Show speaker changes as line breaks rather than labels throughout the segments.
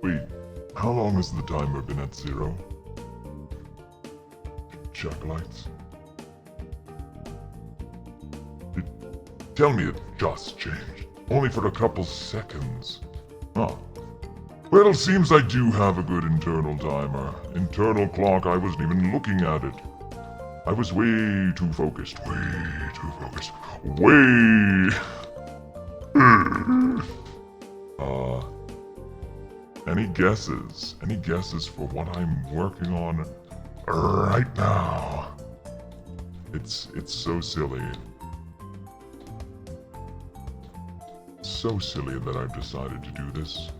Wait, how long has the timer been at 0? Check lights. Tell me it just changed. Only for a couple seconds. Huh. Well, seems I do have a good internal timer. Internal clock, I wasn't even looking at it. I was way too focused. Way too focused. Way... Any guesses? Any guesses for what I'm working on right now? It's so silly. So silly that I've decided to do this.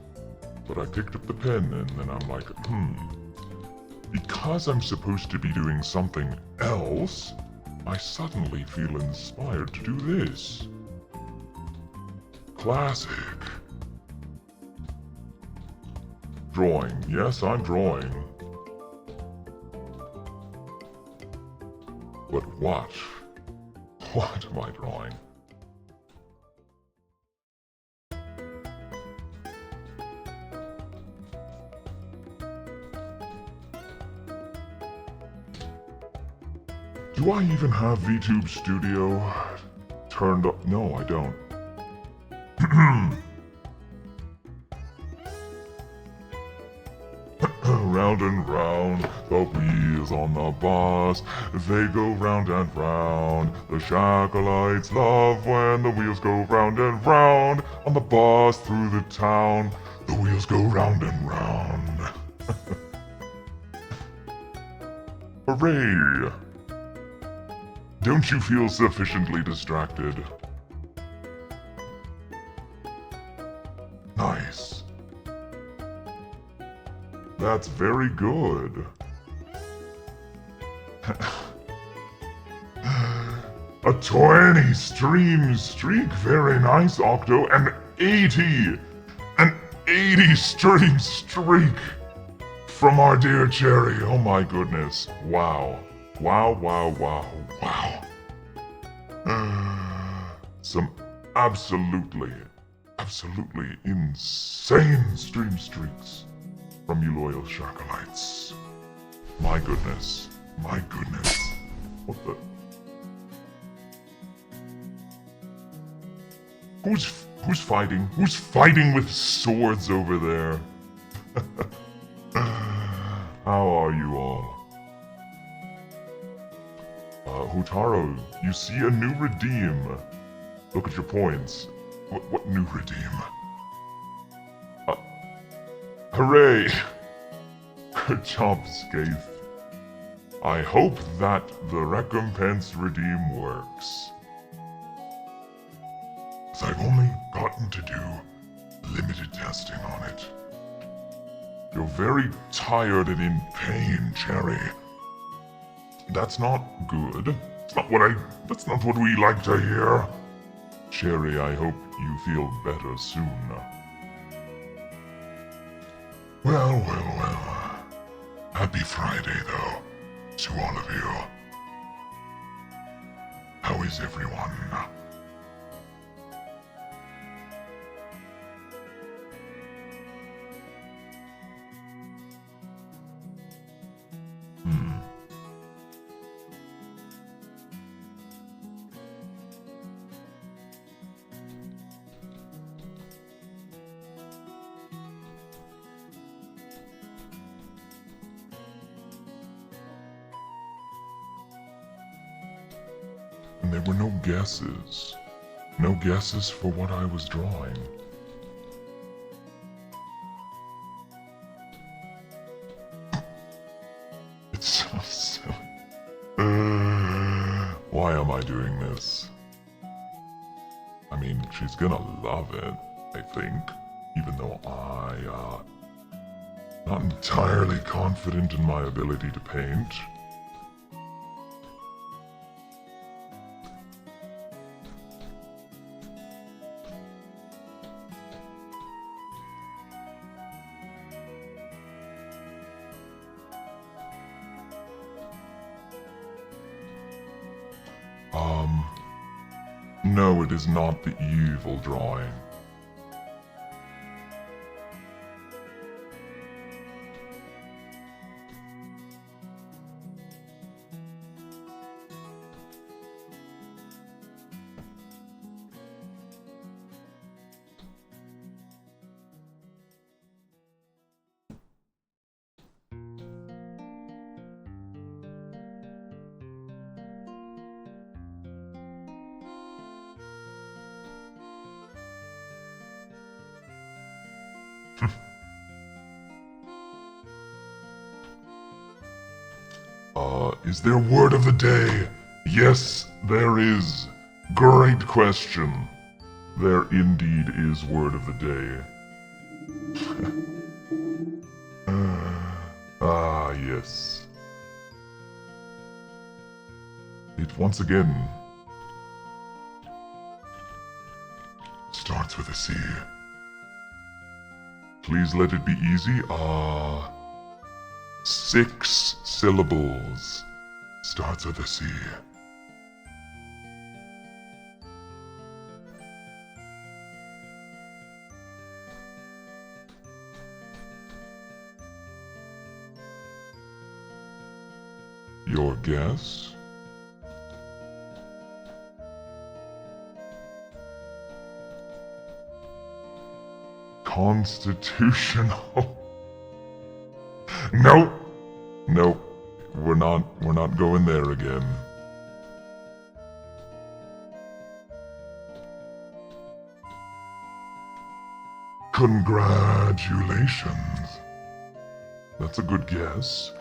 But I picked up the pen and then I'm like, because I'm supposed to be doing something else, I suddenly feel inspired to do this. Classic. Drawing. Yes, I'm drawing. But what? What am I drawing? Do I even have VTube Studio turned up? No, I don't. round and round. The wheels on the bus, they go round and round. The Shackleites love when the wheels go round and round. On the bus through the town, the wheels go round and round. Hooray! Don't you feel sufficiently distracted? Nice. That's very good. A 20 stream streak, very nice, Octo. An 80 stream streak from our dear Cherry. Oh my goodness. Wow. Wow. Some absolutely insane stream streaks from you loyal Shackleites. My goodness. What the? Who's fighting? Who's fighting with swords over there? How are you all? Hootaro, you see a new redeem. Look at your points. What new redeem? Hooray! Good job, Skaith. I hope that the recompense redeem works. 'Cause I've only gotten to do limited testing on it. You're very tired and in pain, Cherry. That's not good. That's not what we like to hear. Cherry, I hope you feel better soon. Well. Happy Friday, though, to all of you. How is everyone? And there were no guesses. No guesses for what I was drawing. It's so silly. Why am I doing this? I mean, she's gonna love it, I think. Even though not entirely confident in my ability to paint. No, it is not the evil drawing. Is there word of the day? Yes, there is. Great question. There indeed is word of the day. Yes. It once again starts with a C. Please let it be easy. 6 syllables. Starts with a C. Your guess? Constitutional. Nope. Nope. We're not going there again. Congratulations. That's a good guess.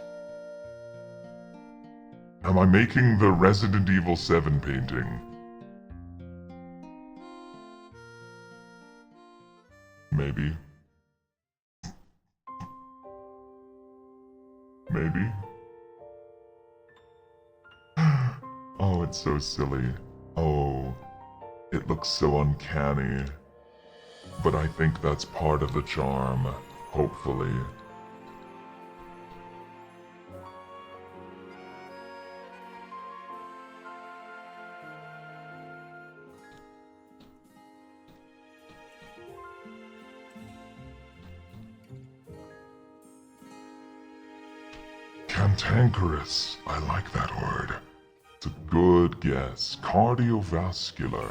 Am I making the Resident Evil 7 painting? Maybe. Maybe. Oh, it's so silly. Oh, it looks so uncanny. But I think that's part of the charm, hopefully. Cantankerous. I like that word. It's a good guess. Cardiovascular.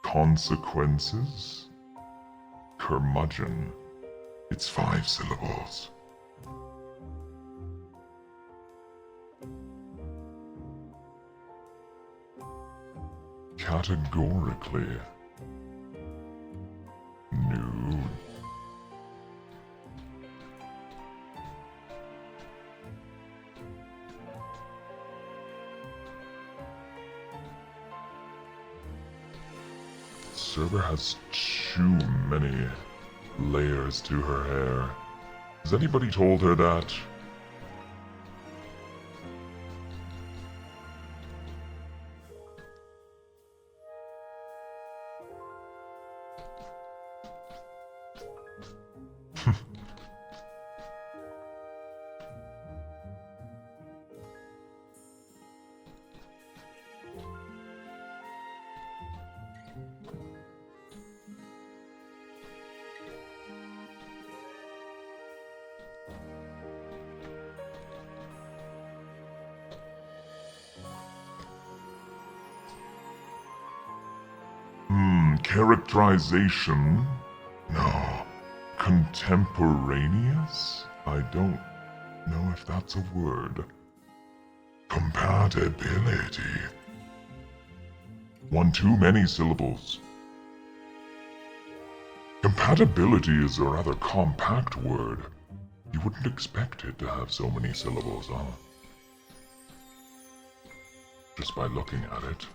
Consequences? Curmudgeon. It's 5 syllables. Categorically. Nude. Server has too many layers to her hair. Has anybody told her that? Characterization? No. Contemporaneous? I don't know if that's a word. Compatibility. One too many syllables. Compatibility is a rather compact word. You wouldn't expect it to have so many syllables, huh? Just by looking at it.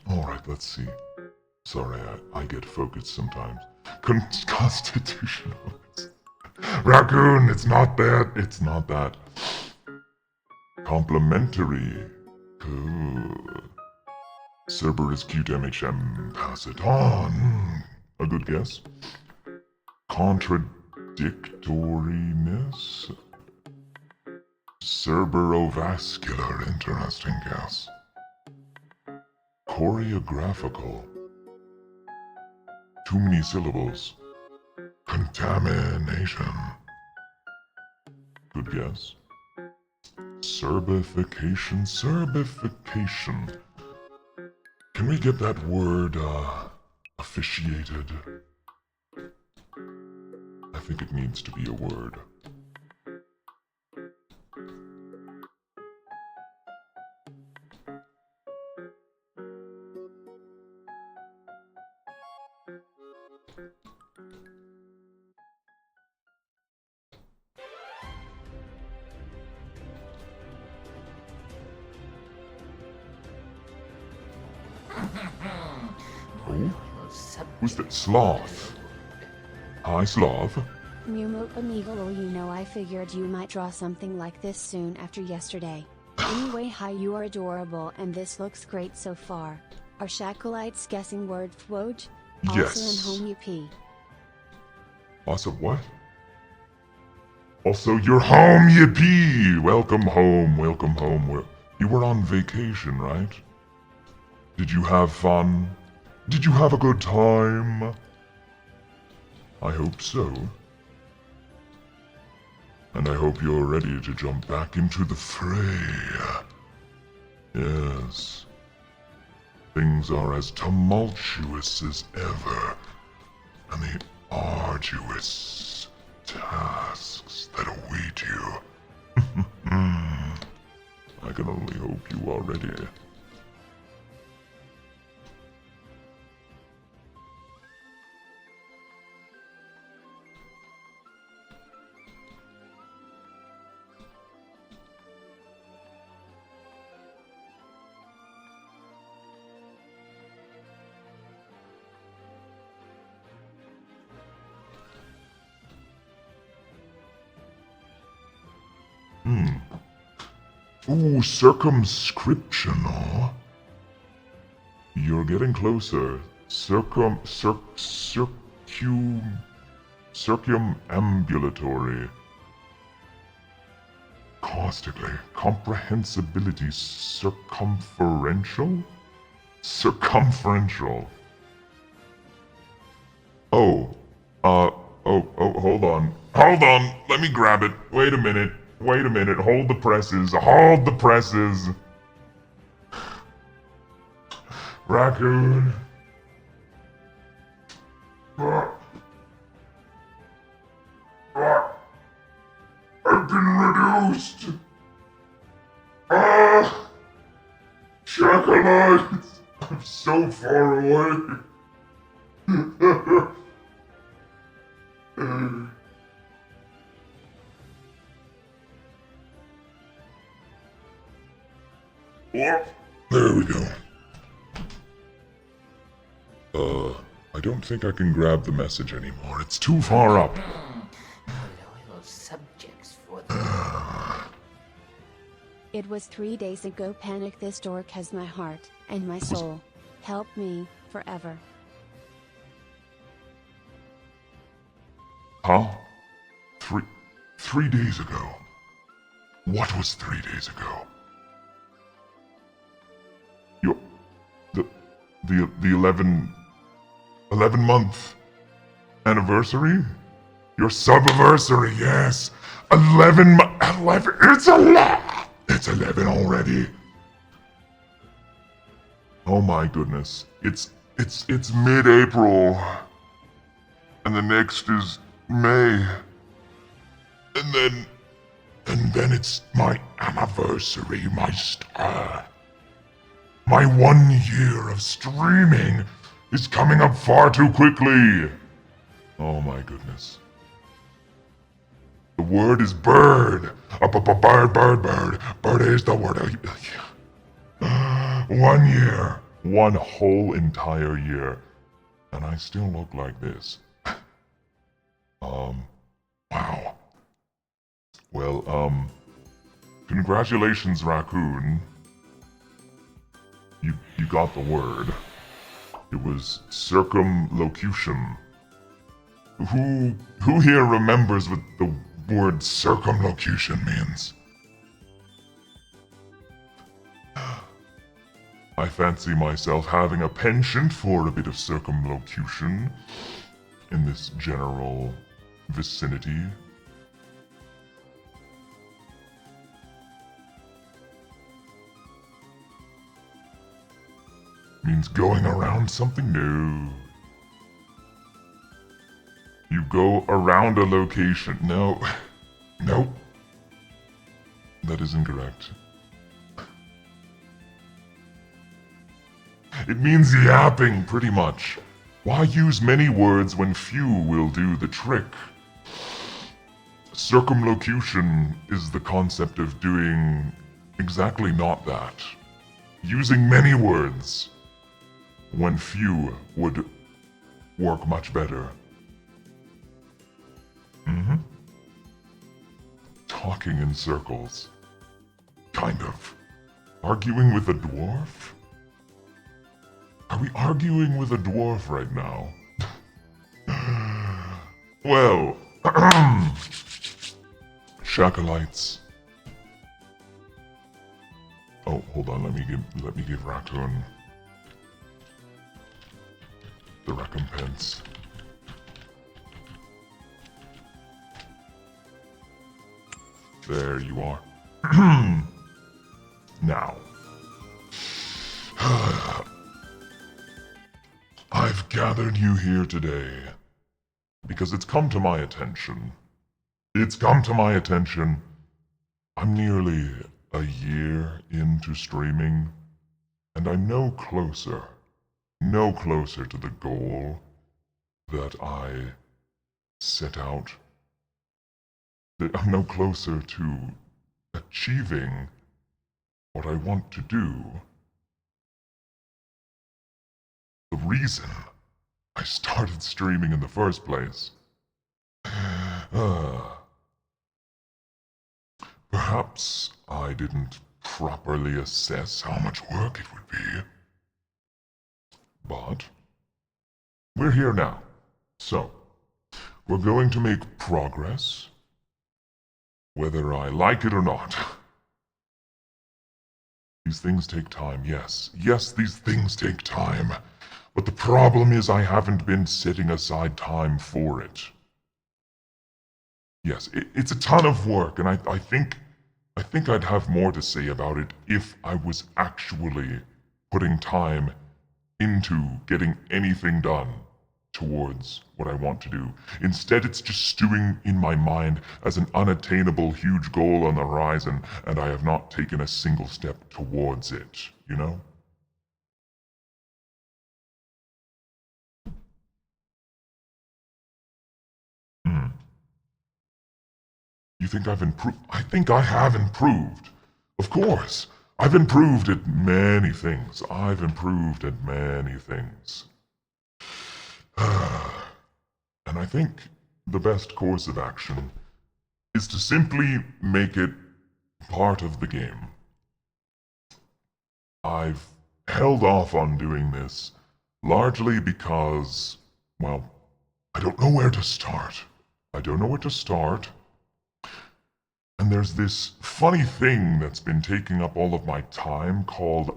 Alright, let's see. Sorry, I get focused sometimes. Constitutional. Raccoon, it's not that. It's not that. Complimentary. Good. Cerberus cute MHM. Pass it on. A good guess. Contradictoriness. Cerebrovascular. Interesting guess. Choreographical. Too many syllables. Contamination. Good guess. Cerbification. Cerbification. Can we get that word, a officiated. I think it needs to be a word. Oh? Who's that? Sloth. Hi, Sloth.
Mumu Amigo, you know, I figured you might draw something like this soon after yesterday. Anyway, hi, you are adorable and this looks great so far. Are Shakalites guessing word Fwoj?
Yes.
Also in home UP.
Also what? Also, you're home, yippee! Welcome home, welcome home. You were on vacation, right? Did you have fun? Did you have a good time? I hope so. And I hope you're ready to jump back into the fray. Yes. Things are as tumultuous as ever, and the arduous tasks that await you. I can only hope you are ready. Ooh, circumscription, huh? You're getting closer. Circumambulatory. Caustically. Comprehensibility. Circumferential? Circumferential. Oh. Hold on. Hold on! Let me grab it. Wait a minute. Wait a minute. Hold the presses. Hold the presses! Raccoon. I've been reduced! Ah! Chocolites! I'm so far away! There we go. I don't think I can grab the message anymore. It's too far up.
Subjects for
It was 3 days ago. Panic, this dork has my heart and my soul. Help me forever.
Huh? Three days ago? What was 3 days ago? The 11-month anniversary? Your sub-anniversary, yes! 11, it's 11! It's 11 already! Oh my goodness. It's mid-April. And the next is May. And then it's my anniversary, my star. My 1 year of streaming is coming up far too quickly. Oh my goodness. The word is bird. Bird. Bird is the word. 1 year. One whole entire year. And I still look like this. Wow. Well, congratulations, Raccoon. You got the word. It was circumlocution. Who here remembers what the word circumlocution means? I fancy myself having a penchant for a bit of circumlocution in this general vicinity. Means going around something new. You go around a location. No. Nope. That is incorrect. It means yapping, pretty much. Why use many words when few will do the trick? Circumlocution is the concept of doing exactly not that. Using many words when few would work much better. Talking in circles. Kind of. Arguing with a dwarf? Are we arguing with a dwarf right now? Well, Shakalites. Oh, hold on, let me give Raccoon the recompense. There you are. Now. I've gathered you here today because it's come to my attention. I'm nearly a year into streaming, and I'm no closer to the goal that I set out. I'm no closer to achieving what I want to do. The reason I started streaming in the first place. Perhaps I didn't properly assess how much work it would be. But we're here now. So, we're going to make progress, whether I like it or not. These things take time, yes. Yes, these things take time. But the problem is I haven't been setting aside time for it. Yes, it's a ton of work, and I think I'd have more to say about it if I was actually putting time into getting anything done towards what I want to do. Instead, it's just stewing in my mind as an unattainable huge goal on the horizon, and I have not taken a single step towards it, you know? You think I've improved? I think I have improved. Of course. I've improved at many things. And I think the best course of action is to simply make it part of the game. I've held off on doing this largely because, well, I don't know where to start. And there's this funny thing that's been taking up all of my time called,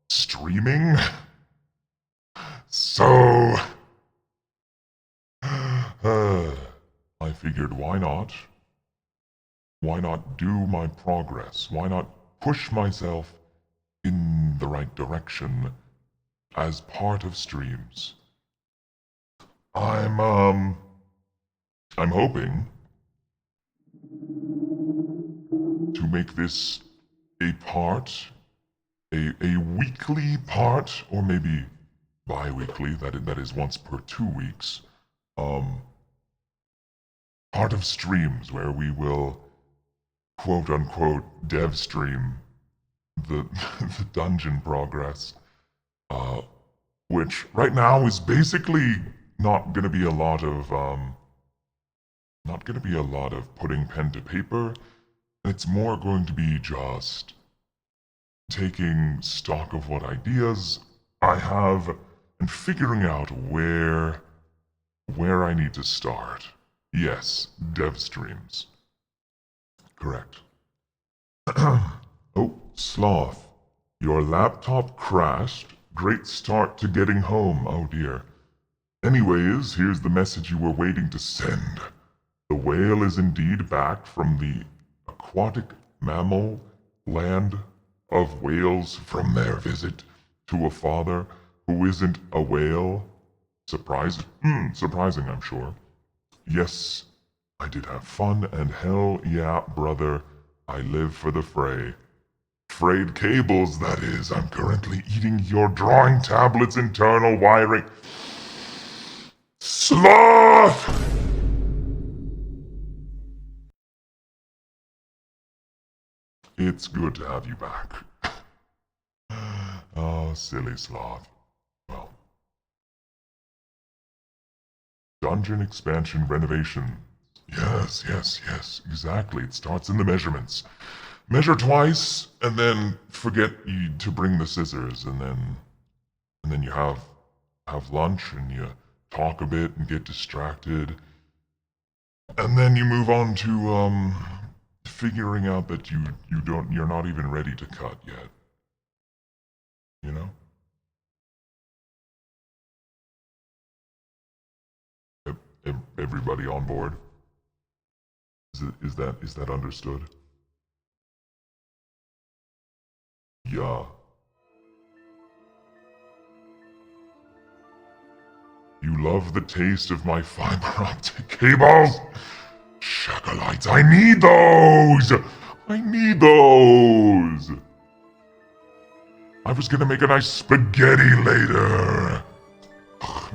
streaming. So, I figured why not? Why not do my progress? Why not push myself in the right direction as part of streams? I'm hoping to make this a weekly part, or maybe bi-weekly, that is once per 2 weeks, part of streams where we will quote-unquote Devstream the, the dungeon progress, which right now is basically not gonna be a lot of putting pen to paper. It's more going to be just taking stock of what ideas I have and figuring out where I need to start. Yes, dev streams. Correct. Oh, Sloth. Your laptop crashed. Great start to getting home, oh dear. Anyways, here's the message you were waiting to send. The whale is indeed back from the aquatic mammal land of whales from their visit to a father who isn't a whale. Surprising, I'm sure. Yes, I did have fun, and hell yeah, brother, I live for the fray. Frayed cables, that is. I'm currently eating your drawing tablet's internal wiring. Sloth! It's good to have you back. Oh, silly sloth. Well, dungeon expansion renovation. Yes, yes, yes, exactly. It starts in the measurements. Measure twice, and then forget to bring the scissors, and then you have lunch, and you talk a bit and get distracted, and then you move on to figuring out that you're not even ready to cut yet. You know? Everybody on board? Is that understood? Yeah. You love the taste of my fiber optic cables? Shakalites, I need those! I need those! I was gonna make a nice spaghetti later.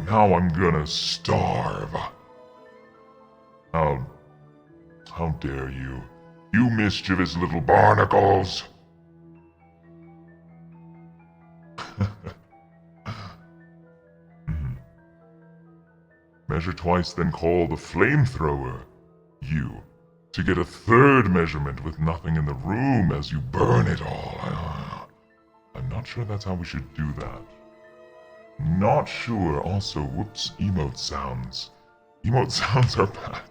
Now I'm gonna starve. How, how dare you? You mischievous little barnacles! Measure twice, then call the flamethrower. You. To get a third measurement with nothing in the room as you burn it all. I'm not sure that's how we should do that. Not sure. Also, whoops, emote sounds. Emote sounds are back.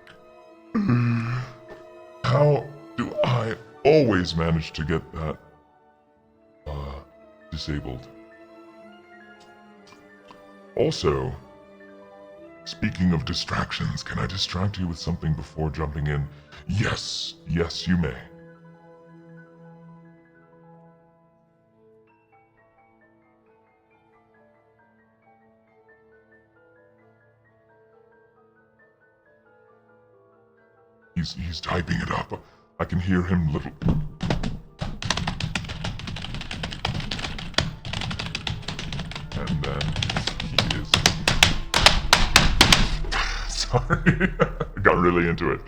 How do I always manage to get that, disabled? Also, speaking of distractions, can I distract you with something before jumping in? Yes, yes, you may. He's typing it up. I can hear him little. And then he is. Sorry, I got really into it.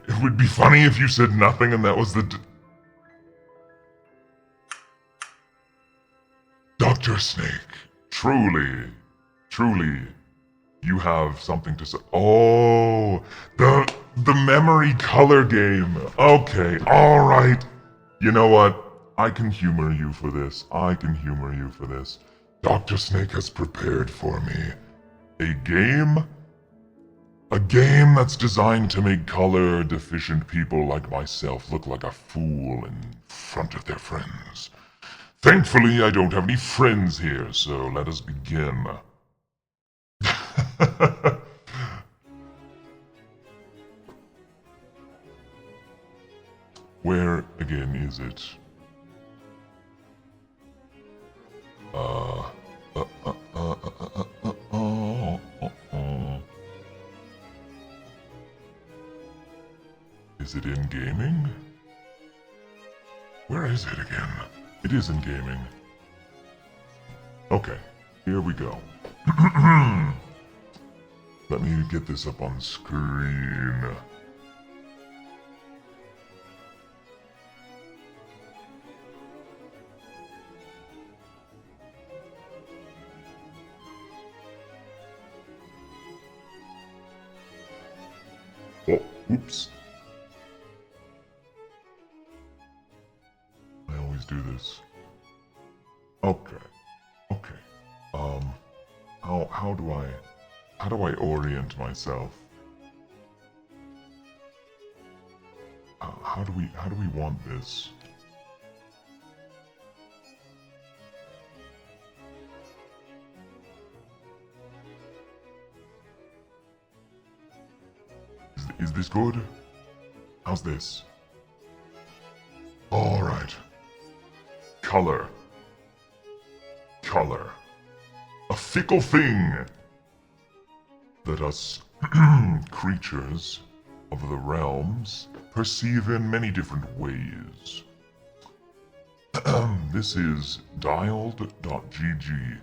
It would be funny if you said nothing and that was the. Dr. Snake, truly, truly, you have something to say. Oh, the memory color game. Okay, all right. You know what? I can humor you for this. I can humor you for this. Dr. Snake has prepared for me a game. A game that's designed to make color deficient people like myself look like a fool in front of their friends. Thankfully, I don't have any friends here, so let us begin. Where, again, is it? Uh, uh, uh, uh, uh, uh, uh, Is it in gaming? Where is it again? It is in gaming. Okay, here we go. Let me get this up on screen. Oh, oops. I always do this. Okay. Okay. How do I orient myself? How do we want this? Is this good? How's this? Alright. Color. Color. A fickle thing that us creatures of the realms perceive in many different ways. This is dialed.gg.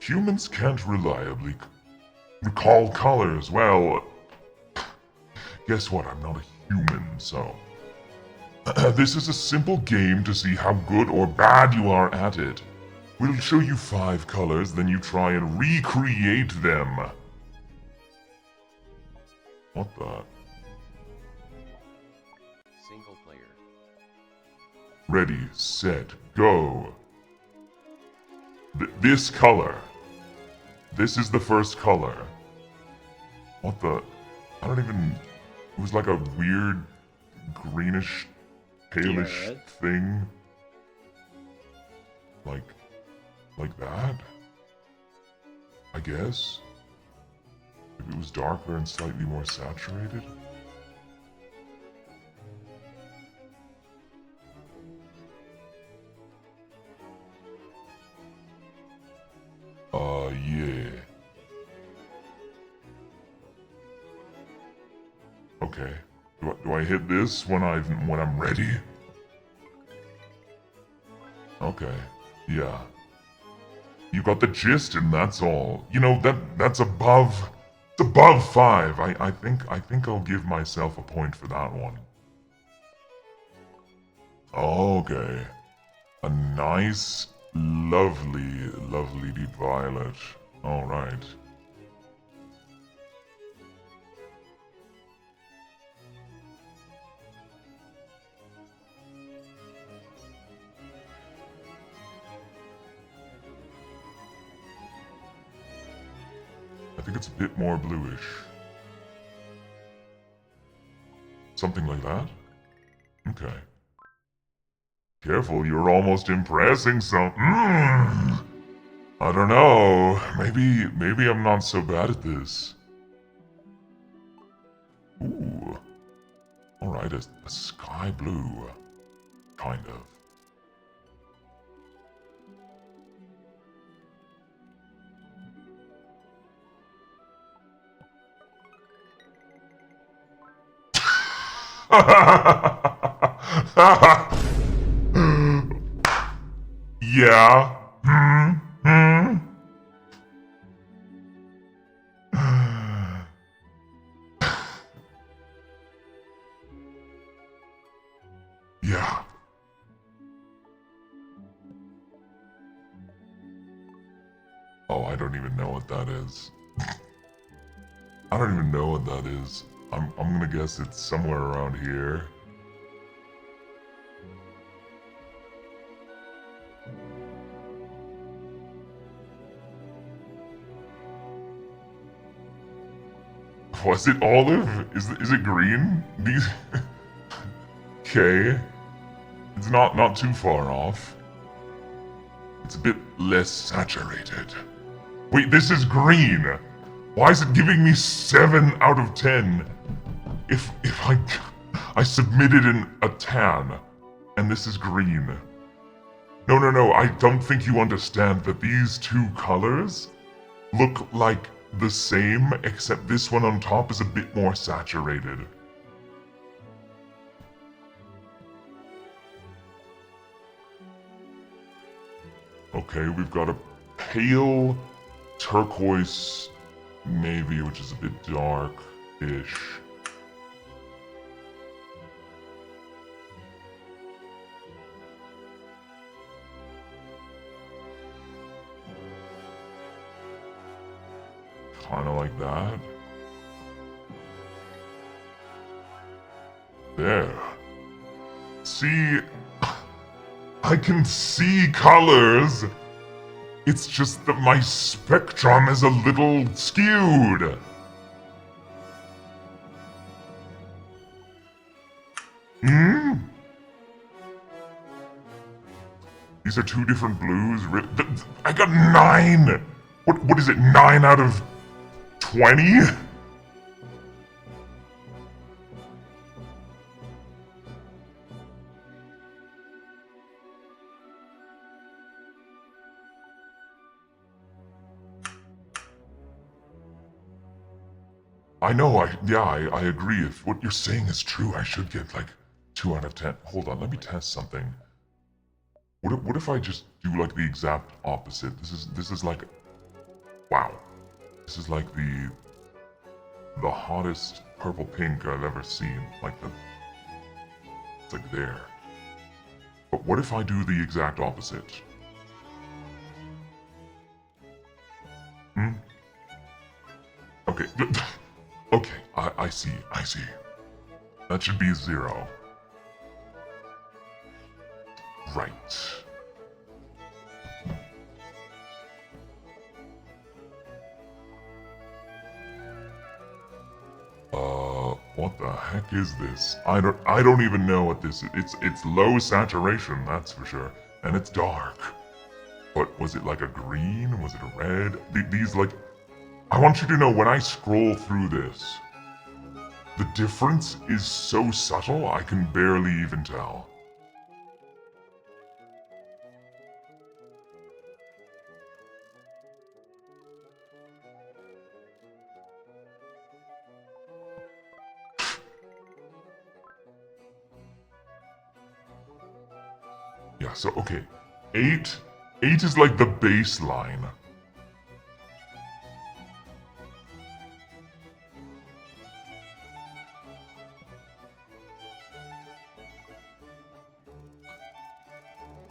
Humans can't reliably recall colors. Well, guess what? I'm not a human, so... This is a simple game to see how good or bad you are at it. We'll show you 5 colors, then you try and recreate them. What the?
Single player.
Ready, set, go. This color. This is the first color. What the? I don't even... It was like a weird greenish, palish
Red.
thing. Like that? I guess? If it was darker and slightly more saturated? Yeah. Okay. Do I hit this when I'm ready? Okay. Yeah. You got the gist, and that's all. You know, that's above... It's above 5. I think I'll give myself a point for that one. Okay. A nice, lovely deep violet. Alright. I think it's a bit more bluish. Something like that? Okay. Careful, you're almost impressing some... I don't know. Maybe I'm not so bad at this. Ooh. Alright, a sky blue. Kind of. Yeah. Yeah. Oh, I don't even know what that is. I don't even know what that is. I'm gonna guess it's somewhere around here. Was it olive? Is it green? These... Okay. It's not too far off. It's a bit less saturated. Wait, this is green! Why is it giving me 7 out of 10? If I submitted a tan, and this is green. No, I don't think you understand that these 2 colors look like the same, except this one on top is a bit more saturated. Okay, we've got a pale turquoise navy, which is a bit dark-ish. Kinda like that. There. See... I can see colors! It's just that my spectrum is a little skewed. These are 2 different blues. I got 9! What is it, 9 out of 20? I know, I agree. If what you're saying is true, I should get like 2 out of 10. Hold on, let me test something. What if I just do like the exact opposite? This is like, wow. This is like the hottest purple pink I've ever seen. Like it's like there. But what if I do the exact opposite? Hmm? Okay. Okay, I see. That should be 0. Right. What the heck is this? I don't even know what this is. It's low saturation, that's for sure. And it's dark. But was it like a green? Was it a red? These like I want you to know when I scroll through this, the difference is so subtle I can barely even tell. Yeah, so okay. 8 is like the baseline.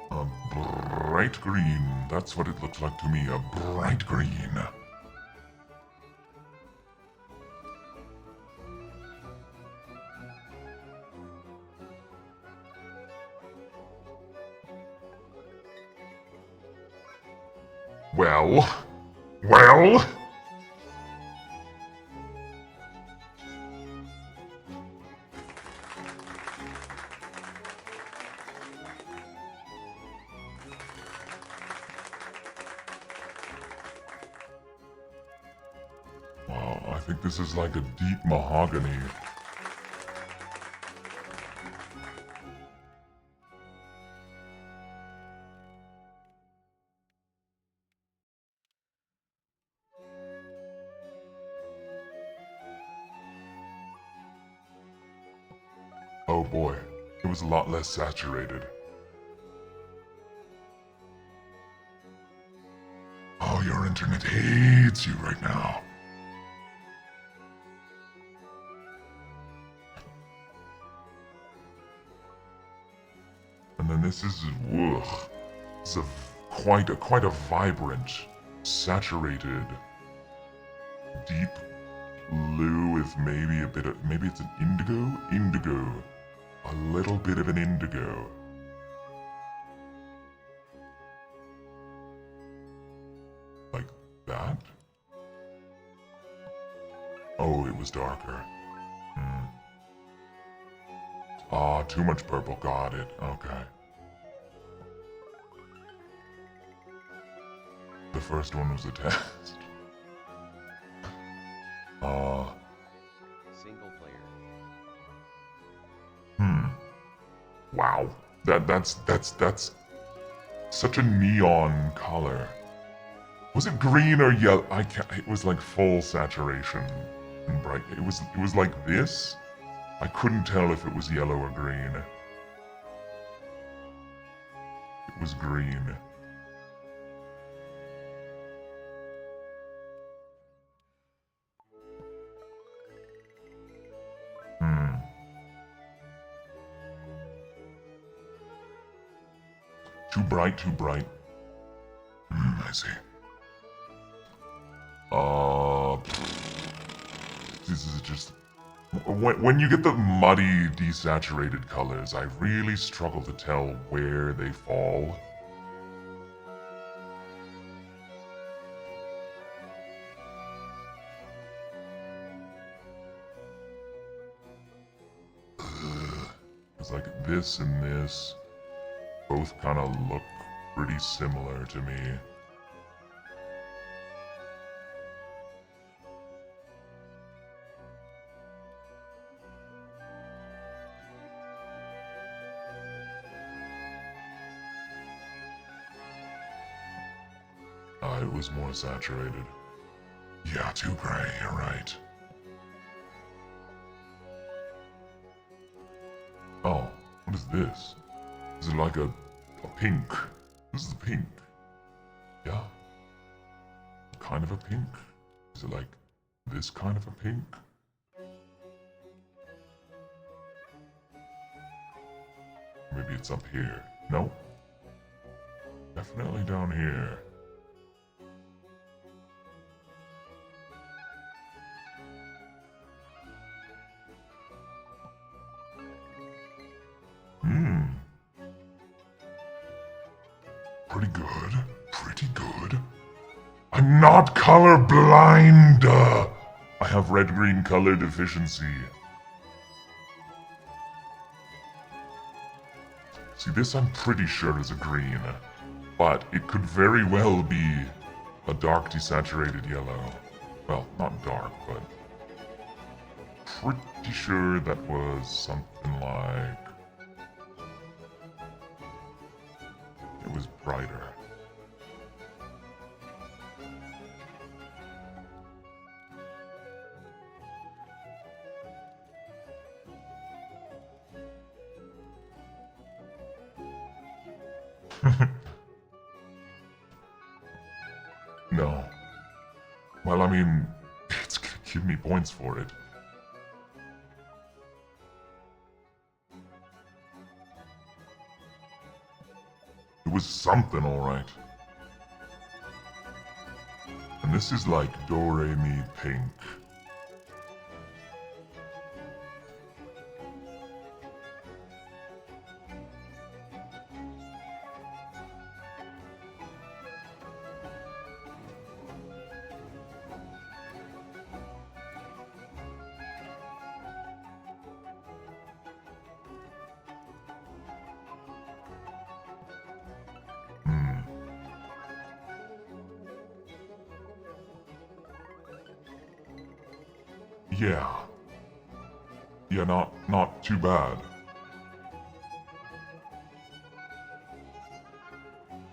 A bright green. That's what it looks like to me, a bright green. Well? Well? Wow, I think this is like a deep mahogany. Oh boy, it was a lot less saturated. Oh, your internet hates you right now. And then this is, ugh. It's quite a vibrant, saturated, deep blue with maybe a bit of, maybe it's an indigo, a little bit of an indigo. Like that? Oh, it was darker. Ah, too much purple, got it, okay. The first one was a test.
Single player.
Wow. That's such a neon color. Was it green or yellow? I can't, it was like full saturation and bright. It was like this. I couldn't tell if it was yellow or green. It was green. Too bright, too bright. I see. This is just... When you get the muddy, desaturated colors, I really struggle to tell where they fall. It's like this and this both kind of look pretty similar to me. It was more saturated. Yeah, too gray, you're right. Oh, what is this? Is it like a pink? This is the pink. Yeah. Kind of a pink? Is it like this kind of a pink? Maybe it's up here. No. Definitely down here. Pretty good. Pretty good. I'm not colorblind! I have red-green color deficiency. See, this I'm pretty sure is a green, but it could very well be a dark desaturated yellow. Well, not dark, but pretty sure that was something like... It was brighter. No. Well, I mean, it's gonna give me points for it. It was something, alright. And this is like do-re-mi pink. Yeah. Yeah, not too bad.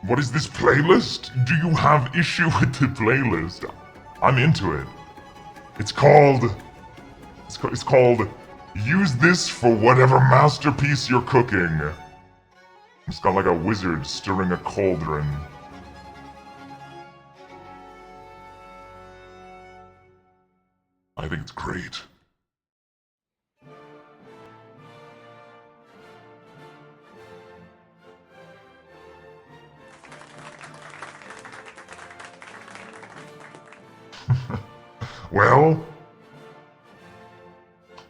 What is this playlist? Do you have issue with the playlist? I'm into it. It's called Use This for Whatever Masterpiece You're Cooking. It's got like a wizard stirring a cauldron. I think it's great. Well,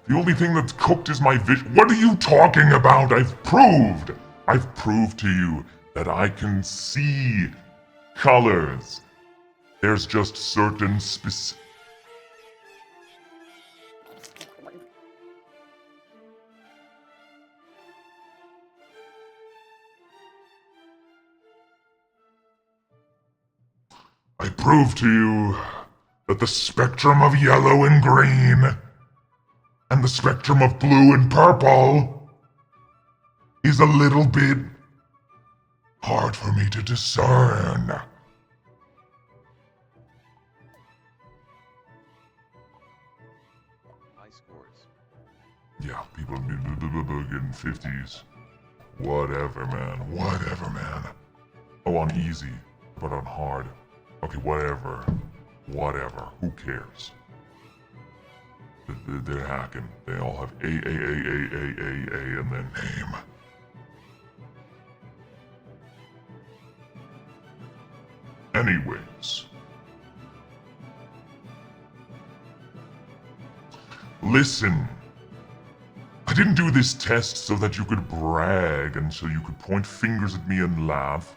the only thing that's cooked is my vision. What are you talking about? I've proved to you that I can see colors. There's just certain specific... I proved to you that the spectrum of yellow and green and the spectrum of blue and purple is a little bit hard for me to discern.
High scores.
Yeah, people getting 50s. Whatever, man. Whatever, man. Oh, on easy, but on hard. Okay, whatever. Whatever. Who cares? They're hacking. They all have A in their name. Anyways. Listen. I didn't do this test so that you could brag and so you could point fingers at me and laugh.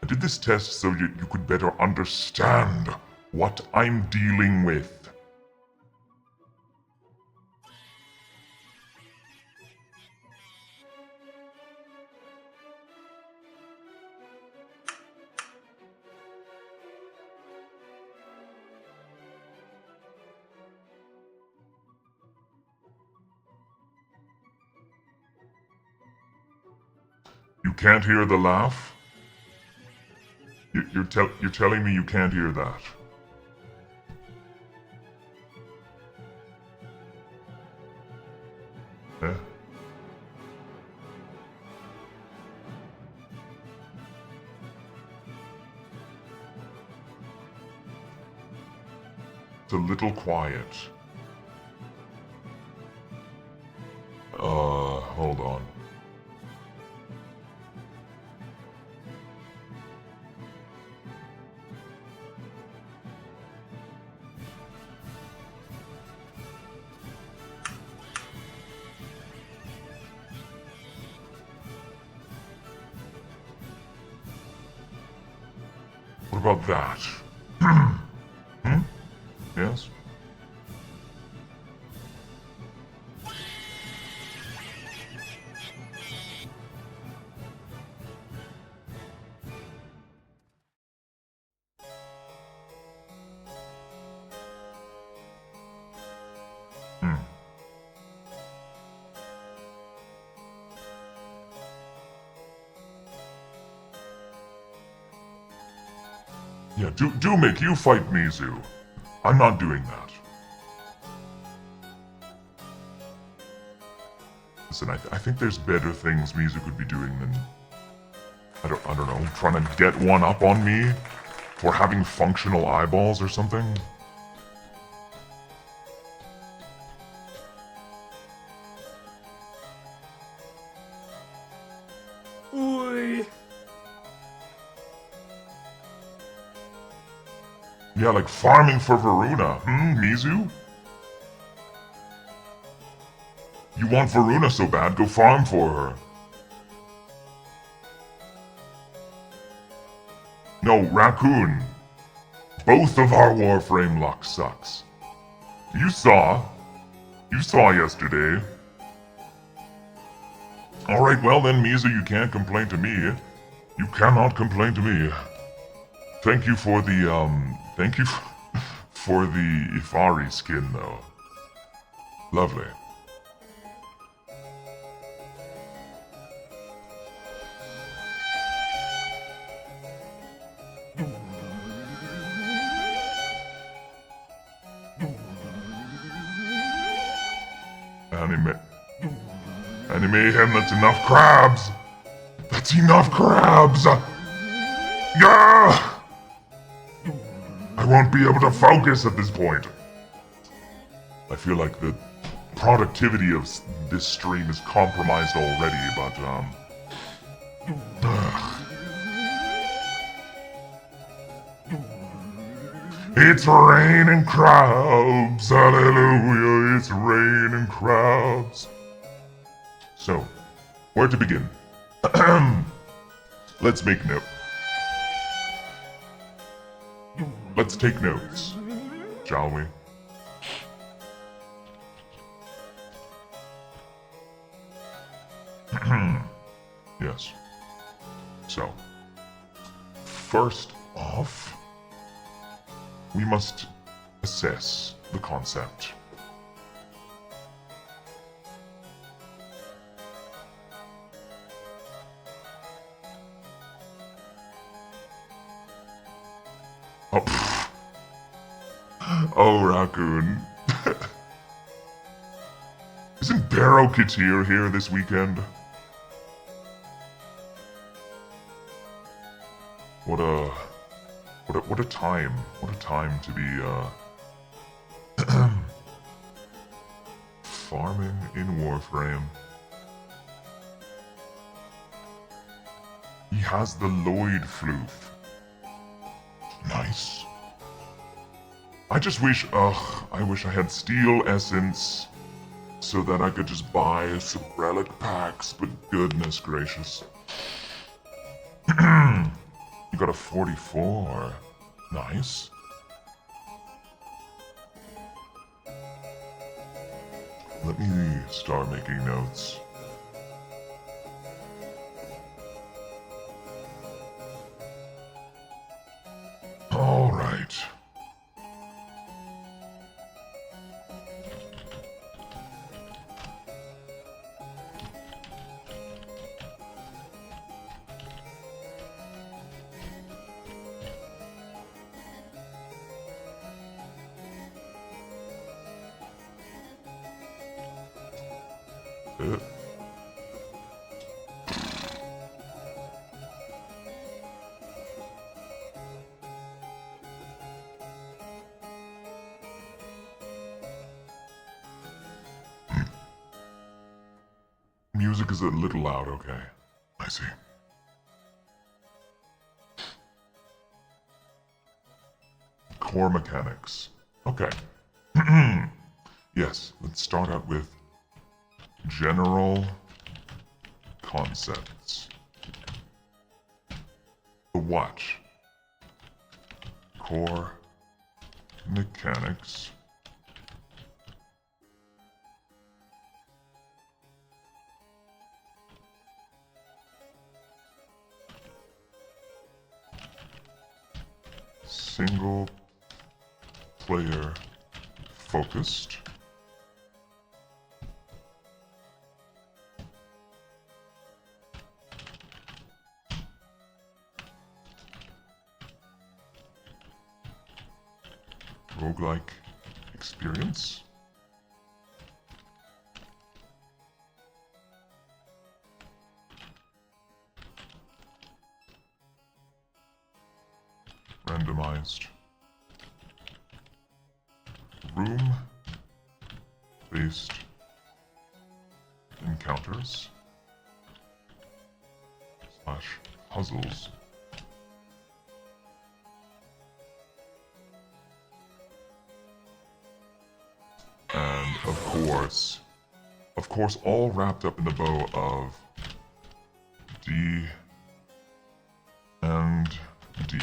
I did this test so you could better understand what I'm dealing with. You can't hear the laugh? You're telling me you can't hear that? Eh? It's a little quiet. Hold on. What about that? Hmm? Yes? Hmm. Yeah, do make you fight Mizu. I'm not doing that. Listen, I think there's better things Mizu could be doing than I don't know, trying to get one up on me for having functional eyeballs or something.
Oi.
Yeah, like farming for Varuna, Mizu? You want Varuna so bad, go farm for her. No, Raccoon. Both of our Warframe luck sucks. You saw yesterday. Alright, well then, Mizu, you can't complain to me. You cannot complain to me. Thank you for for the Ifari skin, though. Lovely. Mayhem, that's enough crabs! That's enough crabs! Yeah! I won't be able to focus at this point. I feel like the productivity of this stream is compromised already, but, It's raining crabs, hallelujah, it's raining crabs. So, where to begin? Let's make note. Let's take notes, shall we? Yes. So, first off, we must assess the concept. Oh, oh, Raccoon. Isn't Barrow Katir here this weekend? What a time. What a time to be, farming in Warframe. He has the Lloyd floof. Nice. I just wish, I wish I had steel essence so that I could just buy some relic packs, but goodness gracious. You got a 44. Nice. Let me start making notes. All right. music is a little loud, okay. I see. Core mechanics. Okay. Yes, let's start out with general concepts. The what? Core mechanics. Single player focused. Roguelike experience. Randomized room-based encounters / puzzles. And of course, all wrapped up in the bow of D and D.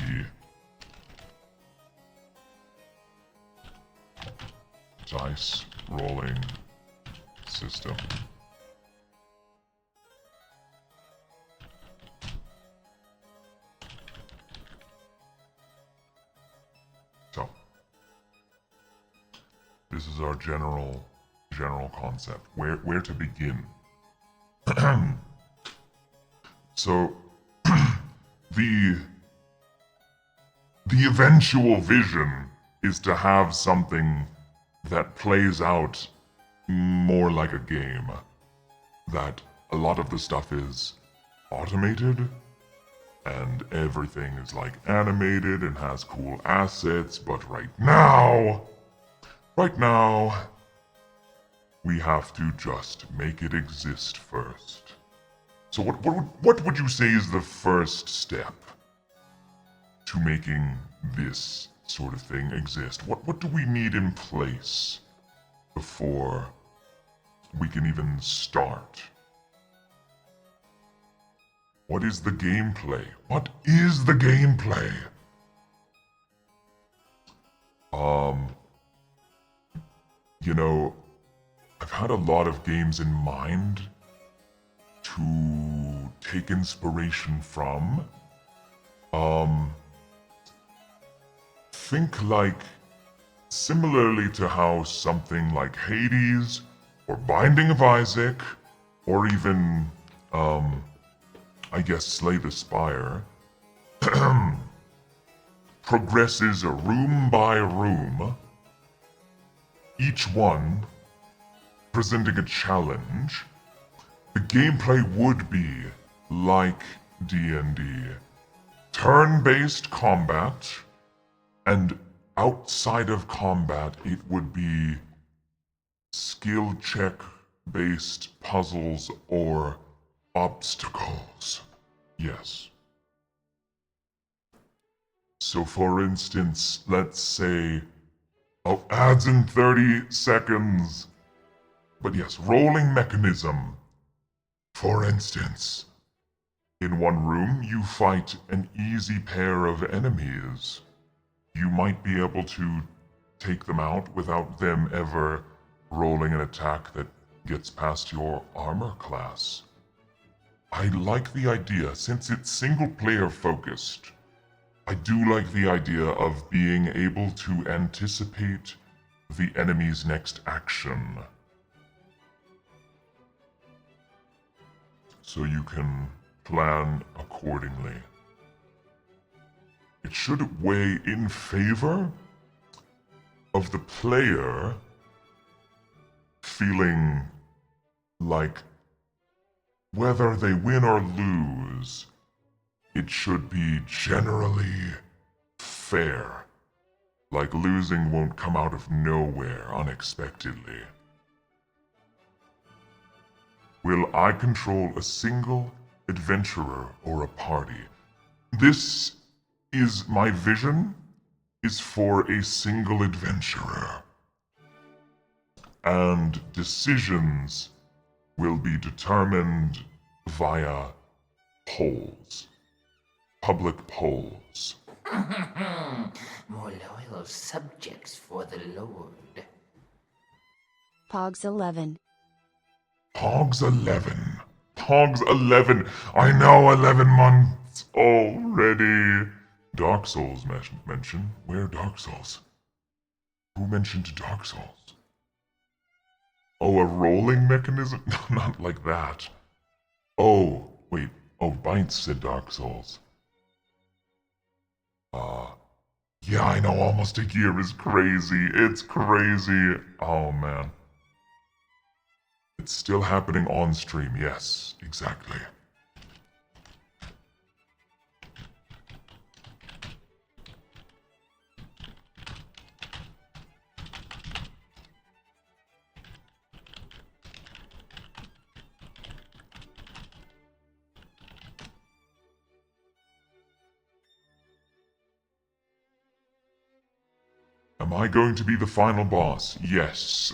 Dice rolling system. So, this is our general concept. Where to begin? So, the eventual vision is to have something that plays out more like a game. That a lot of the stuff is automated, and everything is like animated and has cool assets, but right now, we have to just make it exist first. So what would you say is the first step to making this sort of thing exist? What do we need in place before we can even start? What is the gameplay? What is the gameplay? You know, I've had a lot of games in mind to take inspiration from. Think like similarly to how something like Hades or Binding of Isaac or even, I guess Slay the Spire progresses room by room, each one presenting a challenge. The gameplay would be like D&D. Turn-based combat, and outside of combat, it would be skill check-based puzzles or obstacles. Yes. So for instance, let's say, ads in 30 seconds. But yes, rolling mechanism. For instance, in one room, you fight an easy pair of enemies. You might be able to take them out without them ever rolling an attack that gets past your armor class. I like the idea, since it's single-player focused. I do like the idea of being able to anticipate the enemy's next action. So you can plan accordingly. It should weigh in favor of the player feeling like whether they win or lose, it should be generally fair. Like losing won't come out of nowhere unexpectedly. will I control a single adventurer or a party. This is my vision is for a single adventurer. And decisions will be determined via polls. Public polls.
More loyal subjects for the Lord.
Pogs 11.
Pogs 11. Pogs 11. I know 11 months already. Dark Souls mention. Where Dark Souls? Who mentioned Dark Souls? Oh, a rolling mechanism? Not like that. Oh, wait. Oh, Bites said Dark Souls. Yeah, I know almost a year is crazy. It's crazy. Oh, man. It's still happening on stream, yes, exactly. Am I going to be the final boss? Yes.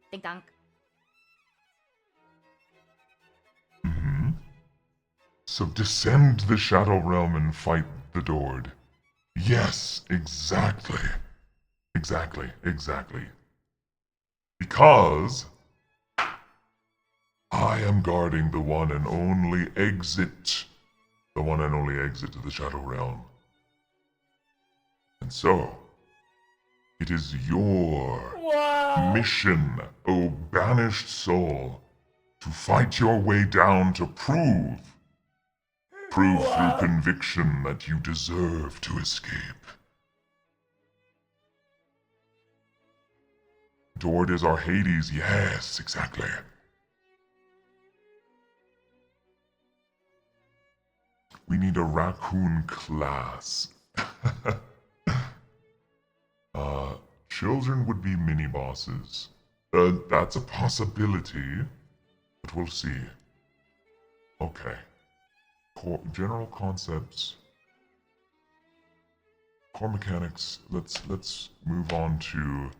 Ding dong.
So descend the Shadow Realm and fight the Dord. Yes, exactly. Exactly. Because I am guarding the one and only exit. The one and only exit to the Shadow Realm. And so, it is your mission, O banished soul, to fight your way down to prove through conviction that you deserve to escape. Dord is our Hades, yes, exactly. We need a raccoon class. Children would be mini-bosses. That's a possibility, but we'll see. Okay. General concepts. Core mechanics. Let's move on to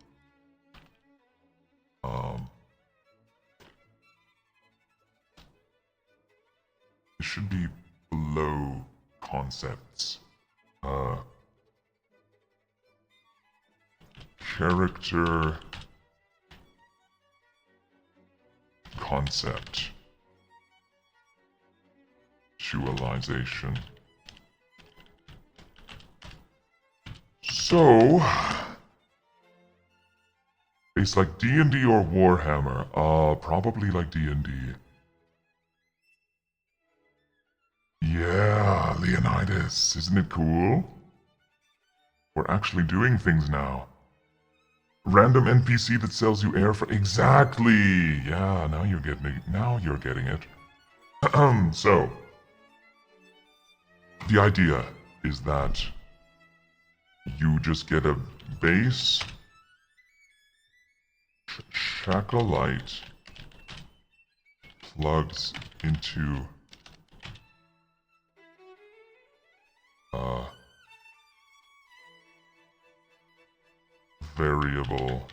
it should be below concepts. Character concept. Visualization. So, it's like D&D or Warhammer. Probably like D&D. Yeah, Leonidas, isn't it cool? We're actually doing things now. Random NPC that sells you air for exactly. Yeah, now you're getting it. Now you're getting it. So, the idea is that you just get a base shackleite plugs into variable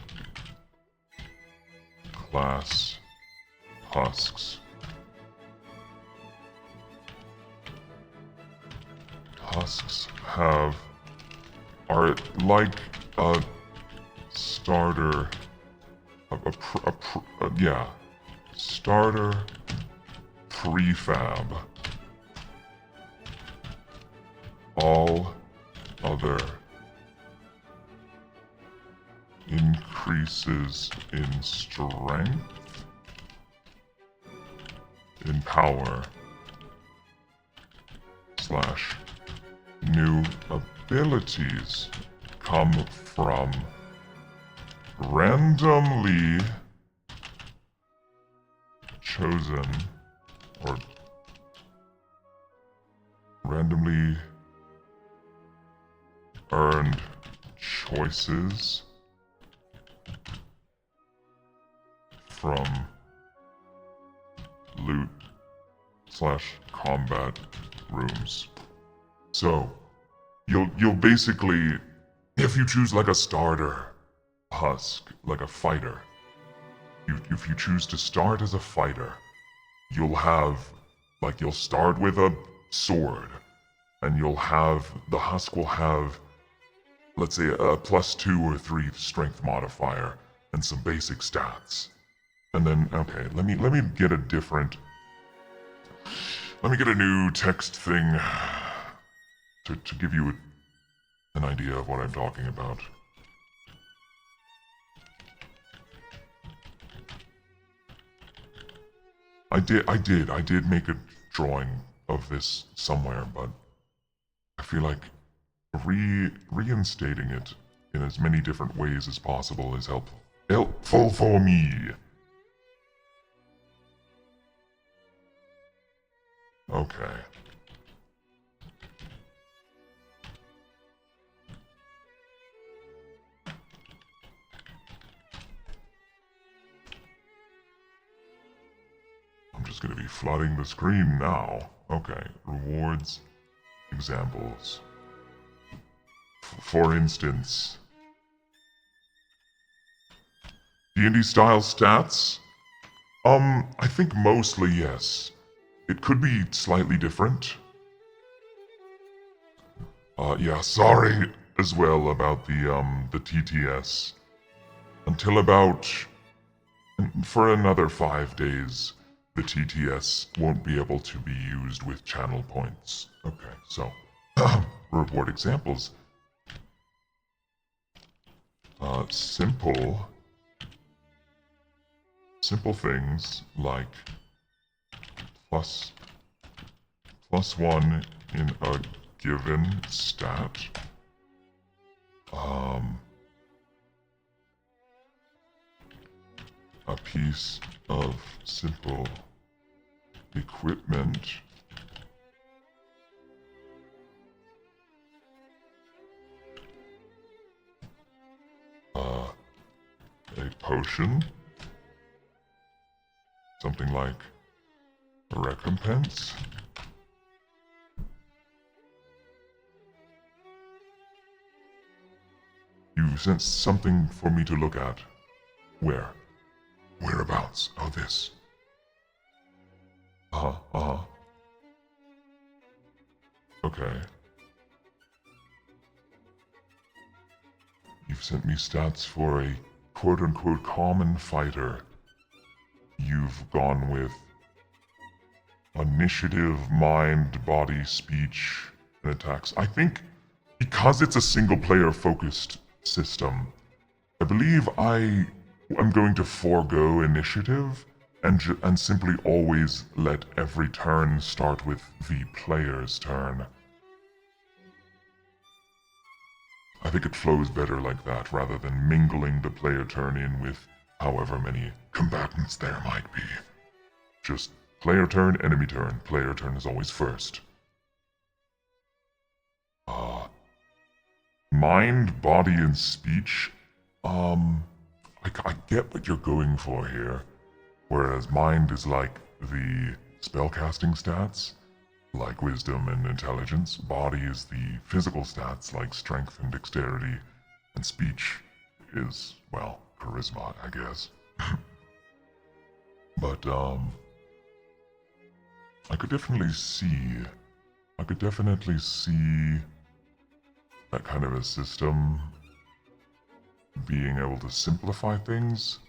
class husks. Husks are like a starter, yeah, starter prefab. All other increases in strength, in power, / new abilities come from randomly chosen or randomly earned choices from loot / combat rooms. So you'll basically, if you choose like a starter husk, like a fighter, if you choose to start as a fighter, you'll have, like, you'll start with a sword, and the husk will have, let's say, a +2 or 3 strength modifier and some basic stats. And then, okay, let me get a different, let me get a new text thing to give you an idea of what I'm talking about. I did make a drawing of this somewhere, but I feel like reinstating it in as many different ways as possible is helpful for me. Okay. I'm just gonna be flooding the screen now. Okay, rewards, examples. For instance, D&D style stats? I think mostly yes. It could be slightly different. Yeah, sorry as well about the TTS. Until about, for another 5 days, the TTS won't be able to be used with channel points. Okay, so, reward examples. Simple things like +1 in a given stat. A piece of simple equipment. A potion. Something like a recompense. You sent something for me to look at. Where? Whereabouts? Oh, this. Uh-huh. Okay. You've sent me stats for a quote-unquote common fighter. You've gone with initiative, mind, body, speech, and attacks. I think because it's a single-player focused system, I believe I am going to forego initiative and simply always let every turn start with the player's turn. I think it flows better like that rather than mingling the player turn in with however many combatants there might be. Just player turn, enemy turn. Player turn is always first. Mind, body, and speech. I get what you're going for here. Whereas mind is like the spellcasting stats, like wisdom and intelligence. Body is the physical stats, like strength and dexterity. And speech is, well, charisma, I guess. But, I could definitely see that kind of a system being able to simplify things.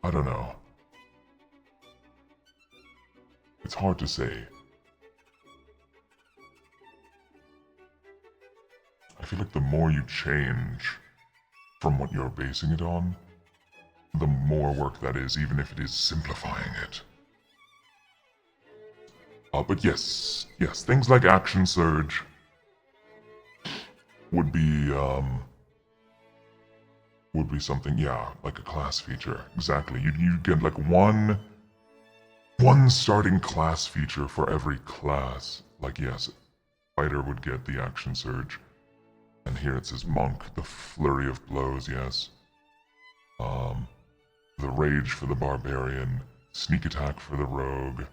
I don't know. It's hard to say. I feel like the more you change from what you're basing it on, the more work that is, even if it is simplifying it. But yes, things like Action Surge would be something, yeah, like a class feature. Exactly. You'd get like one starting class feature for every class. Like, yes, Fighter would get the Action Surge. And here it says Monk, the Flurry of Blows, yes. The Rage for the Barbarian, Sneak Attack for the Rogue,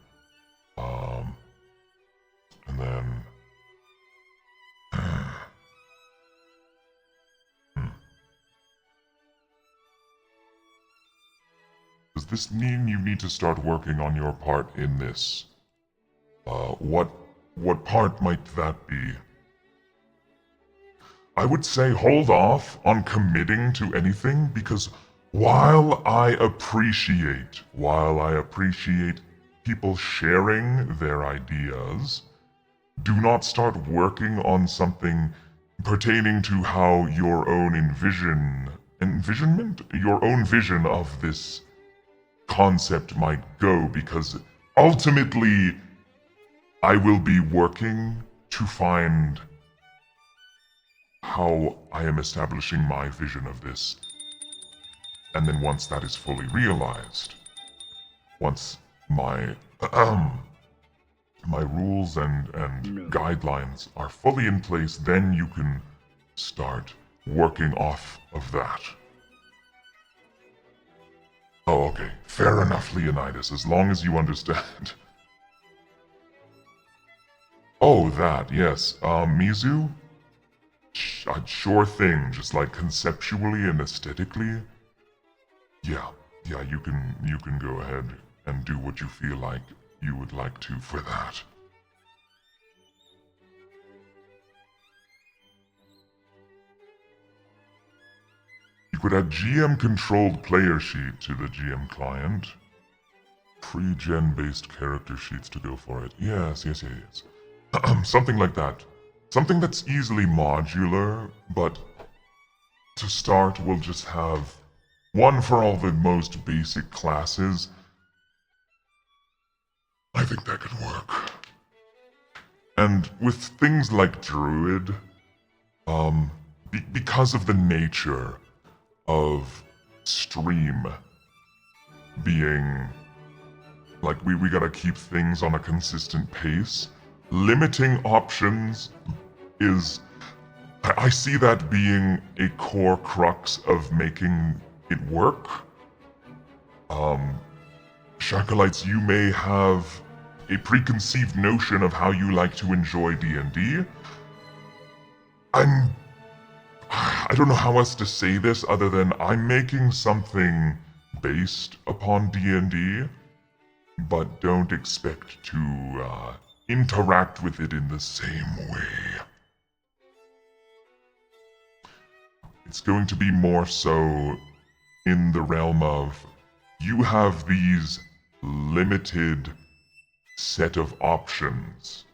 and then... Does this mean you need to start working on your part in this? What part might that be? I would say hold off on committing to anything because while I appreciate people sharing their ideas, do not start working on something pertaining to how your own your own vision of this concept might go, because ultimately I will be working to find how I am establishing my vision of this. And then once that is fully realized, once my my rules and guidelines are fully in place, then you can start working off of that. Oh, okay. Fair enough, Leonidas, as long as you understand. Oh, that, yes. Mizu? Sure thing, just like conceptually and aesthetically. Yeah, you can go ahead and do what you feel like you would like to for that. You could add GM-controlled player sheet to the GM client. Pre-gen based character sheets to go for it. Yes. Something like that. Something that's easily modular, but to start we'll just have one for all the most basic classes. I think that could work. And with things like Druid, because of the nature of stream being like we gotta keep things on a consistent pace, limiting options is... I see that being a core crux of making it work. Shakalites, you may have a preconceived notion of how you like to enjoy D&D. I don't know how else to say this other than I'm making something based upon D&D, but don't expect to interact with it in the same way. It's going to be more so in the realm of you have these limited set of options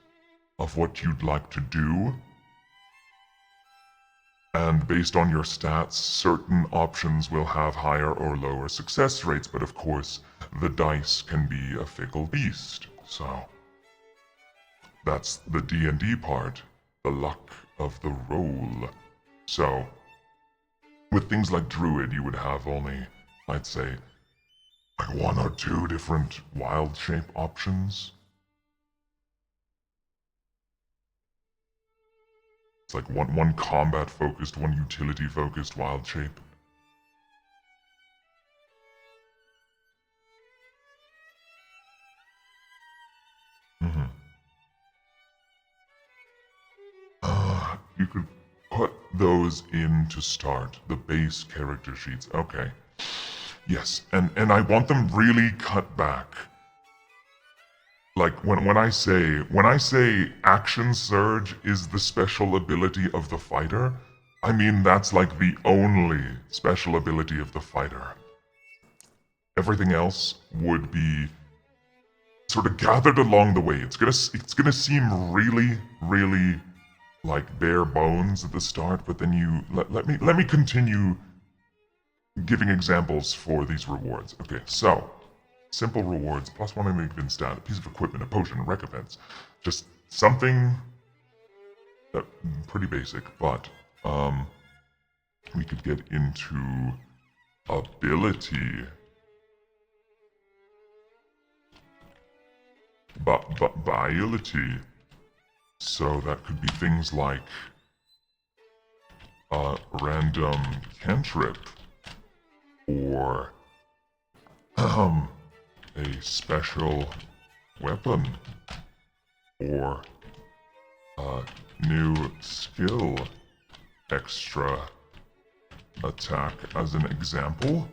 of what you'd like to do, and based on your stats, certain options will have higher or lower success rates, but of course, the dice can be a fickle beast, so that's the D&D part, the luck of the roll. So, with things like Druid, you would have only, I'd say, like 1 or 2 different wild shape options. It's like one combat focused, one utility focused wild shape. You could put those in to start, the base character sheets. Okay. Yes, and I want them really cut back. Like when I say Action Surge is the special ability of the fighter, I mean that's like the only special ability of the fighter. Everything else would be sort of gathered along the way. It's gonna seem really, really like bare bones at the start, but then let me continue giving examples for these rewards. Okay, so simple rewards, +1 in the given stat, a piece of equipment, a potion, a recompense. Just something that pretty basic, but we could get into ability. Ability. So that could be things like a random cantrip or a special weapon or a new skill extra attack as an example.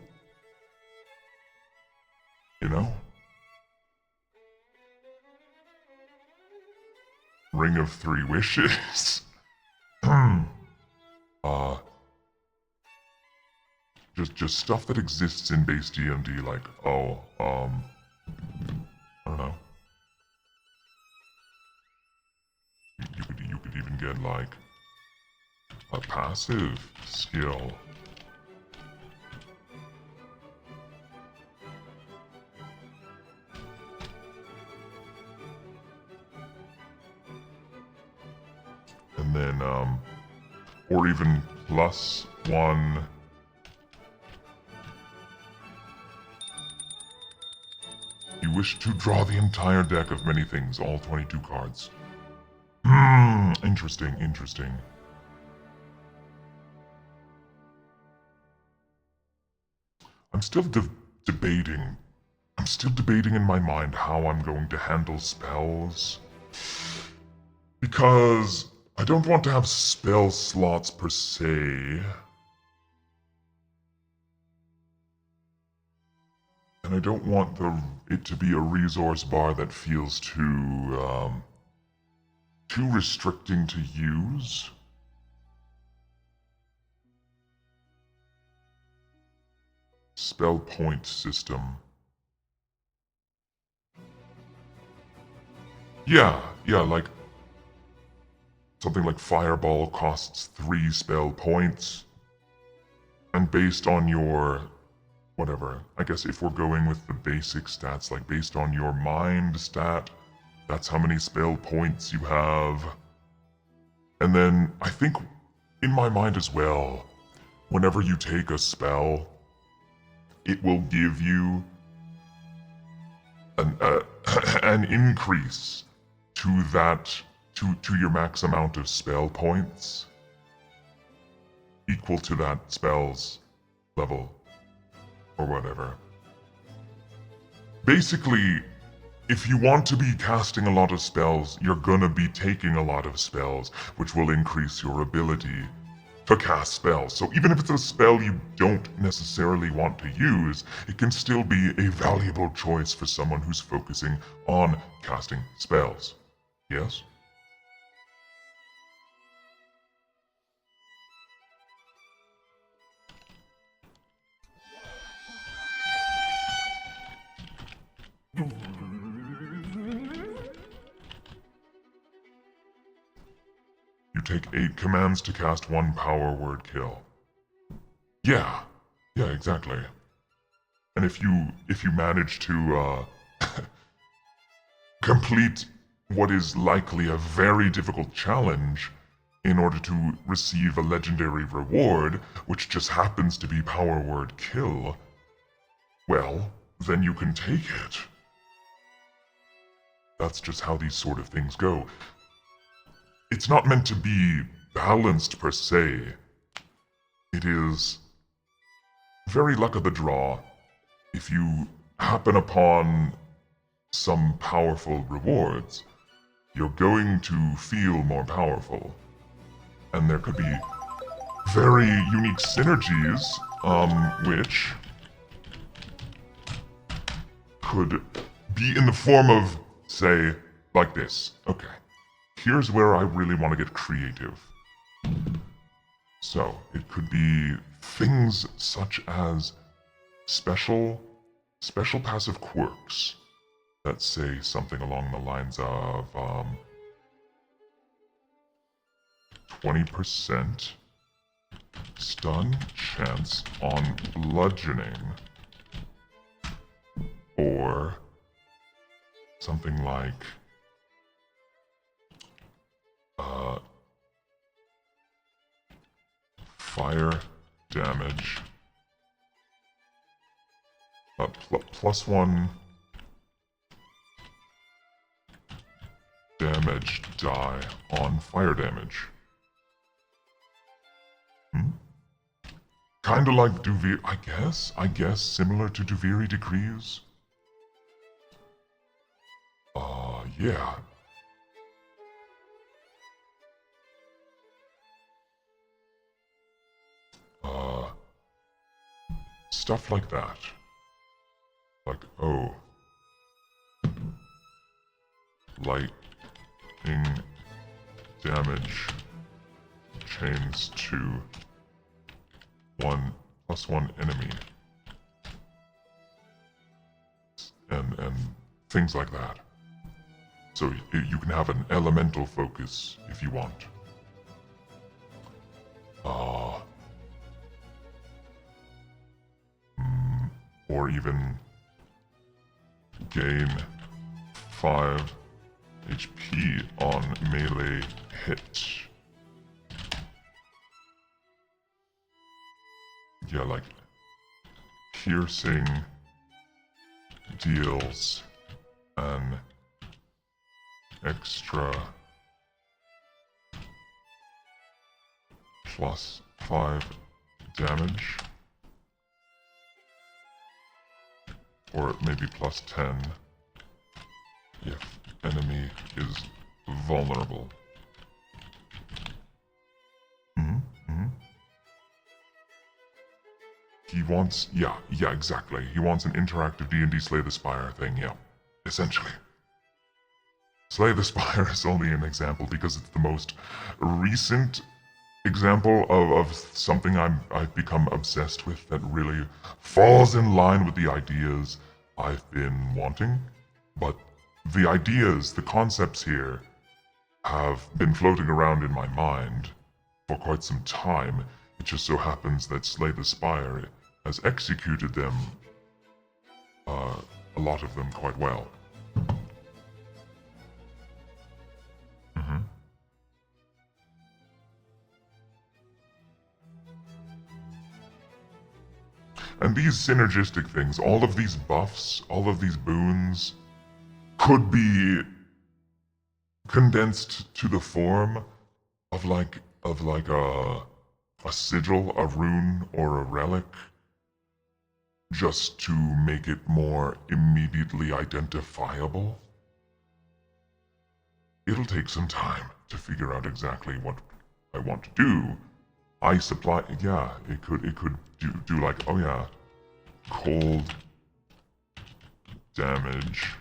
You know? Ring of Three Wishes. Just stuff that exists in base D&D, like, I don't know. You could even get, like, a passive skill. And then, or even +1. You wish to draw the entire deck of many things, all 22 cards. Interesting, interesting. I'm still debating. I'm still debating in my mind how I'm going to handle spells. Because I don't want to have spell slots per se. And I don't want it to be a resource bar that feels too restricting to use. Spell point system. Yeah, like something like Fireball costs 3 spell points. And based on your whatever, I guess if we're going with the basic stats, like based on your mind stat, that's how many spell points you have. And then I think in my mind as well, whenever you take a spell, it will give you an increase to that to your max amount of spell points equal to that spell's level or whatever. Basically, if you want to be casting a lot of spells, you're gonna be taking a lot of spells, which will increase your ability to cast spells. So even if it's a spell you don't necessarily want to use, it can still be a valuable choice for someone who's focusing on casting spells. Yes? You take 8 commands to cast 1 power word kill. Yeah, exactly. And if you manage to complete what is likely a very difficult challenge in order to receive a legendary reward, which just happens to be power word kill, well, then you can take it. That's just how these sort of things go. It's not meant to be balanced per se. It is very luck of the draw. If you happen upon some powerful rewards, you're going to feel more powerful. And there could be very unique synergies, which could be in the form of, say, like this. Okay, here's where I really want to get creative. So, it could be things such as special passive quirks. that say something along the lines of 20% stun chance on bludgeoning, or something like fire damage +1 damage die on fire damage. Kinda like Duviri, I guess, similar to Duviri Decrees. Yeah. Stuff like that. Like, oh. Lightning damage chains to +1 enemy. And things like that. So you can have an elemental focus if you want. Or even gain 5 HP on melee hit. Yeah, like piercing deals an extra +5 damage, or maybe +10 if enemy is vulnerable. He wants, yeah, exactly. He wants an interactive D&D Slay the Spire thing, yeah, essentially. Slay the Spire is only an example because it's the most recent example of something I've become obsessed with that really falls in line with the ideas I've been wanting. But the ideas, the concepts here, have been floating around in my mind for quite some time. It just so happens that Slay the Spire has executed them, a lot of them, quite well. And these synergistic things, all of these buffs, all of these boons, could be condensed to the form of like a sigil, a rune, or a relic, just to make it more immediately identifiable. It'll take some time to figure out exactly what I want to do. I supply, yeah, it could do like, oh yeah, cold damage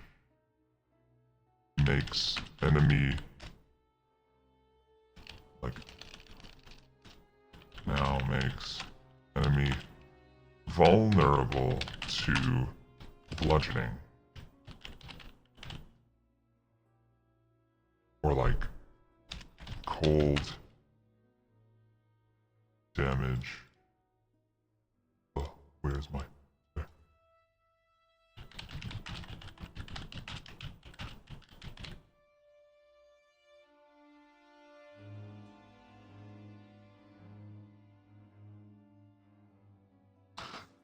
makes enemy, like, now makes enemy vulnerable to bludgeoning. Or like, cold damage. Oh, where's my... There.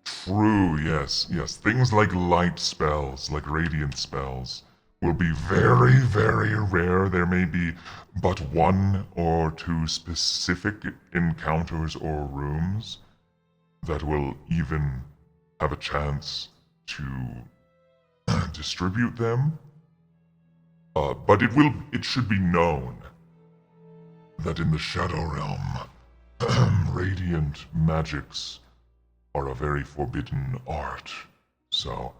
True, yes. Things like light spells, like radiant spells, will be very, very rare. There may be but 1 or 2 specific encounters or rooms that will even have a chance to distribute them. But it should be known that in the Shadow Realm, radiant magics are a very forbidden art. So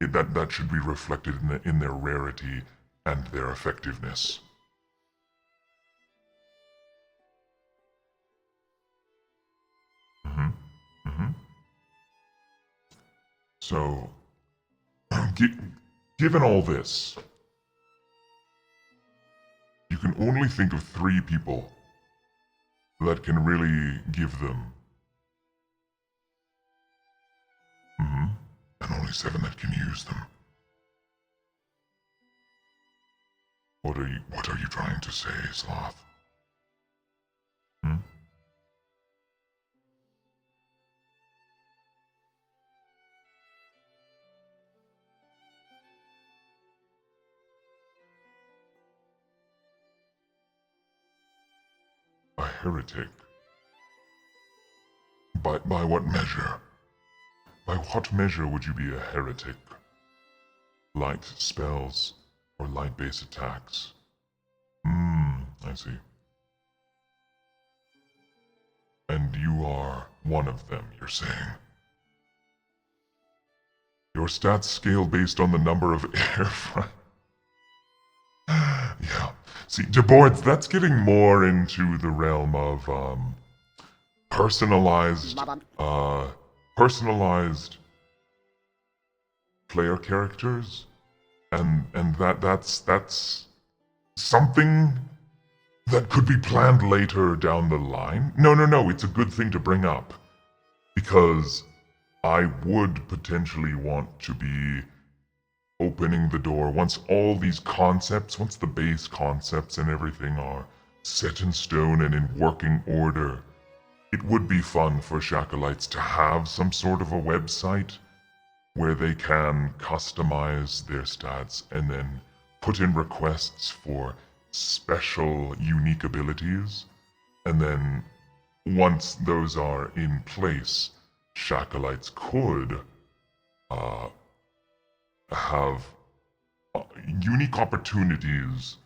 that should be reflected in their rarity and their effectiveness. So, Given all this, you can only think of 3 people that can really give them. And only 7 that can use them. What are you trying to say, Sloth? Hmm? A heretic? By what measure? By what measure would you be a heretic? Light spells or light base attacks? I see. And you are one of them, you're saying? Your stats scale based on the number of air Yeah. See, DeBoards, that's getting more into the realm of, personalized player characters. And that's something that could be planned later down the line. No, it's a good thing to bring up. Because I would potentially want to be opening the door once all these concepts, once the base concepts and everything are set in stone and in working order. It would be fun for Shakalites to have some sort of a website where they can customize their stats and then put in requests for special, unique abilities. And then once those are in place, Shakalites could have unique opportunities,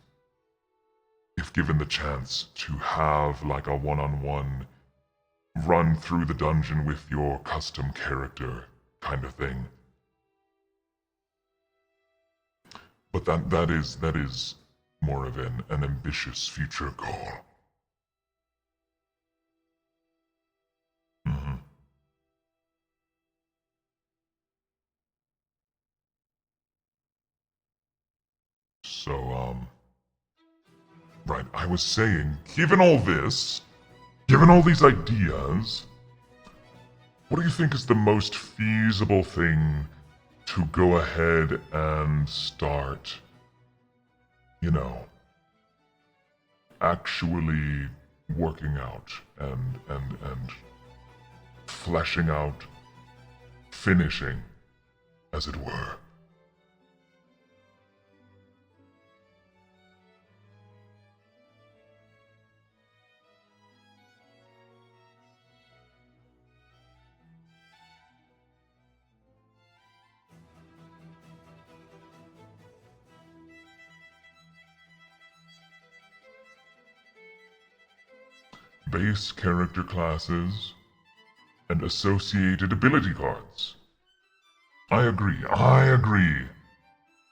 if given the chance, to have like a one-on-one run through the dungeon with your custom character kind of thing. But that is more of an ambitious future goal. Mm-hmm. So, right, I was saying, given all this, given all these ideas, what do you think is the most feasible thing to go ahead and start, actually working out and fleshing out, finishing, as it were? Base character classes and associated ability cards. I agree.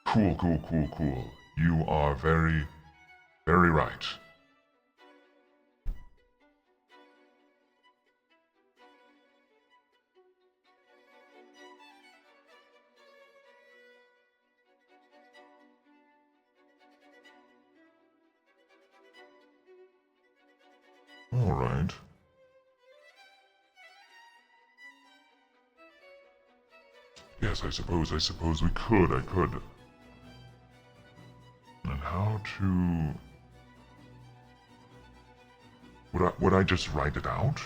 Cool. You are very, very right. All right. Yes, I suppose we could. I could. And how to... Would I just write it out?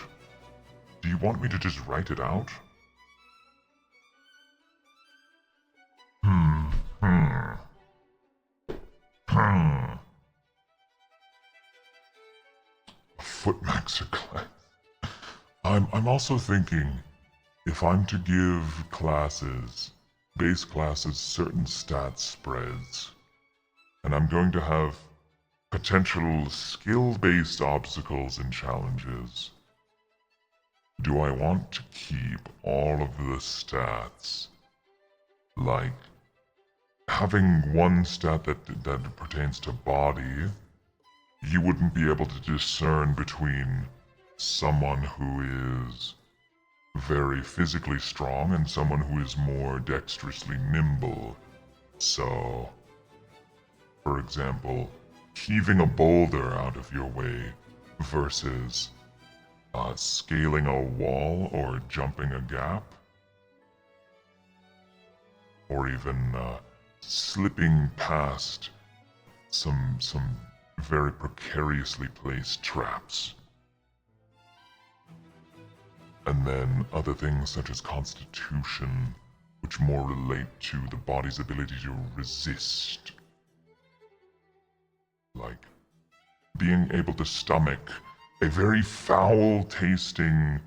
Do you want me to just write it out? Hmm. A footmaxer class. I'm also thinking, if I'm to give classes, base classes, certain stat spreads, and I'm going to have potential skill-based obstacles and challenges, do I want to keep all of the stats? Like, having one stat that pertains to body, you wouldn't be able to discern between someone who is very physically strong and someone who is more dexterously nimble. So, for example, heaving a boulder out of your way versus scaling a wall or jumping a gap, or even slipping past some very precariously placed traps. And then other things such as constitution, which more relate to the body's ability to resist. Like being able to stomach a very foul-tasting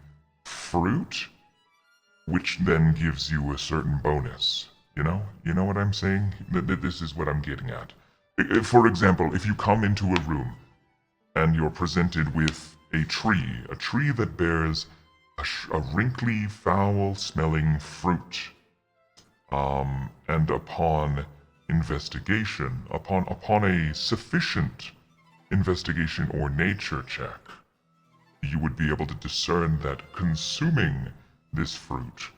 fruit, which then gives you a certain bonus. You know? You know what I'm saying? This is what I'm getting at. For example, if you come into a room and you're presented with a tree that bears a wrinkly, foul-smelling fruit, and upon investigation, upon a sufficient investigation or nature check, you would be able to discern that consuming this fruit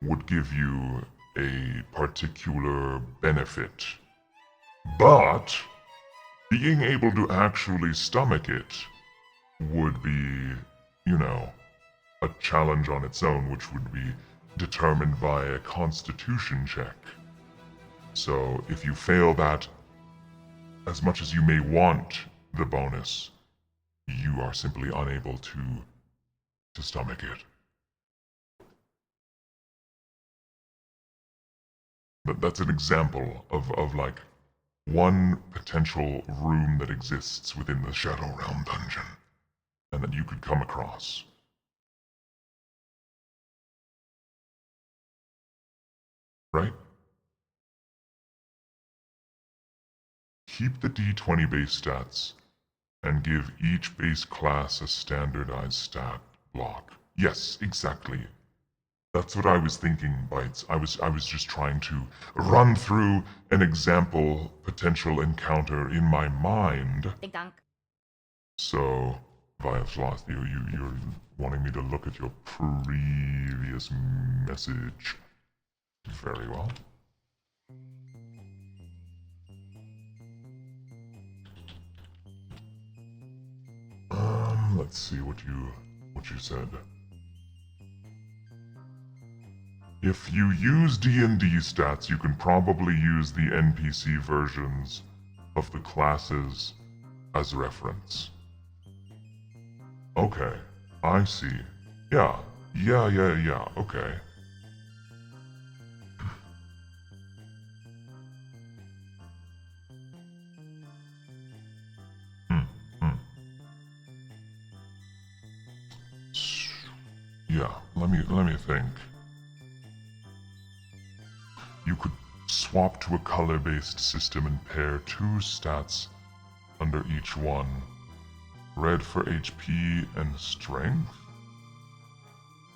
would give you a particular benefit. But being able to actually stomach it would be, you know, a challenge on its own, which would be determined by a constitution check. So if you fail that, as much as you may want the bonus, you are simply unable to stomach it. That's an example of like one potential room that exists within the Shadow Realm dungeon, and that you could come across. Right? Keep the D20 base stats and give each base class a standardized stat block. Yes, exactly. That's what I was thinking, Bites. I was just trying to run through an example potential encounter in my mind. So, Viasloth, you're wanting me to look at your previous message. Very well. Let's see what you said. If you use D&D stats, you can probably use the NPC versions of the classes as reference. Okay, I see. Yeah, okay. Yeah, let me think. You could swap to a color-based system and pair 2 stats under each one. Red for HP and strength,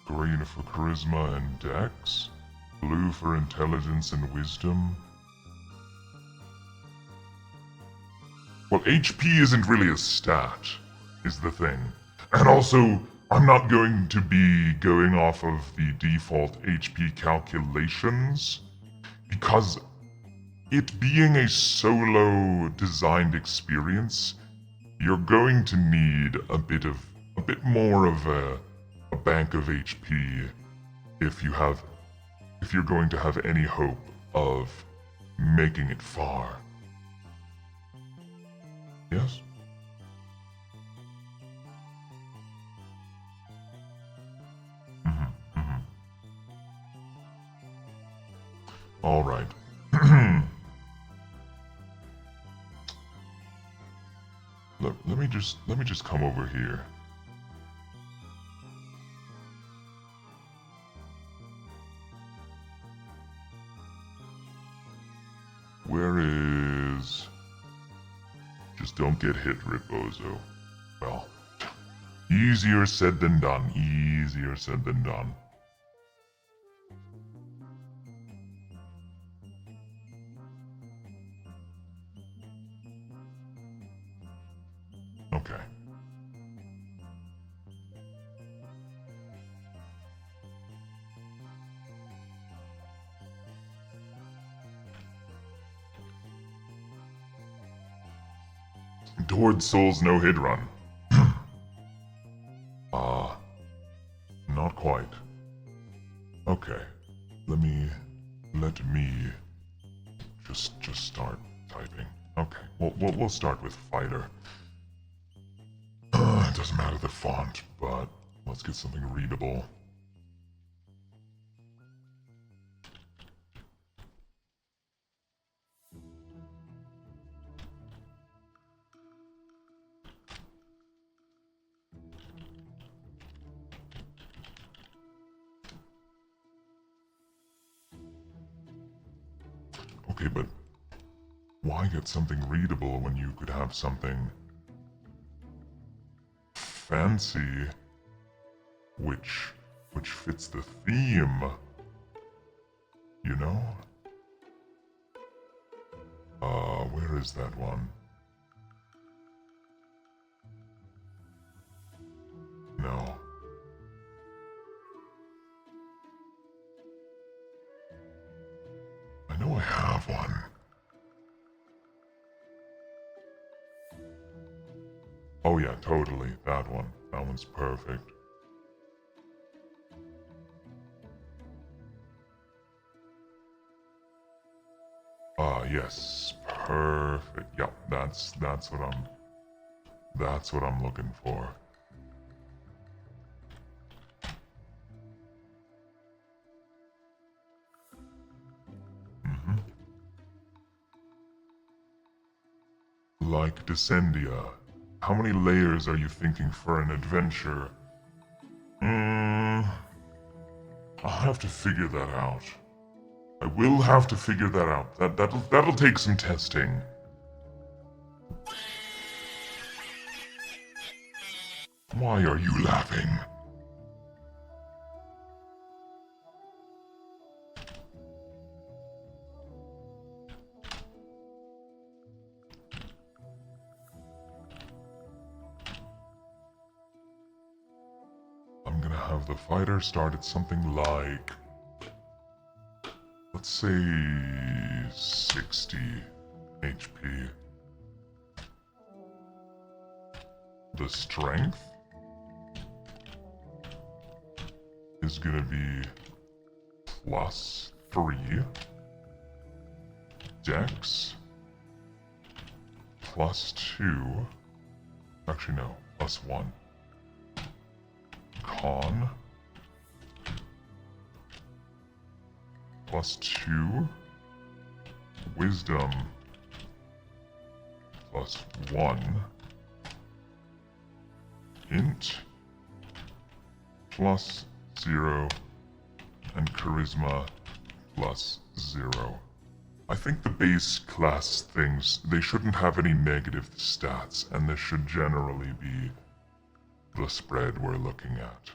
green for charisma and dex, blue for intelligence and wisdom. Well, HP isn't really a stat, is the thing. And also, I'm not going to be going off of the default HP calculations, because it being a solo designed experience, you're going to need a bit more of a bank of HP if you're going to have any hope of making it far. Yes? All right. let me just come over here. Where is... Just don't get hit, Ripbozo. Well, easier said than done. Easier said than done. Okay. towards Soul's no-hit run. Not quite. Okay, let me just start typing. Okay, we'll start with fighter. It doesn't matter the font, but let's get something readable. Okay, but why get something readable when you could have something fancy which fits the theme, you know? Where is that one? No. I know I have one. Oh yeah, totally. That one. That one's perfect. Yes. Perfect. Yep, that's what I'm looking for. Like Descendia, how many layers are you thinking for an adventure? I'll have to figure that out. I will have to figure that out. That'll take some testing. Why are you laughing? I'm gonna have the fighter start at something like, let's say 60 HP. The strength is gonna be +3. Dex +2. Actually, no, +1. Con +2. Wisdom +1. Int +0. And Charisma +0. I think the base class things, they shouldn't have any negative stats, and this should generally be the spread we're looking at.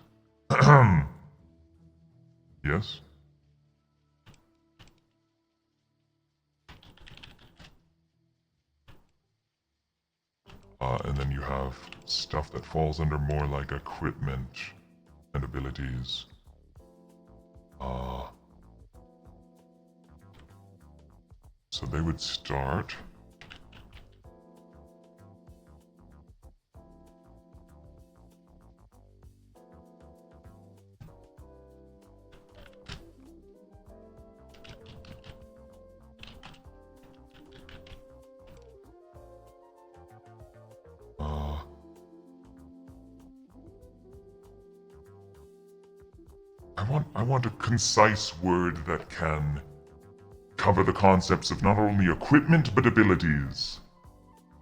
Yes? And then you have stuff that falls under more like equipment and abilities. So they would start. I want a concise word that can cover the concepts of not only equipment but abilities.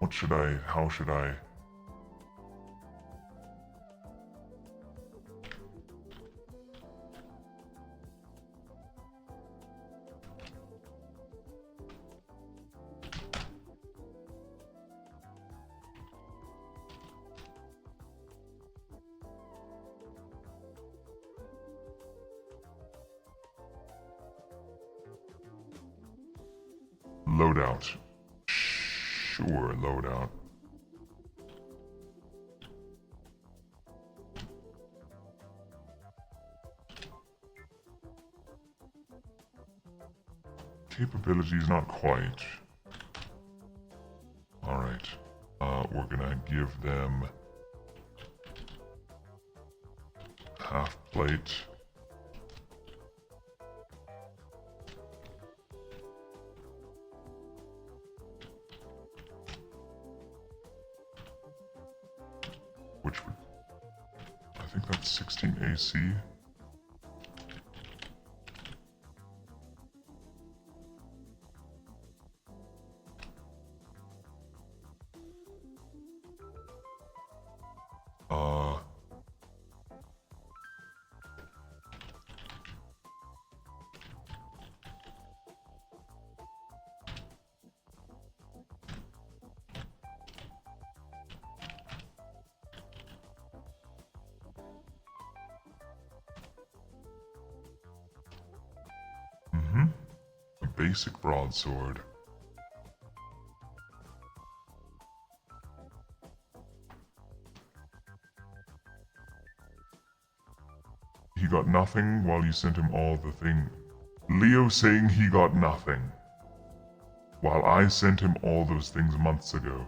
How should I? Loadout. Sure, loadout. Capabilities not quite. Alright. we're gonna give them half plate. Which would, I think that's 16 AC. A basic broadsword. He got nothing while you sent him all the thing. Leo saying he got nothing while I sent him all those things months ago.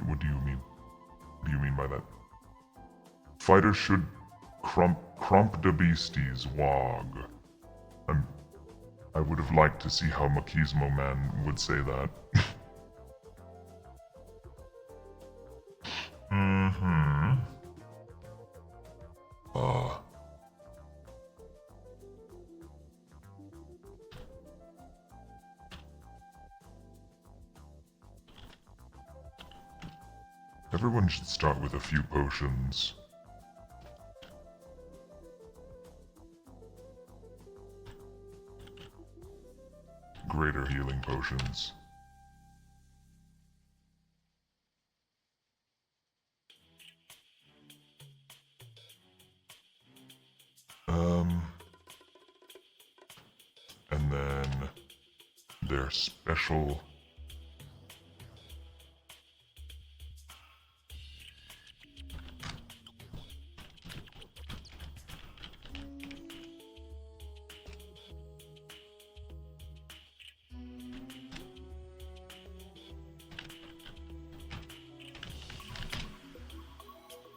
What do you mean? What do you mean by that? Fighters should crump the beasties, wog. I would have liked to see how Machismo Man would say that. Everyone should start with a few potions. Greater healing potions. And then their special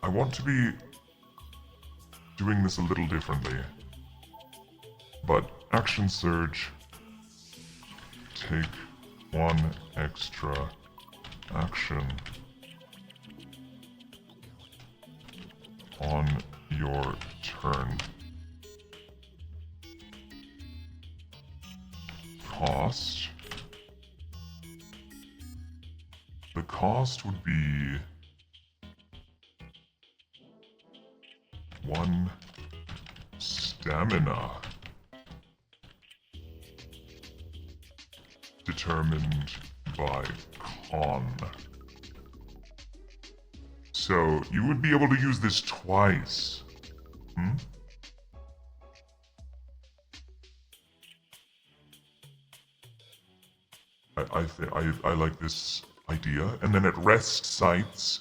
I want to be doing this a little differently, but Action Surge, take 1 extra action on your turn. Cost. The cost would be 1 stamina. Determined by con. So you would be able to use this twice. I like this idea. And then at rest sites,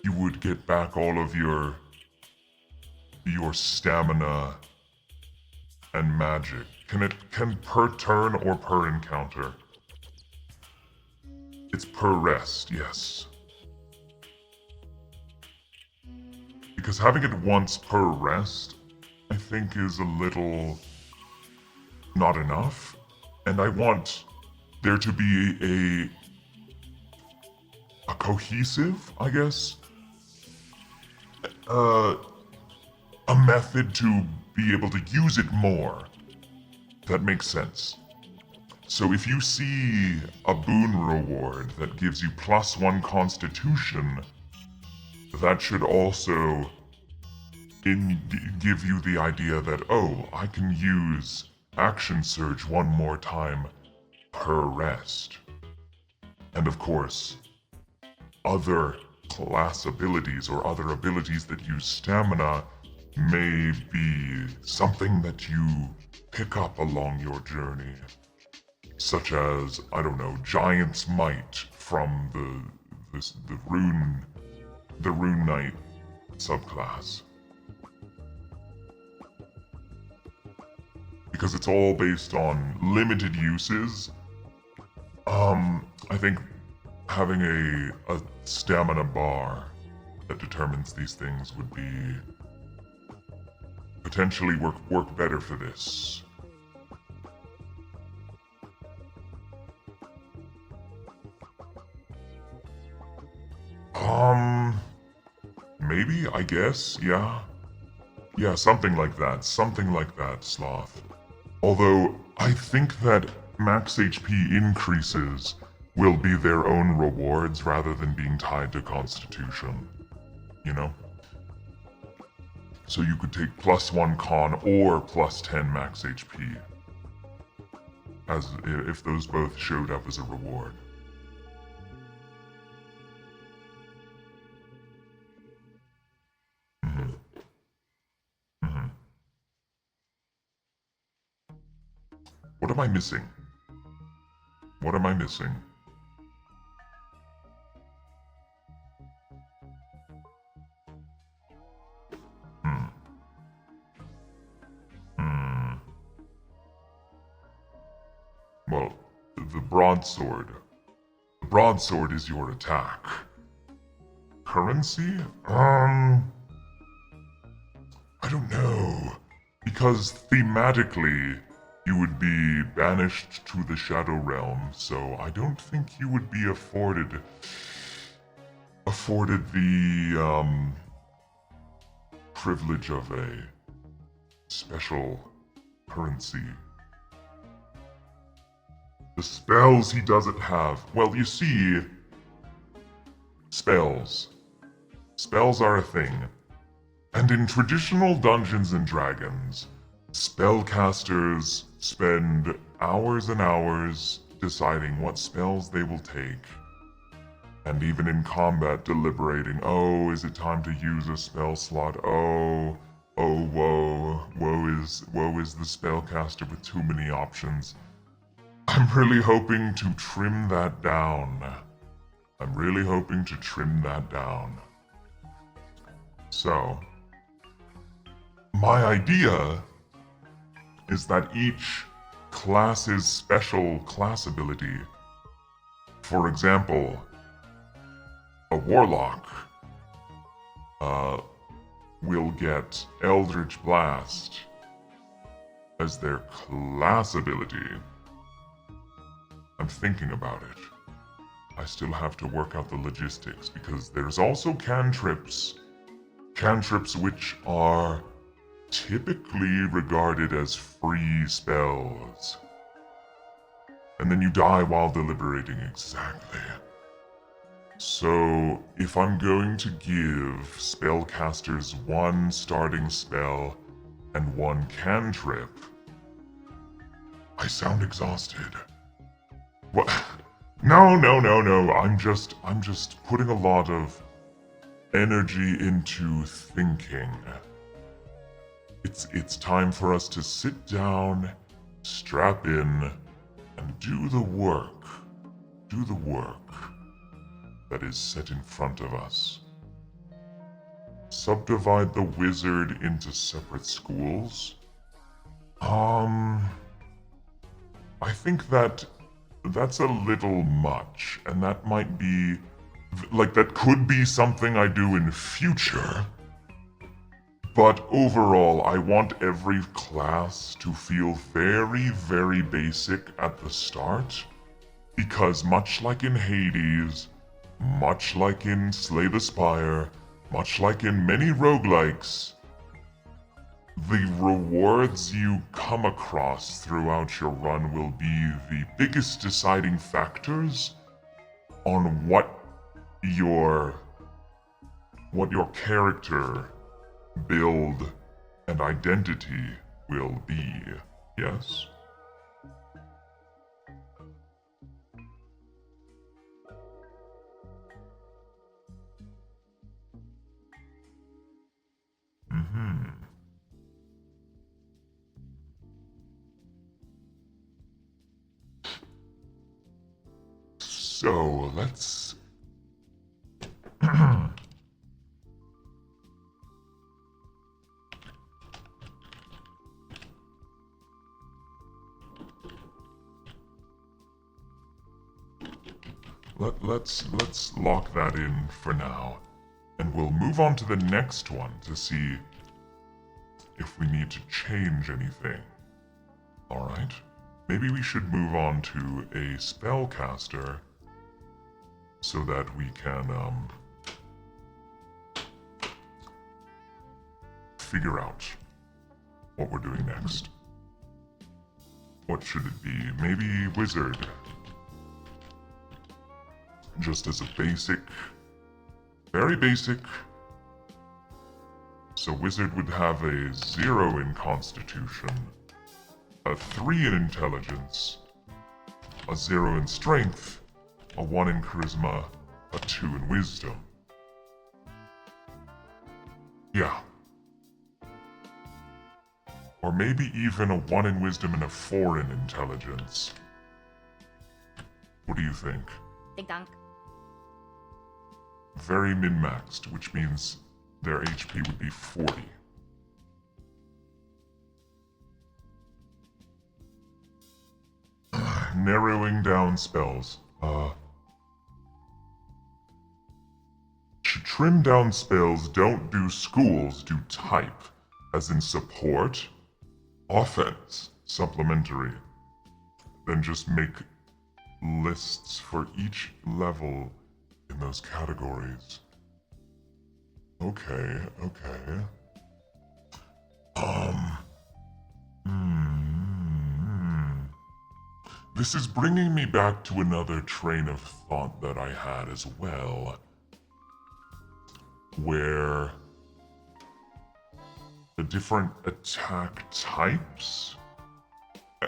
you would get back all of your stamina and magic. Can per turn or per encounter? It's per rest, yes. Because having it once per rest, I think is a little not enough. And I want there to be a cohesive, I guess, a method to be able to use it more. That makes sense. So if you see a boon reward that gives you +1 constitution, that should also give you the idea that, oh, I can use Action Surge 1 more time per rest. And of course, other class abilities or other abilities that use stamina may be something that you pick up along your journey. Such as, I don't know, Giant's Might from the Rune Knight subclass. Because it's all based on limited uses, I think having a stamina bar that determines these things would be potentially work better for this. Maybe, I guess, yeah. Yeah, something like that, Sloth. Although, I think that max HP increases will be their own rewards rather than being tied to Constitution. You know? So you could take +1 con or +10 max HP. As if those both showed up as a reward. What am I missing? What am I missing? Well, the broadsword. The broadsword is your attack. Currency? I don't know. Because thematically, you would be banished to the Shadow Realm, so I don't think you would be afforded the privilege of a special currency. The spells he doesn't have. Well, you see, spells. Spells are a thing. And in traditional Dungeons and Dragons, spellcasters spend hours and hours deciding what spells they will take. And even in combat, deliberating, oh, is it time to use a spell slot? Oh, woe is the spellcaster with too many options. I'm really hoping to trim that down. So, my idea is that each class's special class ability, for example, a warlock, will get Eldritch Blast as their class ability. I'm thinking about it. I still have to work out the logistics because there's also cantrips. Cantrips which are typically regarded as free spells. And then you die while deliberating, exactly. So, if I'm going to give spellcasters one starting spell and one cantrip, I sound exhausted. What? No. I'm just putting a lot of energy into thinking. It's time for us to sit down, strap in, and do the work. Do the work that is set in front of us. Subdivide the wizard into separate schools. I think that's a little much, and that might be, that could be something I do in future. But overall, I want every class to feel very, very basic at the start, because much like in Hades, much like in Slay the Spire, much like in many roguelikes, the rewards you come across throughout your run will be the biggest deciding factors on what your character, build, and identity will be. Yes? So, let's... let's lock that in for now, and we'll move on to the next one to see if we need to change anything. All right. Maybe we should move on to a spellcaster so that we can figure out what we're doing next. What should it be? Maybe wizard. Just as a basic, very basic. So wizard would have a 0 in constitution, a 3 in intelligence, a 0 in strength, a 1 in charisma, a 2 in wisdom. Yeah. Or maybe even a 1 in wisdom and a 4 in intelligence. What do you think?
Ding dong.
Very min-maxed, which means their HP would be 40. Narrowing down spells. To trim down spells, don't do schools, do type. As in support, offense, supplementary. Then just make lists for each level in those categories. Okay. This is bringing me back to another train of thought that I had as well, where the different attack types,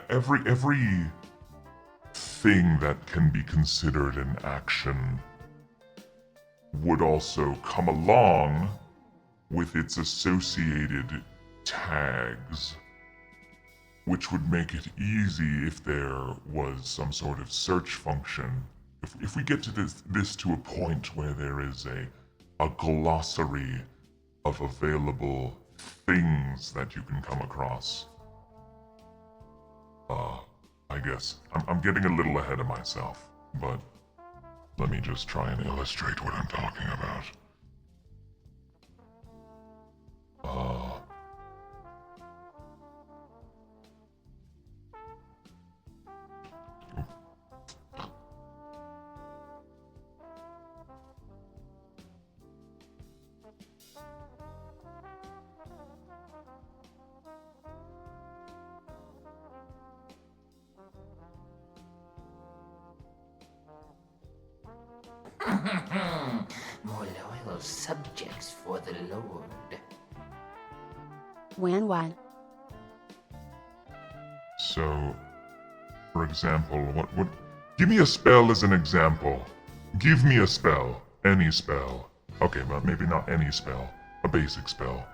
every thing that can be considered an action would also come along with its associated tags, which would make it easy if there was some sort of search function. If we get to this to a point where there is a glossary of available things that you can come across. I guess I'm getting a little ahead of myself, but let me just try and illustrate what I'm talking about.
More loyal subjects for the Lord.
Wan.
So, for example, what? Give me a spell as an example. Give me a spell. Any spell. Okay, well, maybe not any spell. A basic spell.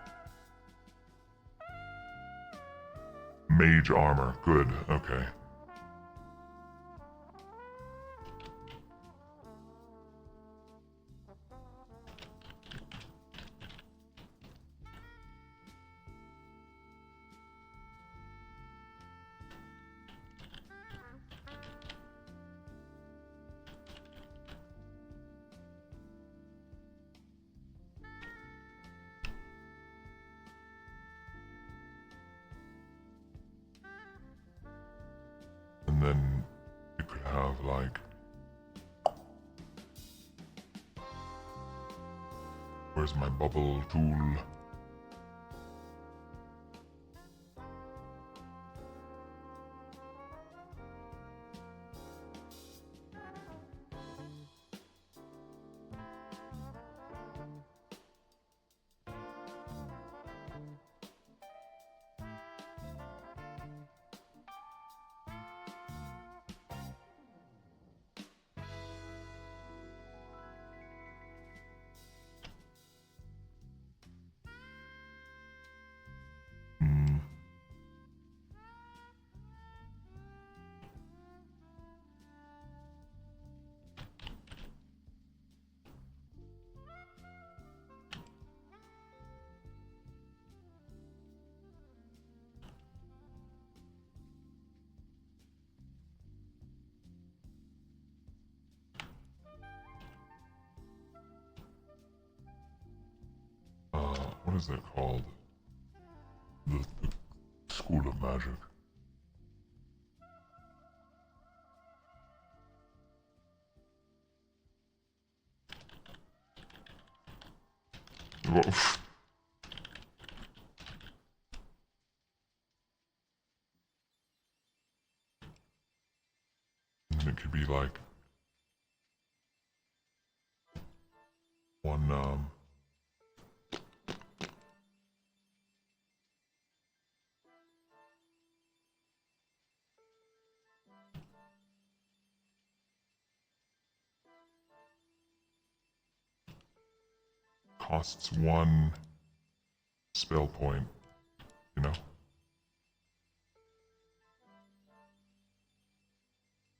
Mage armor. Good, okay. And then you could have like, where's my bubble tool? what is that called? The School of Magic. Whoa. And it could be like one, costs one spell point, you know?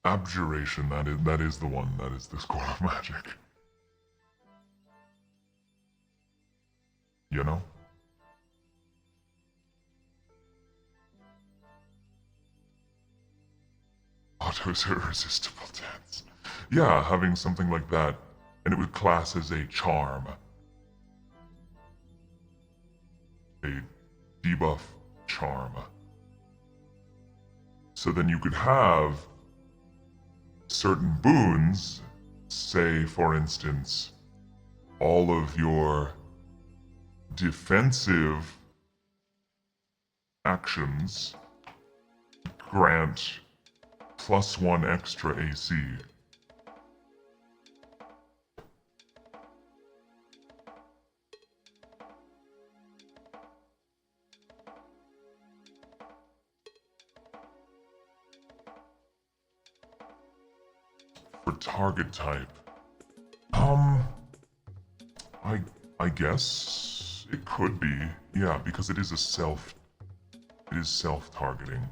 Abjuration, that is the one, that is the School of Magic. You know? Otto's irresistible dance. Yeah, having something like that, and it would class as a charm. A debuff charm. So then you could have certain boons, say for instance, all of your defensive actions grant +1 extra AC. For target type, I guess it could be, yeah, because it is self-targeting.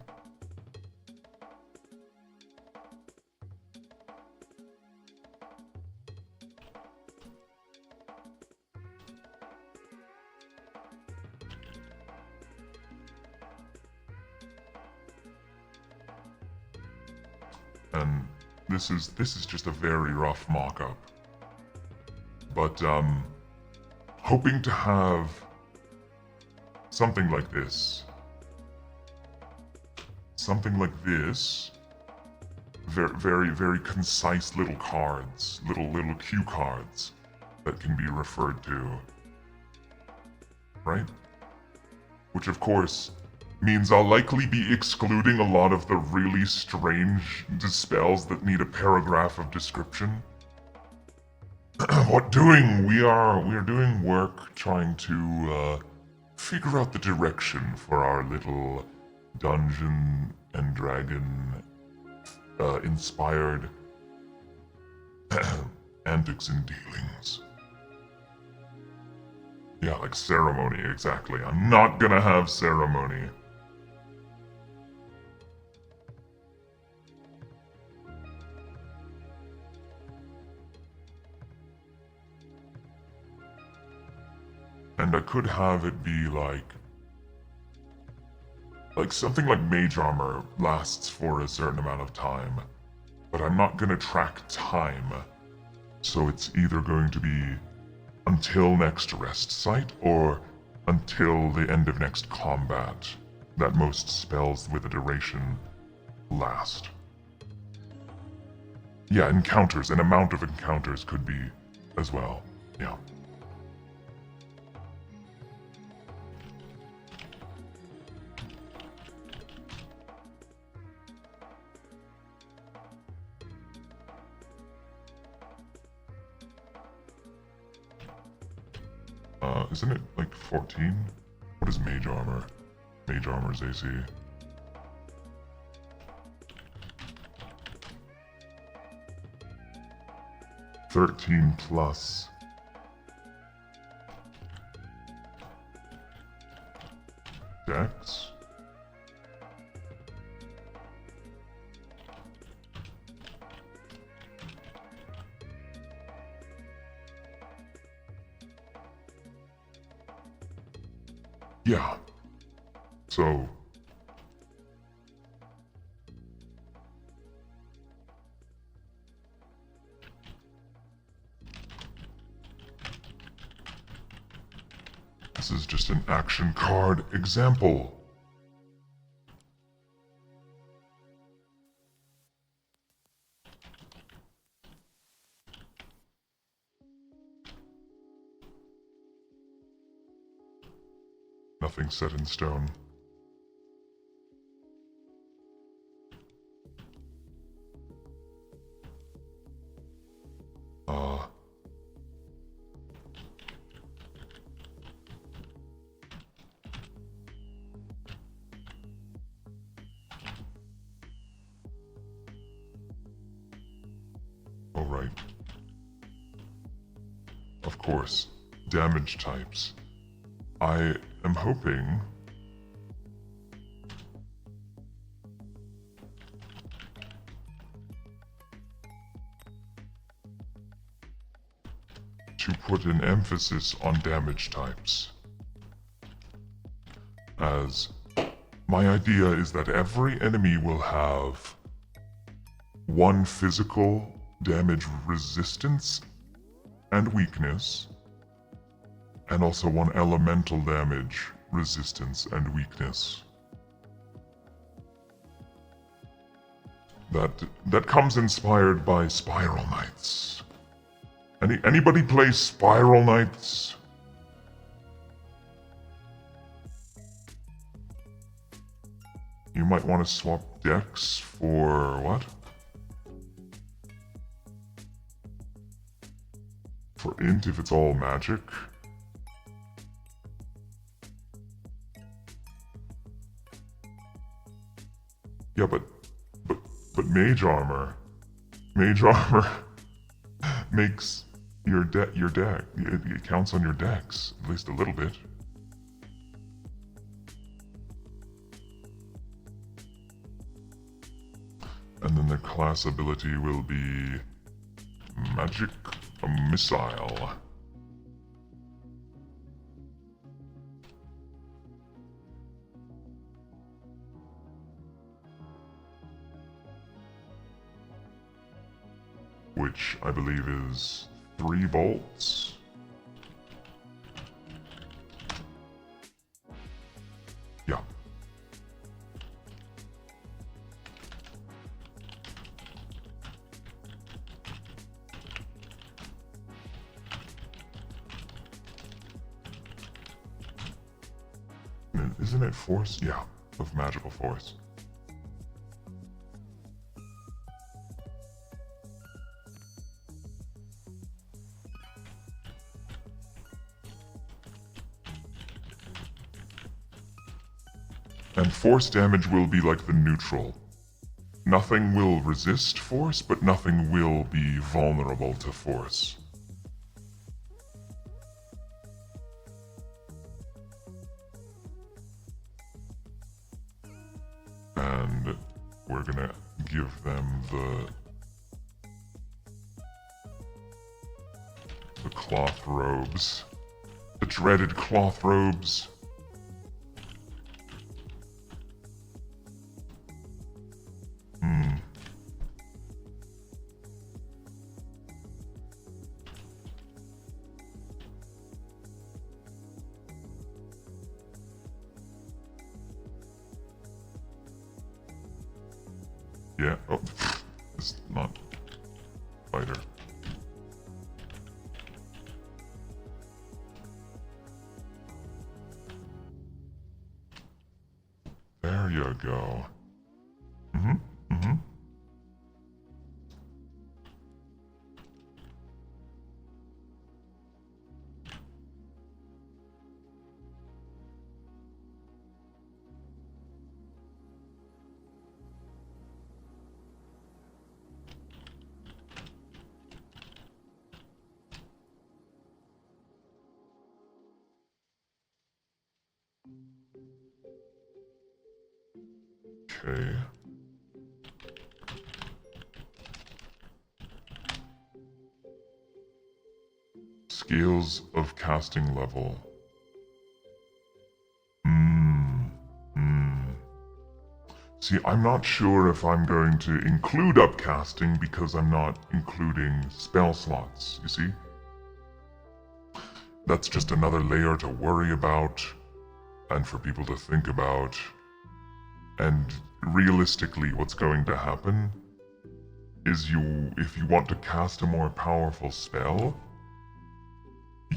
And this is just a very rough mock-up. But hoping to have something like this. Something like this. Very, very concise little cards, little cue cards that can be referred to. Right? Which of course means I'll likely be excluding a lot of the really strange spells that need a paragraph of description. We are doing work trying to figure out the direction for our little Dungeon and Dragon inspired antics and dealings. Yeah, like ceremony, exactly. I'm not gonna have ceremony. And I could have it be like something like mage armor lasts for a certain amount of time, but I'm not gonna track time. So it's either going to be until next rest site or until the end of next combat that most spells with a duration last. Yeah, encounters, an amount of encounters could be as well. Yeah. Isn't it like 14? What is mage armor? Mage armor's AC. +13. Dex? Yeah. So... This is just an action card example. Nothing set in stone. Alright. Of course, damage types. I am hoping to put an emphasis on damage types. As my idea is that every enemy will have one physical damage resistance and weakness, and also one elemental damage resistance and weakness. That comes inspired by Spiral Knights. Anybody play Spiral Knights? You might want to swap decks for what? For int if it's all magic. Yeah, but mage armor makes your deck. It counts on your decks at least a little bit. And then the class ability will be magic missile. Which I believe is 3 bolts. Yeah. Isn't it force? Yeah, of magical force. And force damage will be like the neutral. Nothing will resist force, but nothing will be vulnerable to force. And we're gonna give them the cloth robes. The dreaded cloth robes. Yeah, oh, it's not fighter. There you go. Okay. Scales of casting level. See, I'm not sure if I'm going to include upcasting because I'm not including spell slots, you see? that's just another layer to worry about and for people to think about. And realistically, what's going to happen is if you want to cast a more powerful spell,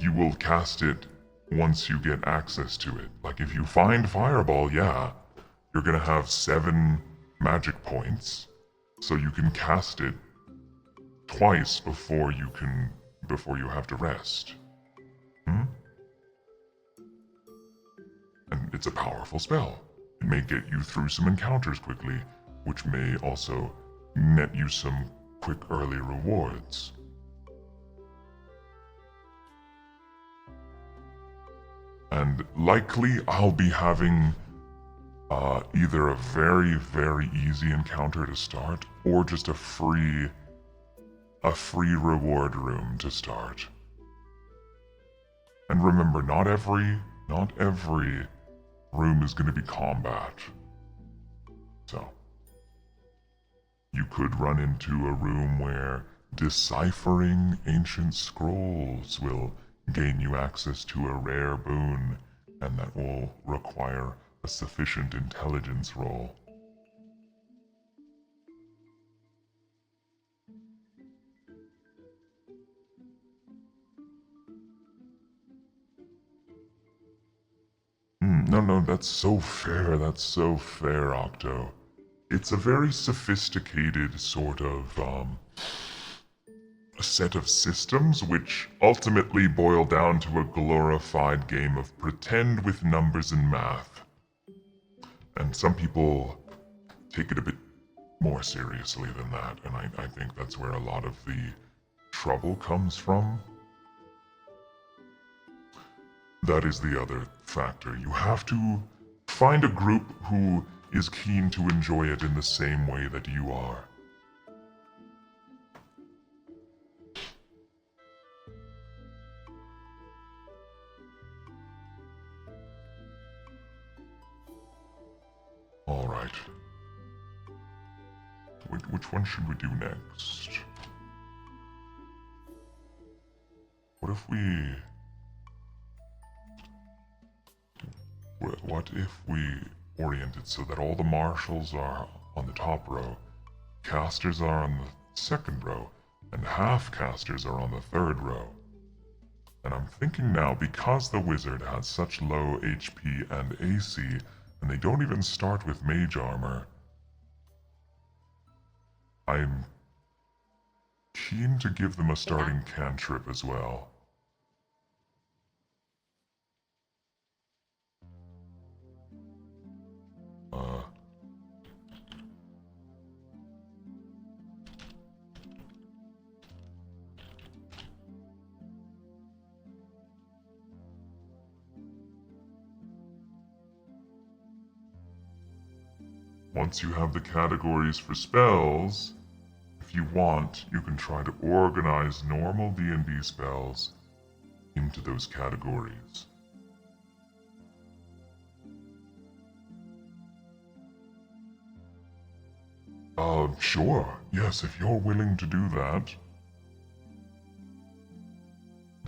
you will cast it once you get access to it. Like if you find Fireball, yeah, you're gonna have 7 magic points, so you can cast it twice before you have to rest. And it's a powerful spell. It may get you through some encounters quickly, which may also net you some quick early rewards. And likely I'll be having either a very, very easy encounter to start, or just a free reward room to start. And remember, not every room is going to be combat. So, you could run into a room where deciphering ancient scrolls will gain you access to a rare boon, and that will require a sufficient intelligence roll. No, that's so fair, Octo. It's a very sophisticated sort of, a set of systems which ultimately boil down to a glorified game of pretend with numbers and math. And some people take it a bit more seriously than that, and I think that's where a lot of the trouble comes from. That is the other factor. You have to find a group who is keen to enjoy it in the same way that you are. Alright. Which one should we do next? What if we orient it so that all the marshals are on the top row, casters are on the second row, and half casters are on the third row? And I'm thinking now, because the wizard has such low HP and AC, and they don't even start with mage armor, I'm keen to give them a starting cantrip as well. Once you have the categories for spells, if you want, you can try to organize normal D&D spells into those categories. Sure. Yes, if you're willing to do that,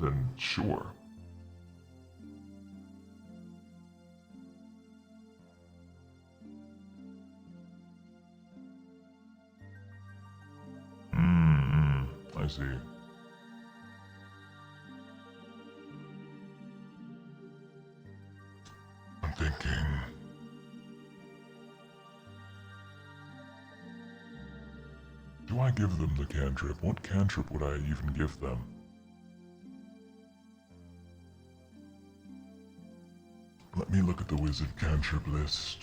then sure. I see. I'm thinking... Do I give them the cantrip? What cantrip would I even give them? Let me look at the wizard cantrip list.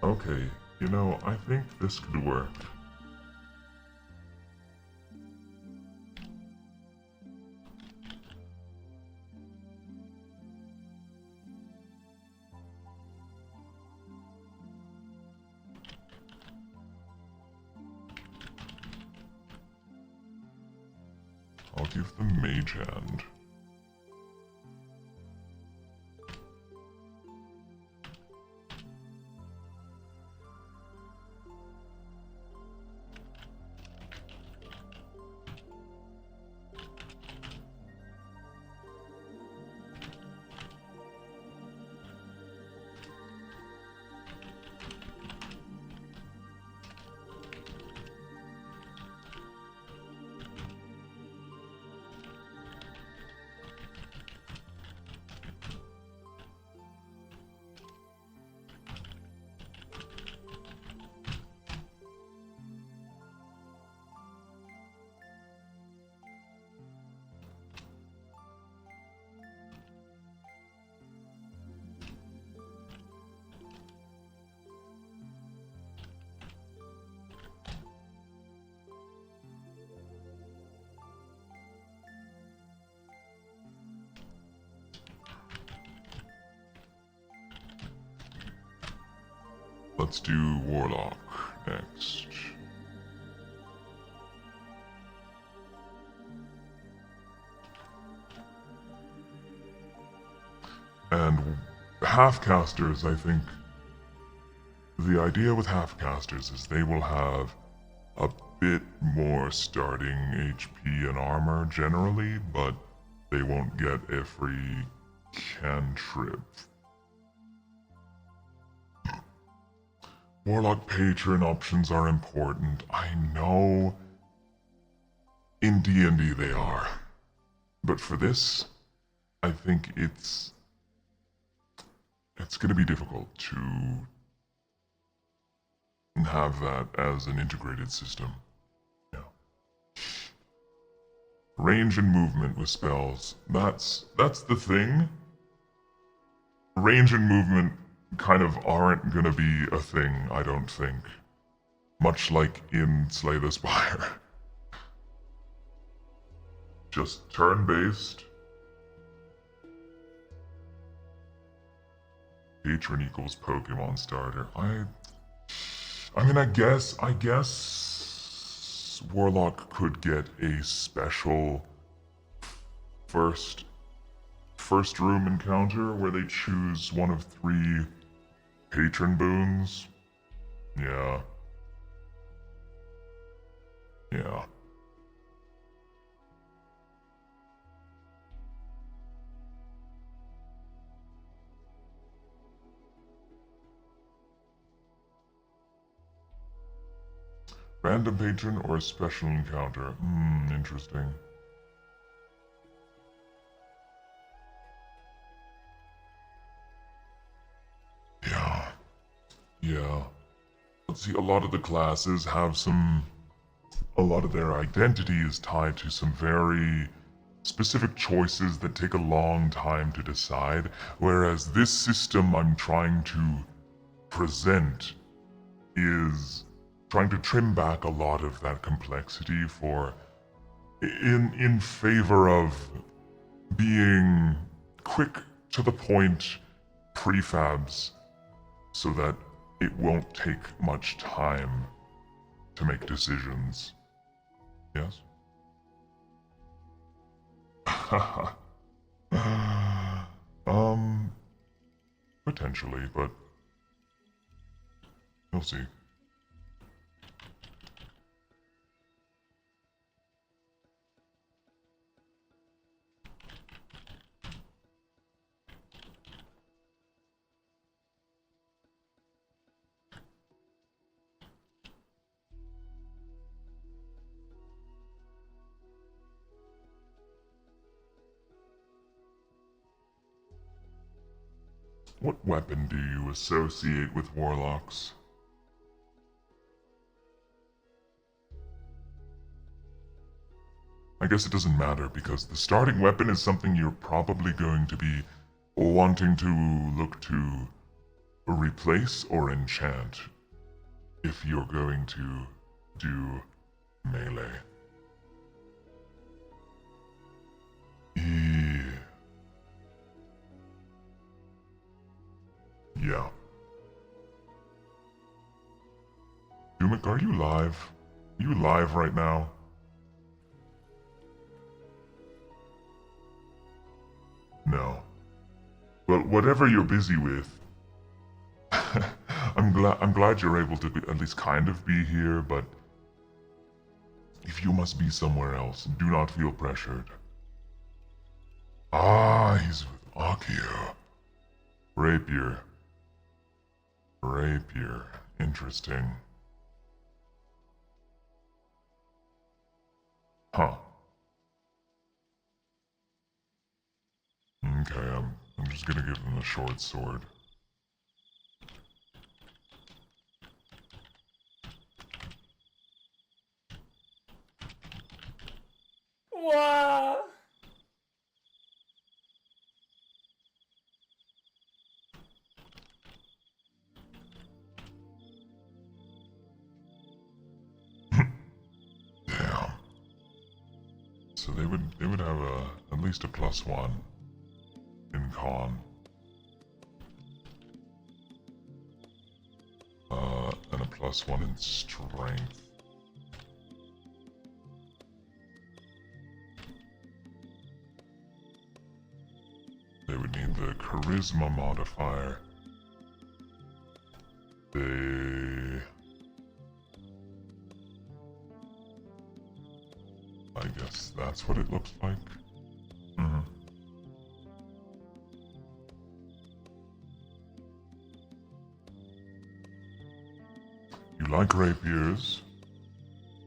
Okay, I think this could work. save the mage hand. Let's do Warlock next. And half-casters, I think, the idea with half-casters is they will have a bit more starting HP and armor generally, but they won't get every cantrip. Warlock patron options are important. I know in D&D they are. But for this, I think it's going to be difficult to have that as an integrated system. Yeah. Range and movement with spells. That's the thing. Range and movement kind of aren't gonna be a thing, I don't think. Much like in Slay the Spire. Just turn-based. Patron equals Pokemon starter. I mean, I guess Warlock could get a special first room encounter where they choose one of 3 patron boons. Yeah. Yeah. Random patron or a special encounter? Interesting. Yeah. Let's see, a lot of the classes have a lot of their identity is tied to some very specific choices that take a long time to decide, whereas this system I'm trying to present is trying to trim back a lot of that complexity in favor of being quick to the point prefabs so that it won't take much time to make decisions. Yes? Potentially, but we'll see. What weapon do you associate with warlocks? I guess it doesn't matter because the starting weapon is something you're probably going to be wanting to look to replace or enchant if you're going to do melee. Yeah. Dumic, are you live? Are you live right now? No. Well, whatever you're busy with, I'm glad you're able to at least kind of be here, but if you must be somewhere else, do not feel pressured. Ah, he's with Akio. Rapier. Rapier. Interesting. Huh. Okay, I'm just gonna give him a short sword.
Wow.
Damn. So they would have at least a +1 in con. And a +1 in strength. They would need the charisma modifier. I guess that's what it looks like. Mm-hmm. You like rapiers?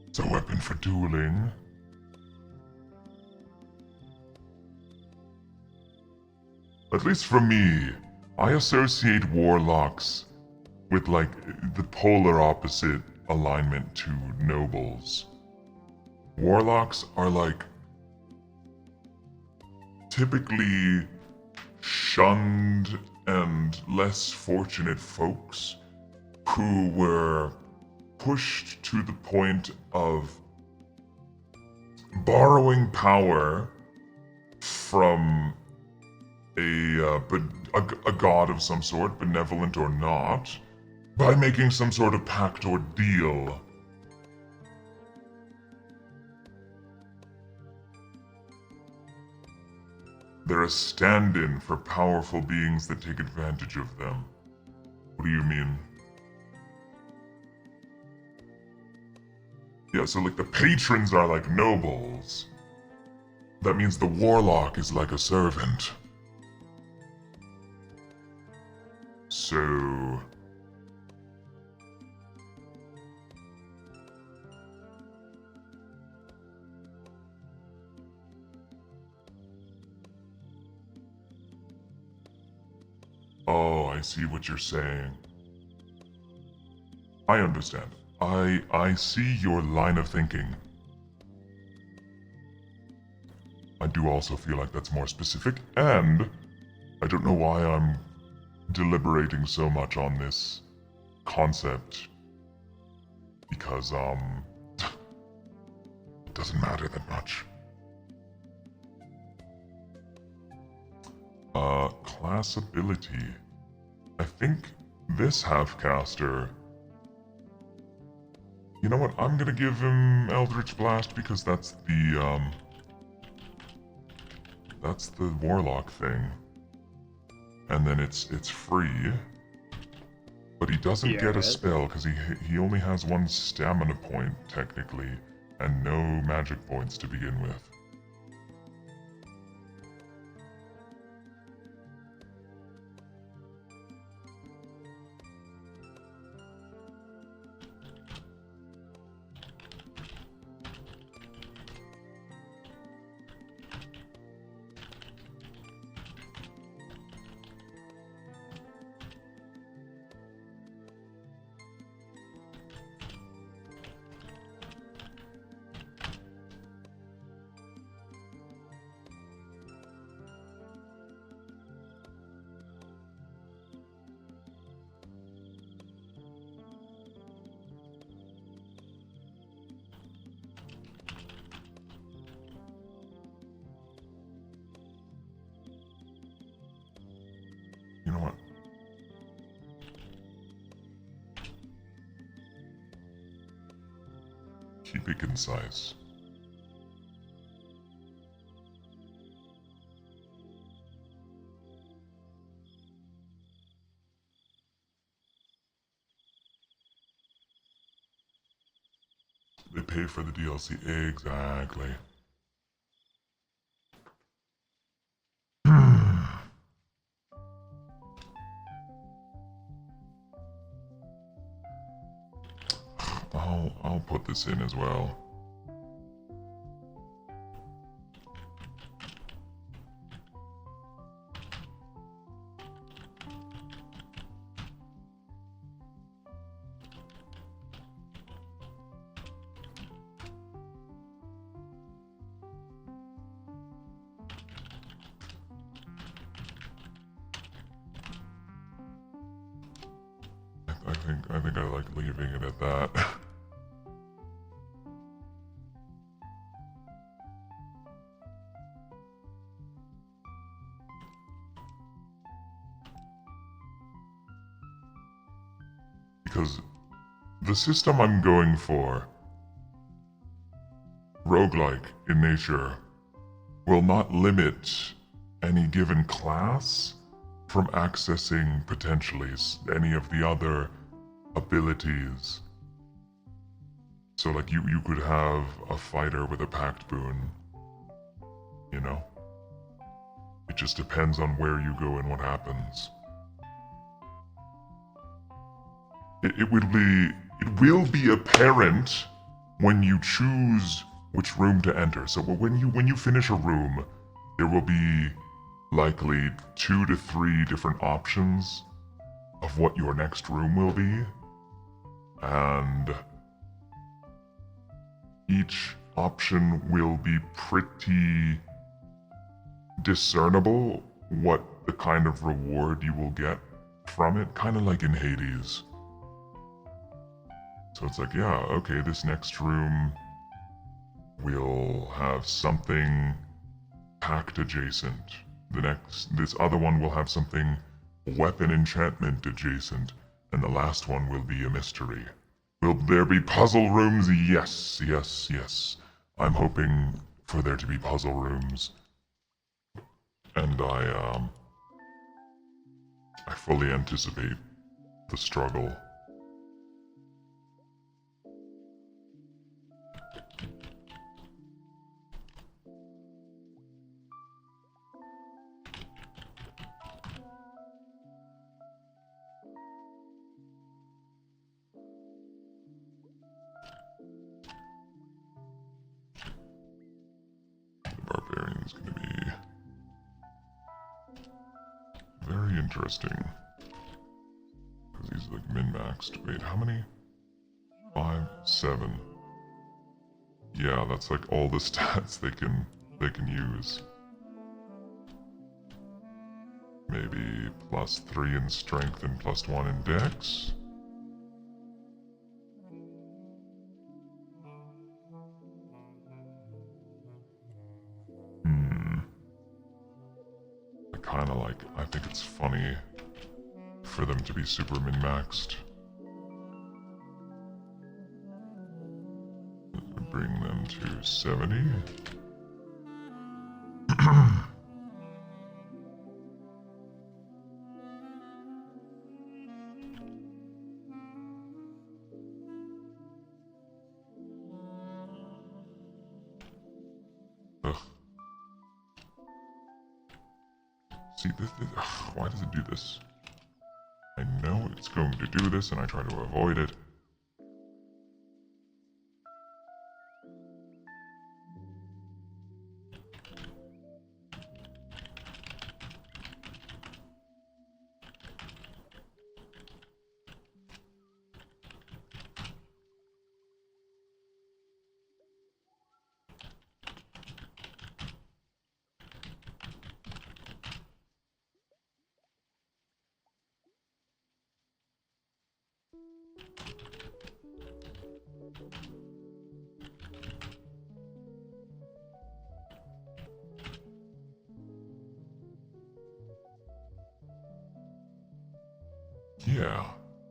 It's a weapon for dueling. At least for me, I associate warlocks with like the polar opposite alignment to nobles. Warlocks are like typically shunned and less fortunate folks who were pushed to the point of borrowing power from a god of some sort, benevolent or not, by making some sort of pact or deal. They're a stand-in for powerful beings that take advantage of them. What do you mean? Yeah, so like the patrons are like nobles. That means the warlock is like a servant. So... Oh, I see what you're saying. I understand. I see your line of thinking. I do also feel like that's more specific, and I don't know why I'm deliberating so much on this concept. Because, it doesn't matter that much. Class ability. I think this half-caster... You know what, I'm gonna give him Eldritch Blast because that's the Warlock thing. And then it's free. But he doesn't get a spell because he only has one stamina point, technically, and no magic points to begin with. You know what? Keep it concise. They pay for the DLC. Exactly. I'll put this in as well. I think I like leaving it at that. Because the system I'm going for, roguelike in nature, will not limit any given class from accessing potentially any of the other abilities. So like you could have a fighter with a pact boon, you know? It just depends on where you go and what happens. It will be apparent when you choose which room to enter. So when you finish a room, there will be likely 2 to 3 different options of what your next room will be. And each option will be pretty discernible what the kind of reward you will get from it, kind of like in Hades. So it's like, yeah, okay, this next room will have something pact adjacent. This other one will have something weapon enchantment adjacent, and the last one will be a mystery. Will there be puzzle rooms? Yes, yes, yes. I'm hoping for there to be puzzle rooms. And I fully anticipate the struggle. The barbarian's gonna be very interesting. Because he's like min-maxed. Wait, how many? 5, 7. Yeah, that's like all the stats they can use. Maybe +3 in strength and +1 in dex. I think it's funny for them to be super min-maxed. Bring them to 70. Ugh. See, ugh, why does it do this? I know it's going to do this and I try to avoid it.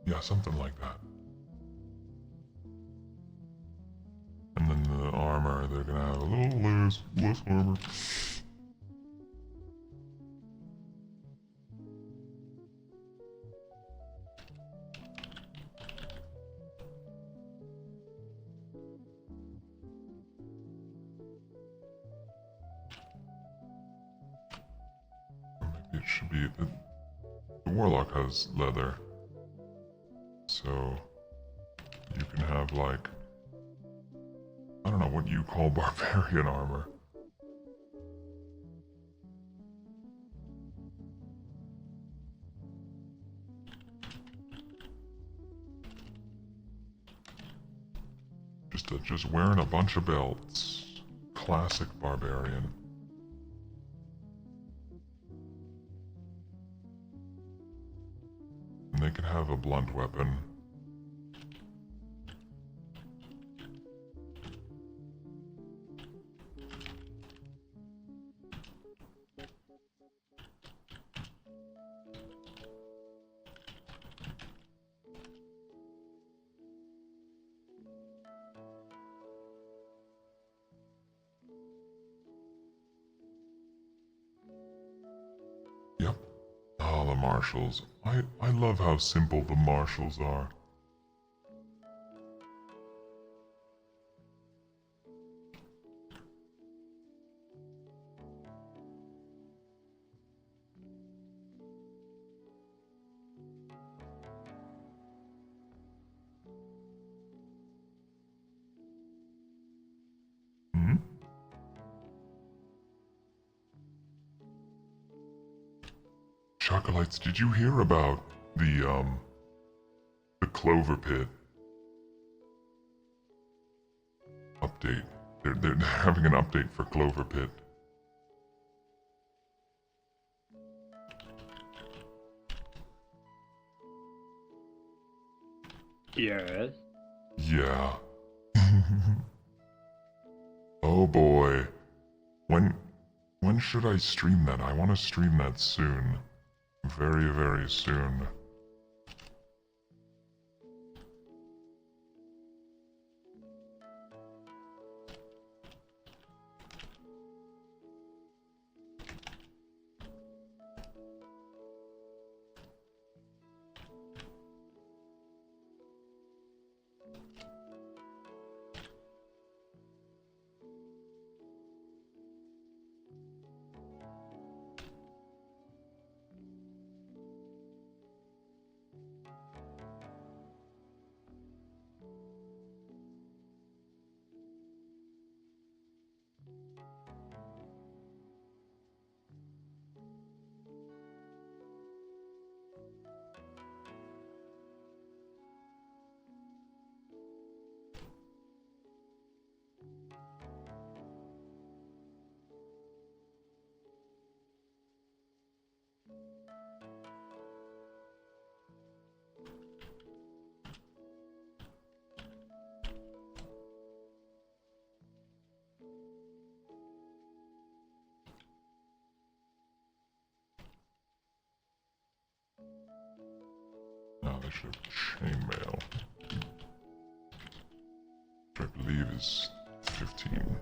Yeah, something like that. And then the armor, they're gonna have a little less armor. should be... The warlock has leather. So... You can have, like... I don't know what you call barbarian armor. Just wearing a bunch of belts. Classic barbarian. And they can have a blunt weapon. Yep. Ah, the marshals. I love how simple the marshals are. Hmm? Chocolites, did you hear about the Clover Pit update? They're having an update for Clover Pit.
Yes.
Yeah. Oh boy. When should I stream that? I want to stream that soon. Very, very soon. Now they should have chainmail. Which I believe is 15.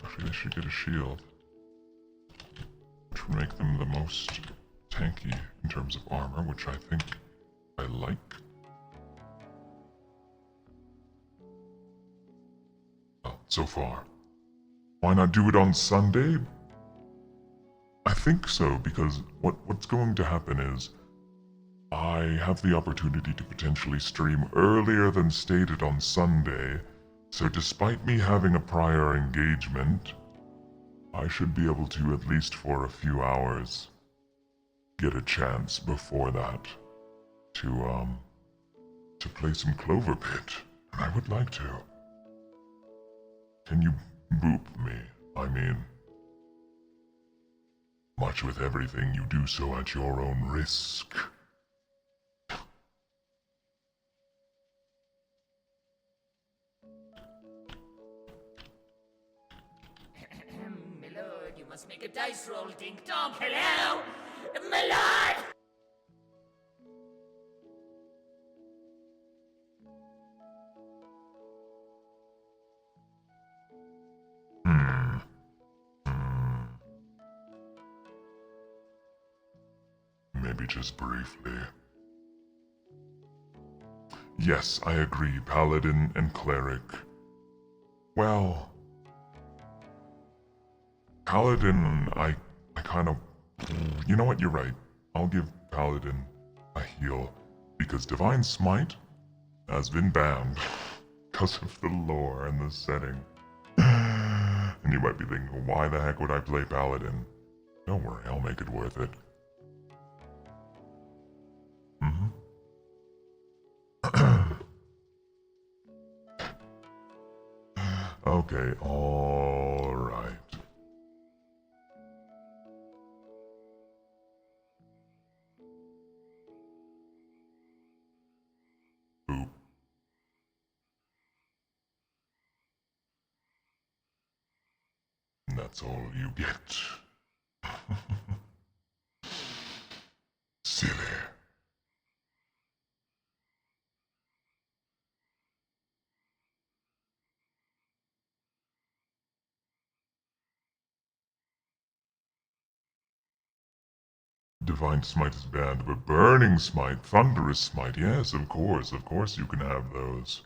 Actually, they should get a shield. Which would make them the most tanky in terms of armor, which I think I like. Well, so far. Why not do it on Sunday? I think so, because what's going to happen is I have the opportunity to potentially stream earlier than stated on Sunday, so despite me having a prior engagement, I should be able to, at least for a few hours, get a chance before that to play some Clover Pit, and I would like to. Can you boop me? I mean, much with everything, you do so at your own risk.
My lord, you must make a dice roll, dink donk. Hello? My lord!
maybe just briefly. Yes, I agree, Paladin and Cleric. Well, Paladin, I kind of... You know what, you're right. I'll give Paladin a heal, because Divine Smite has been banned because of the lore and the setting. And you might be thinking, why the heck would I play Paladin? Don't worry, I'll make it worth it. Okay, alright. Oop. And that's all you get. Silly. Divine Smite is banned, but Burning Smite, Thunderous Smite, yes, of course you can have those.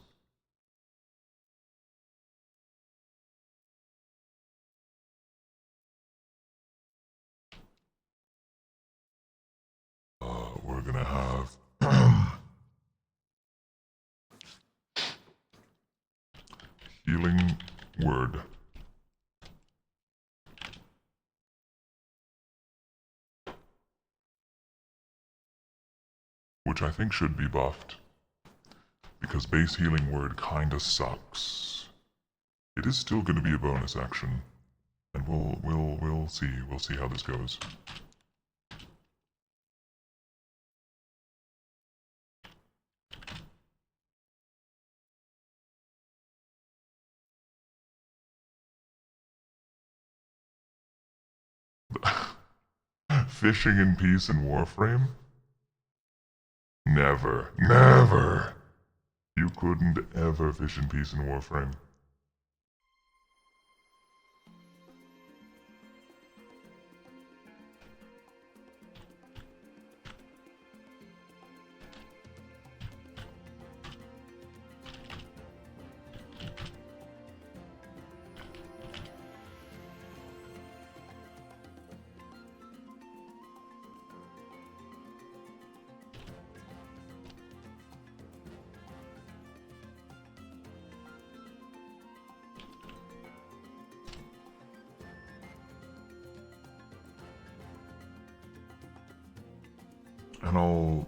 We're gonna have... Healing Word. Which I think should be buffed. Because base Healing Word kinda sucks. It is still gonna be a bonus action. And we'll see how this goes. Fishing in peace in Warframe? Never. Never! You couldn't ever fish in peace in Warframe. And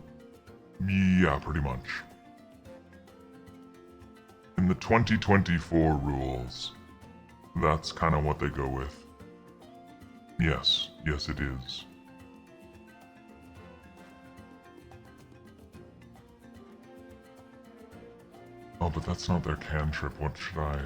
yeah, pretty much. In the 2024 rules, that's kind of what they go with. Yes, it is. Oh, but that's not their cantrip. What should I...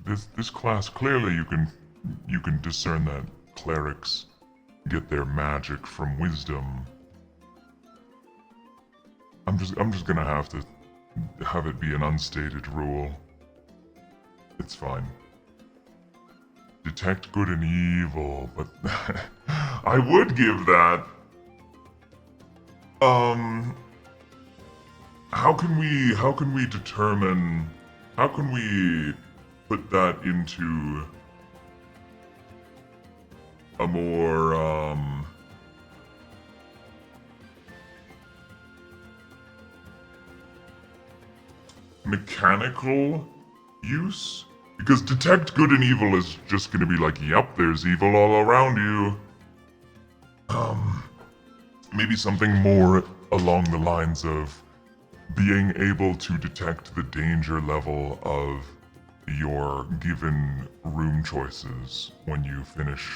Because this class, clearly you can discern that clerics get their magic from wisdom. I'm just gonna have to have it be an unstated rule. It's fine. Detect good and evil, but I would give that. How can we determine, how can we put that into a more, mechanical use? Because detect good and evil is just gonna be like, yep, there's evil all around you. Maybe something more along the lines of being able to detect the danger level of your given room choices when you finish,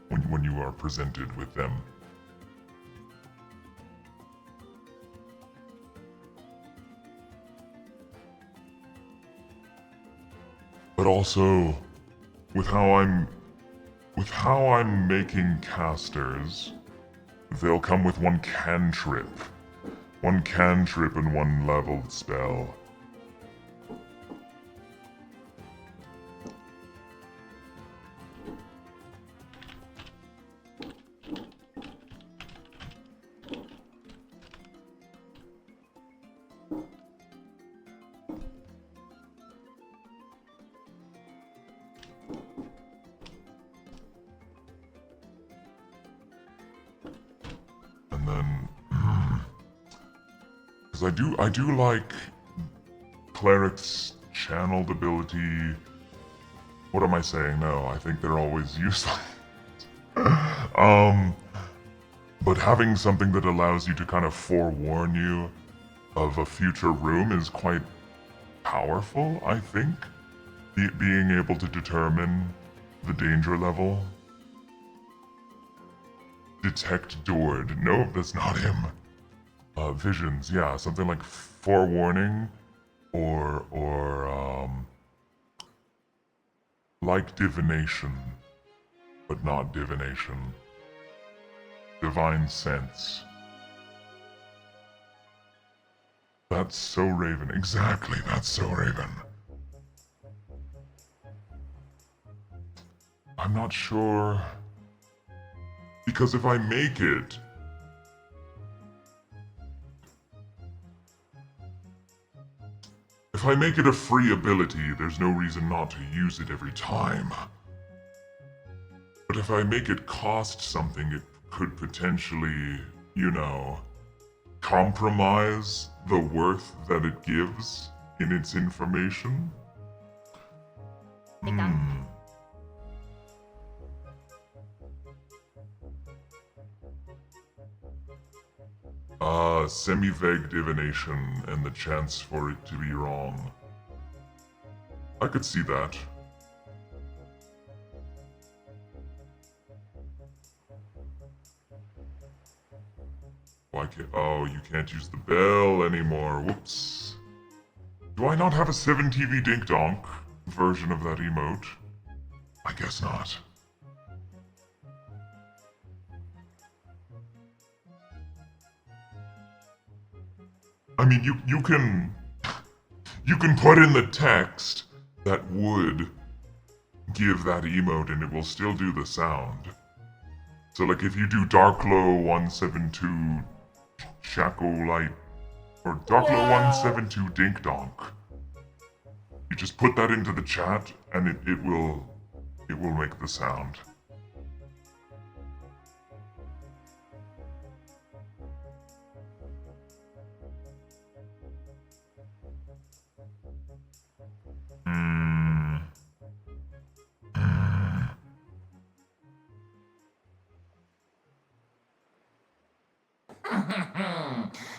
when you are presented with them. But also, with how I'm making casters, they'll come with one cantrip. One cantrip and one leveled spell. And then, because I do like cleric's channeled ability. What am I saying? No, I think they're always useless. But having something that allows you to kind of forewarn you of a future room is quite powerful, I think. Being able to determine the danger level. Detect Dord. No, that's not him. Visions, yeah, something like forewarning or like divination, but not divination. Divine sense. That's so Raven. Exactly, that's so Raven. I'm not sure. Because if I make it... If I make it a free ability, there's no reason not to use it every time. But if I make it cost something, it could potentially, you know, compromise the worth that it gives in its information. Semi-vague divination and the chance for it to be wrong. I could see that. Why can't... Oh, you can't use the bell anymore. Whoops. Do I not have a 7TV Dink Donk version of that emote? I guess not. I mean, you can put in the text that would give that emote and it will still do the sound. So like if you do Darklow 172 Shackle Light or Darklow 172 Dink Donk, you just put that into the chat and it will make the sound.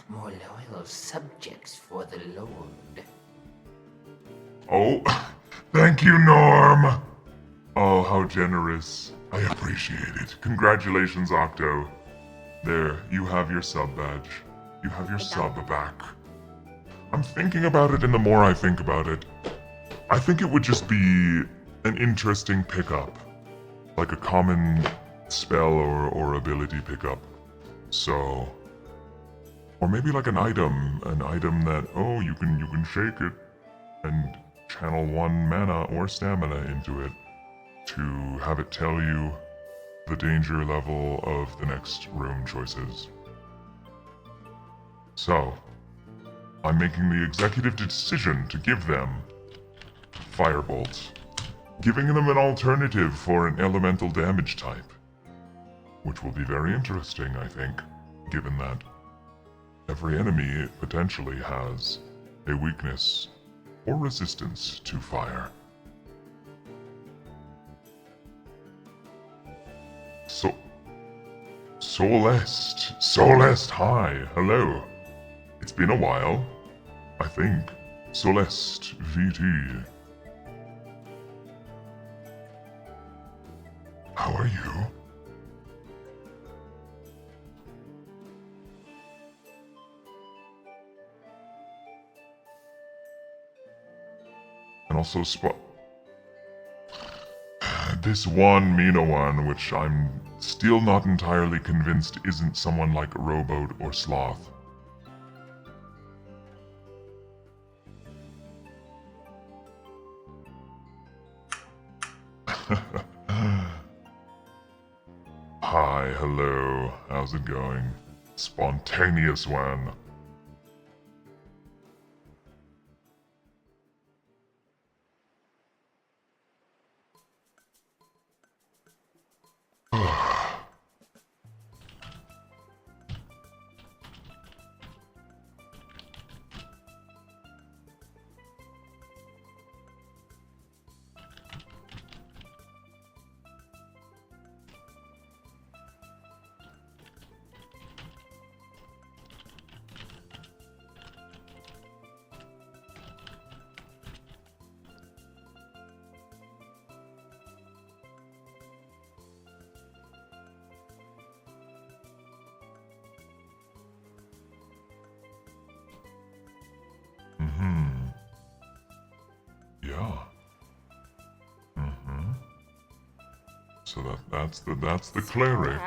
More loyal subjects for the Lord.
Oh, thank you, Norm! Oh, how generous. I appreciate it. Congratulations, Octo. There, you have your sub badge. You have your sub back. I'm thinking about it, and the more I think about it, I think it would just be an interesting pickup. Like a common spell or ability pickup. So... Or maybe like an item that, oh, you can shake it and channel 1 mana or stamina into it to have it tell you the danger level of the next room choices. So, I'm making the executive decision to give them Firebolt, giving them an alternative for an elemental damage type, which will be very interesting, I think, given that every enemy potentially has a weakness or resistance to fire. Solest, hi, hello. It's been a while, I think. Solest, VT. How are you? And also this one Minoan, which I'm still not entirely convinced isn't someone like Rowboat or Sloth. how's it going? Spontaneous one. Yeah. So that's the cleric.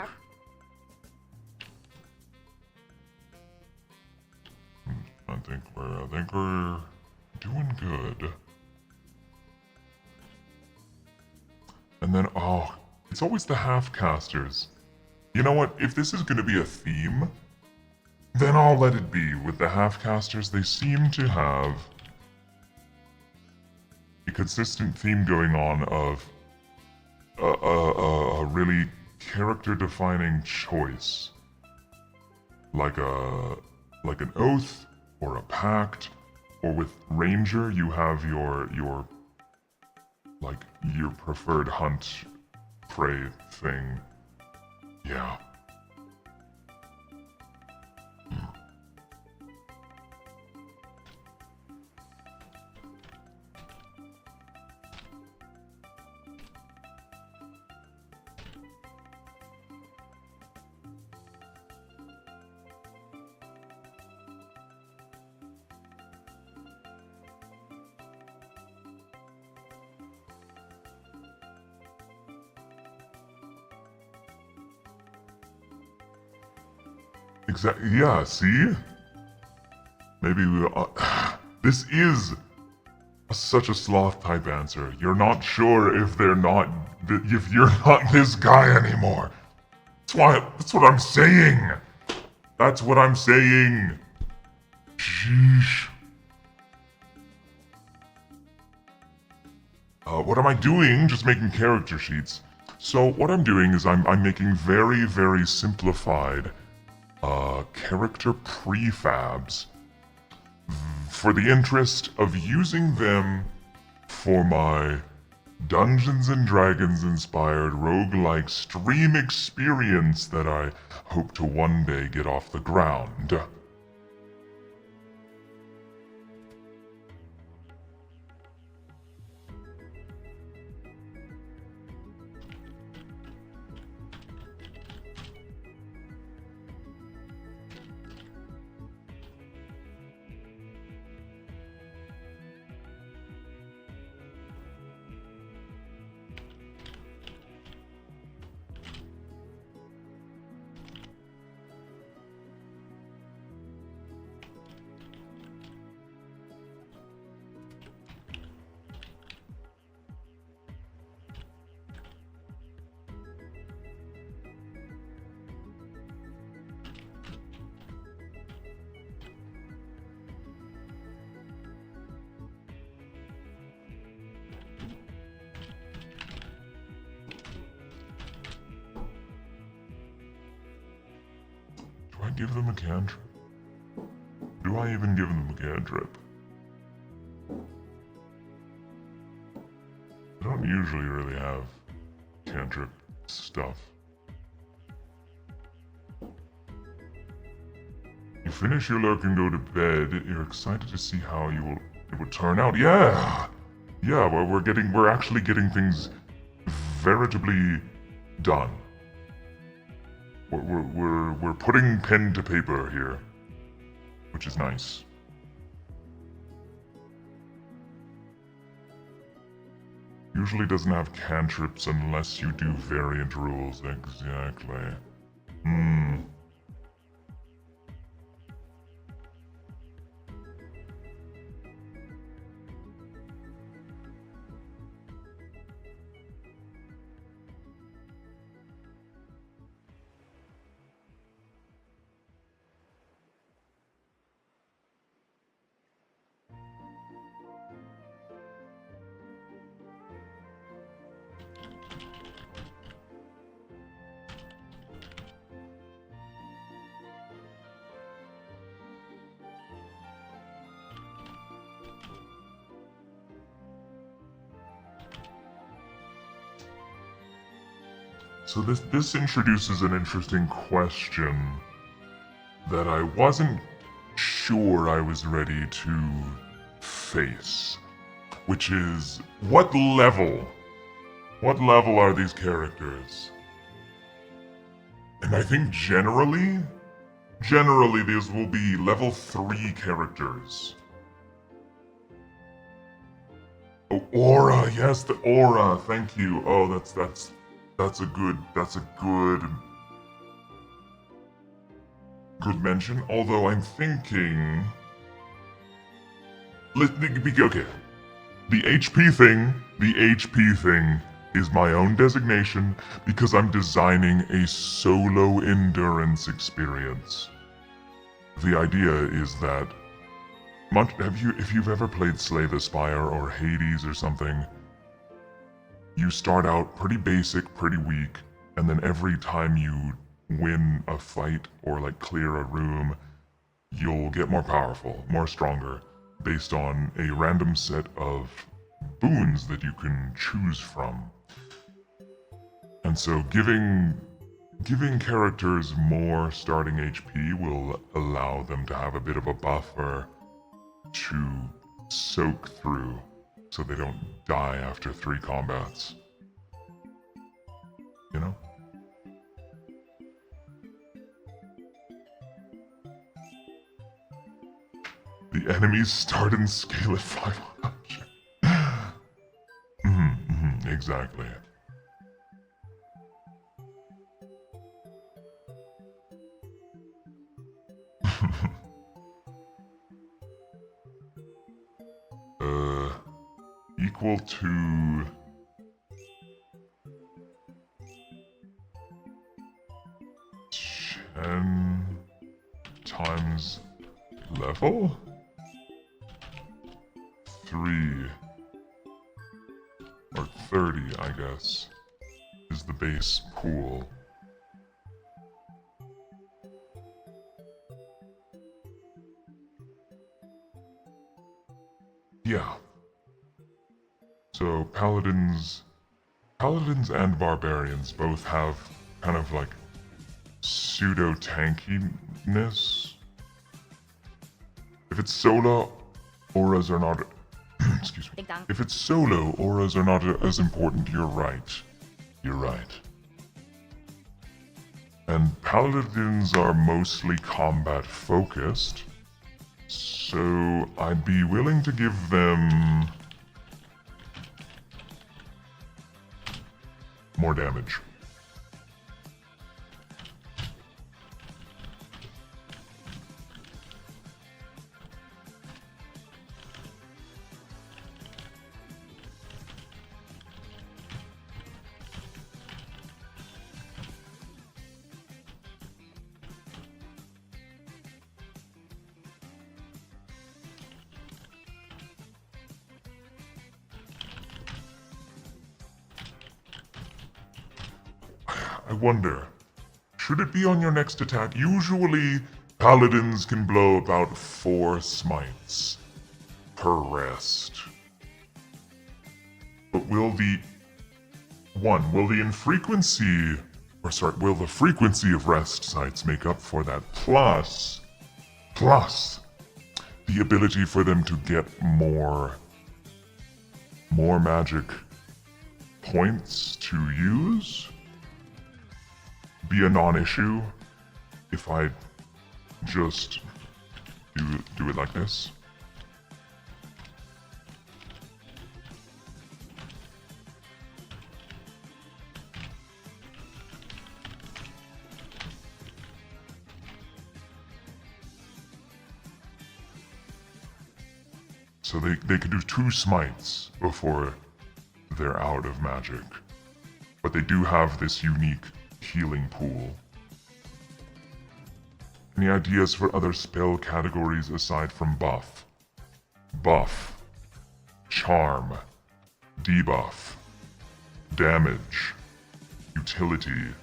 I think we're doing good. And then it's always the half-casters. You know what? If this is gonna be a theme, then I'll let it be. With the half-casters, they seem to have a consistent theme going on of a really character-defining choice, like an oath or a pact, or with ranger you have your like your preferred hunt prey thing. Yeah. Exactly. Yeah. See. Maybe we. This is such a sloth type answer. You're not sure if they're not. If you're not this guy anymore. That's what I'm saying. That's what I'm saying. Sheesh. What am I doing? Just making character sheets. So what I'm doing is I'm making very, very simplified character prefabs for the interest of using them for my Dungeons and Dragons inspired roguelike stream experience that I hope to one day get off the ground. Do I give them a cantrip? Do I even give them a cantrip? I don't usually really have cantrip stuff. You finish your lurk and go to bed. You're excited to see how it will turn out. Yeah, well, we're actually getting things veritably done. We're putting pen to paper here, which is nice. Usually doesn't have cantrips unless you do variant rules. Exactly. So this introduces an interesting question that I wasn't sure I was ready to face, which is what level? What level are these characters? And I think generally these will be level 3 characters. Oh, aura, yes, the aura. Thank you. Oh, that's a good mention. Although I'm thinking, okay, the HP thing is my own designation because I'm designing a solo endurance experience. The idea is that if you've ever played Slay the Spire or Hades or something, you start out pretty basic, pretty weak, and then every time you win a fight or like clear a room, you'll get more powerful, more stronger, based on a random set of boons that you can choose from. And so giving characters more starting HP will allow them to have a bit of a buffer to soak through so they don't die after 3 combats. You know? The enemies start and scale at 500. Exactly. Equal to 10 times level? 3 or 30, I guess, is the base pool. Yeah. So paladins and barbarians both have kind of like pseudo tankiness. If it's solo, auras are not excuse me. If it's solo, auras are not as important. You're right. You're right. And paladins are mostly combat focused, so I'd be willing to give them more damage. I wonder, should it be on your next attack? Usually, paladins can blow about 4 smites per rest. But will the frequency of rest sites make up for that? Plus, the ability for them to get more magic points to use be a non-issue if I just do it like this. So they could do 2 smites before they're out of magic. But they do have this unique healing pool. Any ideas for other spell categories aside from buff? Buff, charm, debuff, damage, utility,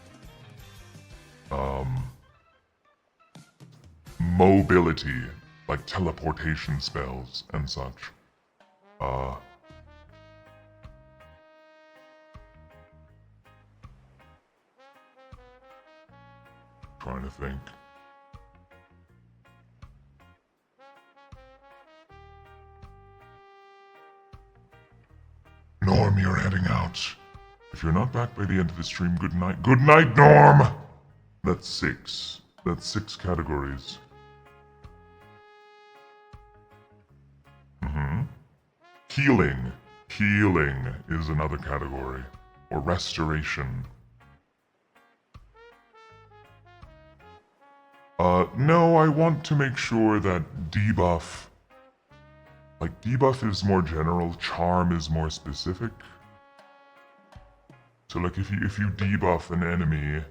mobility, like teleportation spells and such. trying to think. Norm, you're heading out. If you're not back by the end of the stream, good night. Good night, Norm! That's 6. That's 6 categories. Healing. Healing is another category. Or restoration. No, I want to make sure that debuff... Like, debuff is more general, charm is more specific. So, like, if you debuff an enemy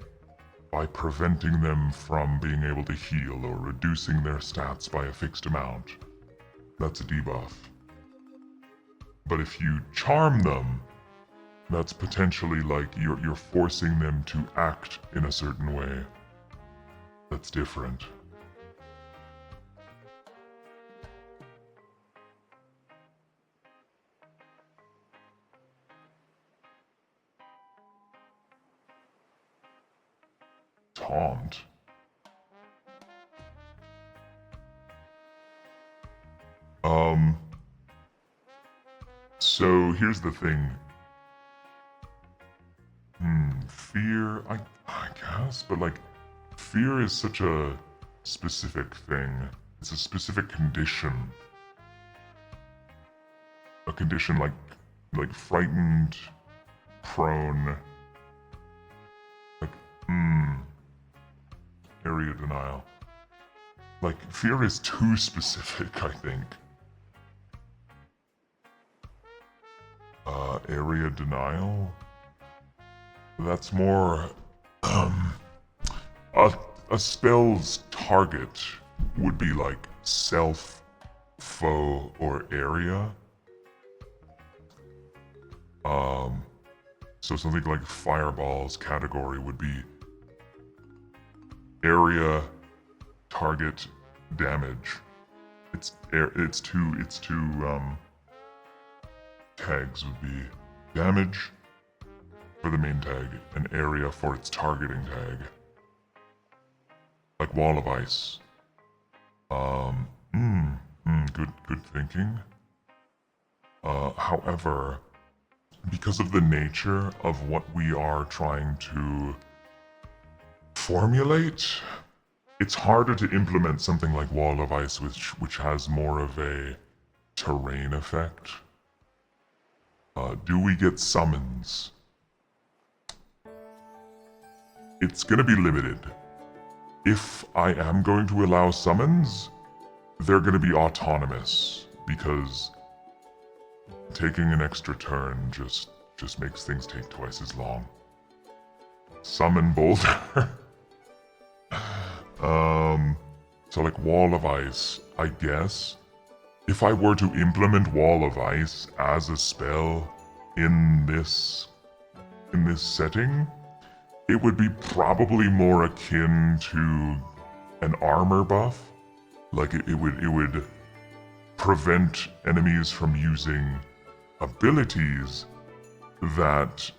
by preventing them from being able to heal or reducing their stats by a fixed amount, that's a debuff. But if you charm them, that's potentially like you're forcing them to act in a certain way. That's different. Taunt. So here's the thing. Fear, I guess, but like, fear is such a specific thing. It's a specific condition. A condition like frightened, prone, like, area denial. Like, fear is too specific, I think. Area denial? That's more, a spell's target would be like self, foe, or area. So something like fireball's category would be area, target, damage. It's two tags would be damage for the main tag, and area for its targeting tag. Like wall of ice. Good thinking. However, because of the nature of what we are trying to formulate, it's harder to implement something like wall of ice, which has more of a terrain effect. Do we get summons? It's gonna be limited. If I am going to allow summons, they're gonna be autonomous, because taking an extra turn just makes things take twice as long. Summon Boulder. So like Wall of Ice, I guess. If I were to implement Wall of Ice as a spell in this setting, it would be probably more akin to an armor buff. Like it would prevent enemies from using abilities that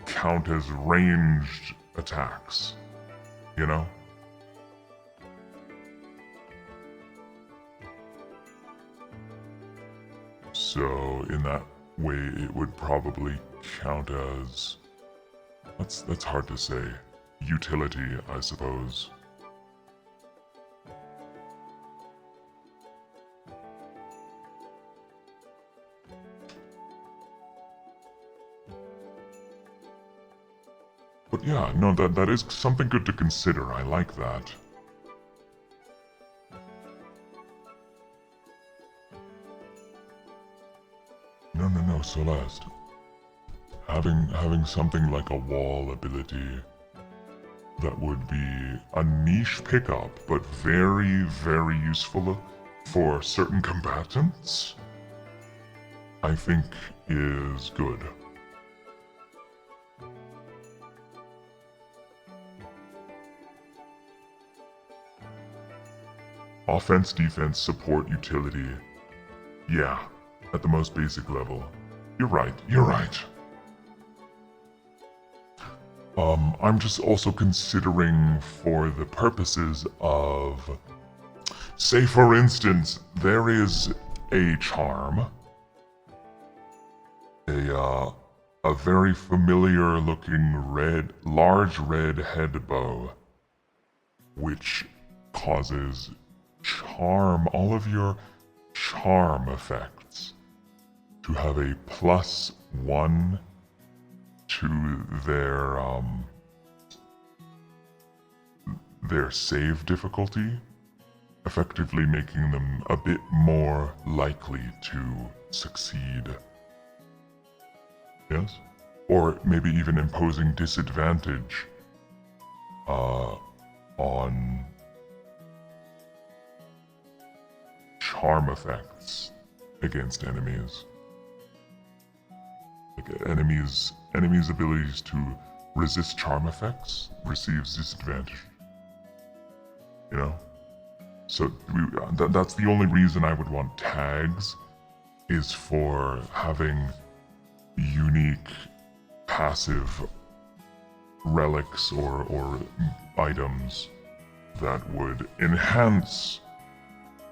count as ranged attacks, you know? So in that way it would probably count as, that's hard to say, utility, I suppose. But yeah, no, that is something good to consider. I like that. No, Celeste. Having something like a wall ability that would be a niche pickup, but very, very useful for certain combatants, I think is good. Offense, defense, support, utility. Yeah, at the most basic level. You're right. I'm just also considering for the purposes of, say for instance, there is a charm, a very familiar looking large red head bow, which causes all of your charm effects to have a +1 to their save difficulty, effectively making them a bit more likely to succeed. Yes? Or maybe even imposing disadvantage on charm effects against enemies. Like enemies' abilities to resist charm effects receives disadvantage. You know? So that's the only reason I would want tags, is for having unique passive relics or items that would enhance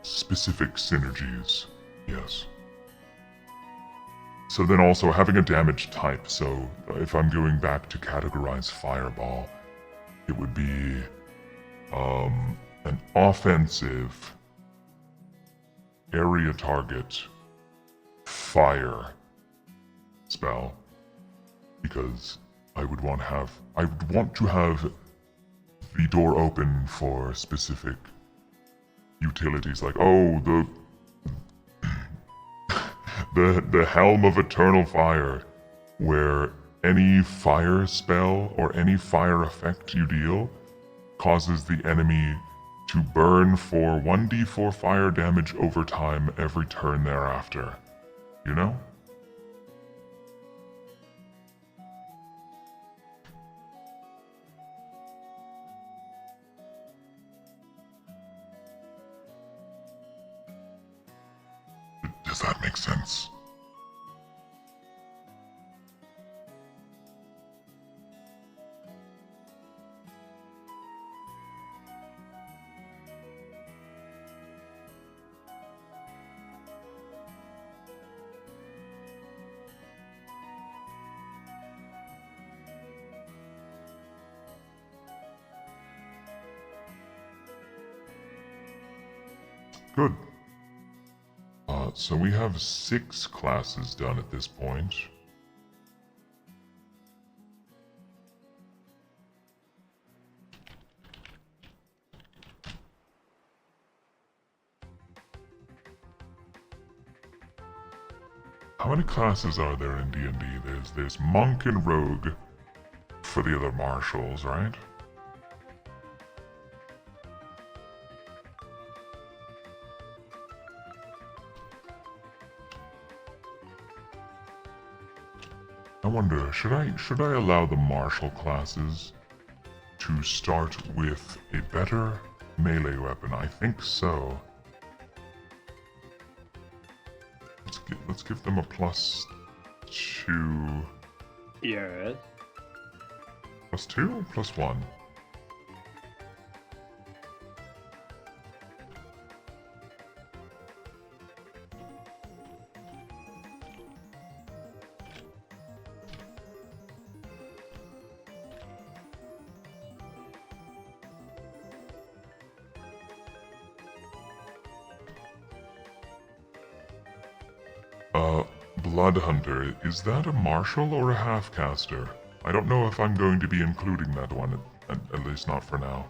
specific synergies. Yes. So then also having a damage type, so if I'm going back to categorize Fireball, it would be an offensive area target fire spell, because I would want to have the door open for specific utilities, like, oh, the Helm of Eternal Fire, where any fire spell or any fire effect you deal causes the enemy to burn for 1d4 fire damage over time every turn thereafter. You know? Does that make sense? Good. So we have 6 classes done at this point. How many classes are there in D&D? There's Monk and Rogue for the other martials, right? I wonder, should I allow the martial classes to start with a better melee weapon? I think so. Let's give them a +2.
Yes.
+2? +1? Blood Hunter, is that a martial or a half-caster? I don't know if I'm going to be including that one, at least not for now.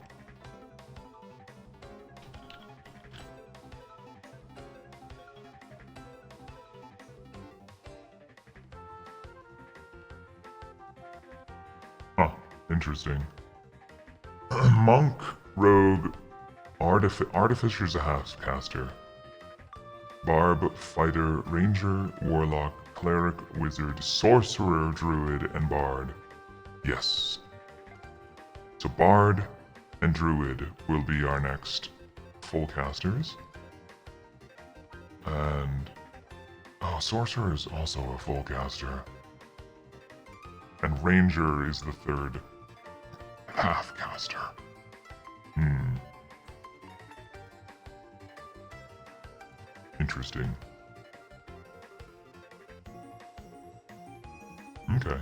Huh, interesting. Monk, Rogue, Artificer's a half-caster. Barb, Fighter, Ranger, Warlock, Cleric, Wizard, Sorcerer, Druid, and Bard. Yes. So Bard and Druid will be our next full casters. And... oh, Sorcerer is also a full caster. And Ranger is the third Pathcaster. Interesting. Okay.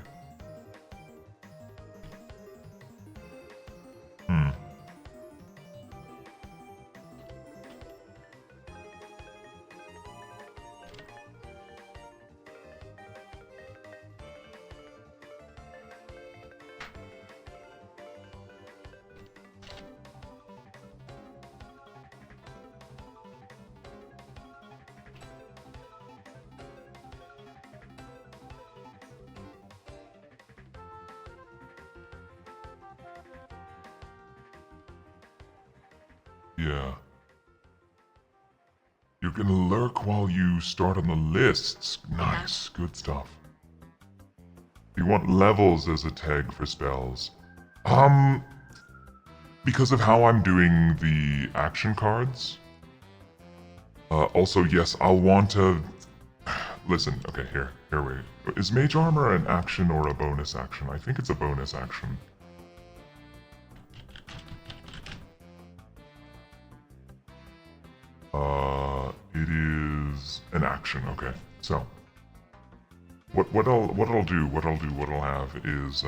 Yeah. You can lurk while you start on the lists. Nice, good stuff. You want levels as a tag for spells. Because of how I'm doing the action cards. Also, yes, I'll want to... Listen, okay, here we... Is Mage Armor an action or a bonus action? I think it's a bonus action. It is an action, okay. So, what I'll have is,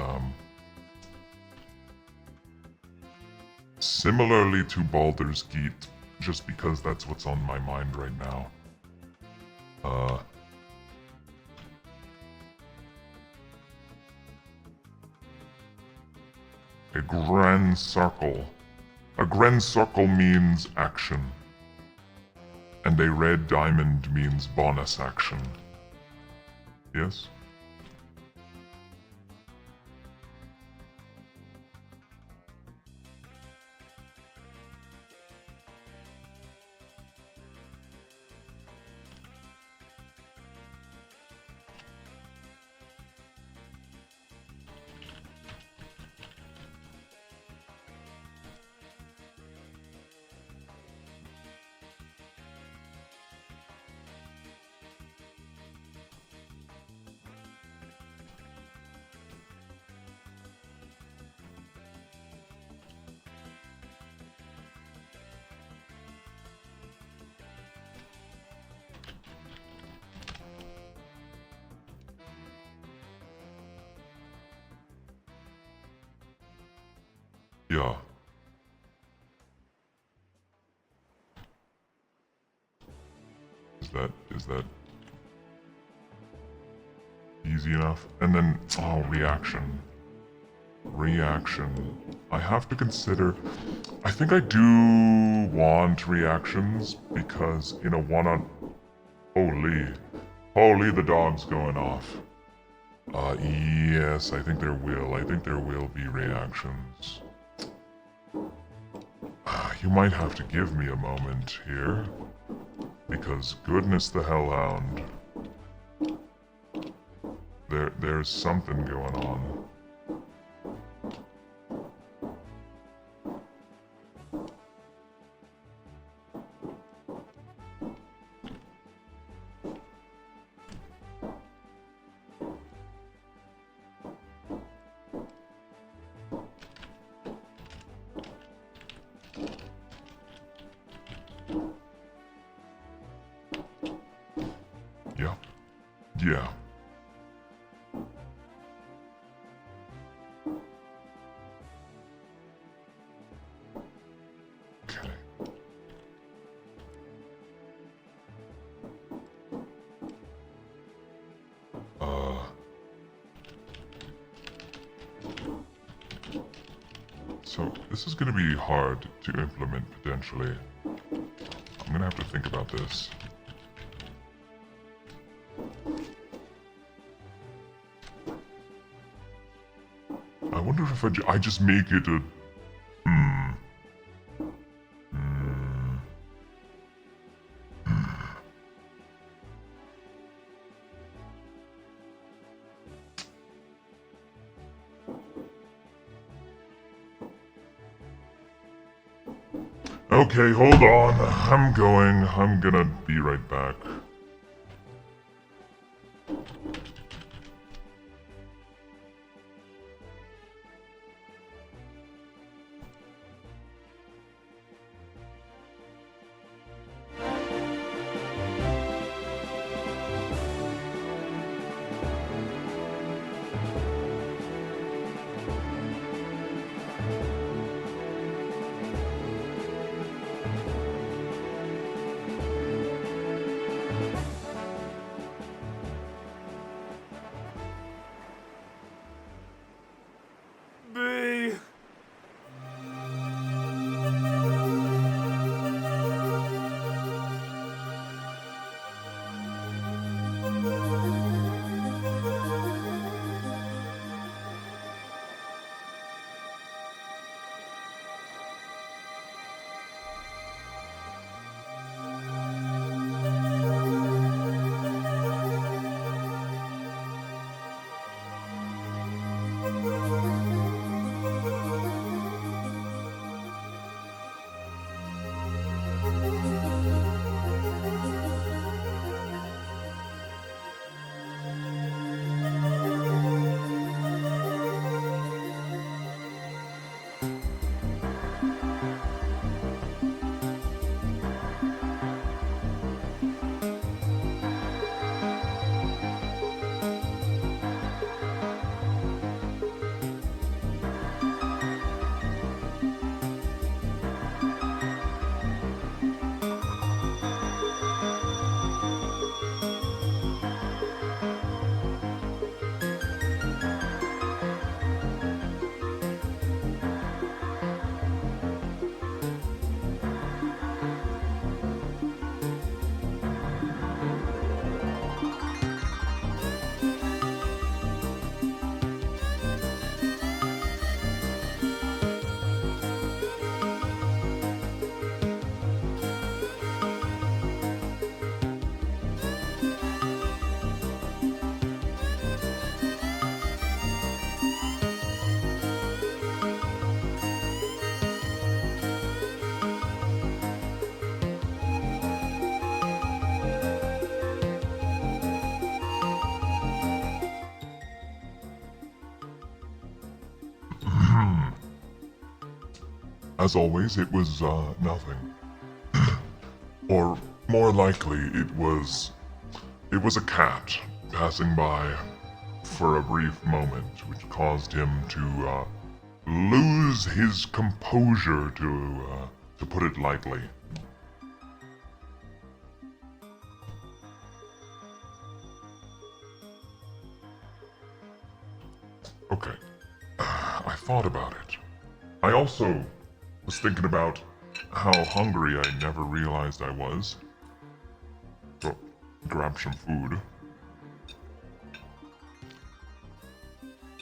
similarly to Baldur's Gate, just because that's what's on my mind right now. A grand circle. A grand circle means action. And a red diamond means bonus action. Yes? Yeah. Is that easy enough? And then, oh, reaction. Reaction. I have to consider, I think I do want reactions because in a one-on, holy, the dog's going off. Yes, I think there will be reactions. You might have to give me a moment here. Because goodness the hellhound. There's something going on. Yeah. Okay. So this is gonna be hard to implement potentially. I'm gonna have to think about this. I wonder if I just make it a... Okay, hold on. I'm going. I'm gonna be right back. As always, it was, nothing. Or, more likely, it was a cat passing by for a brief moment, which caused him to, lose his composure, to put it lightly. Okay. I thought about it. I also was thinking about how hungry I never realized I was. So, grab some food.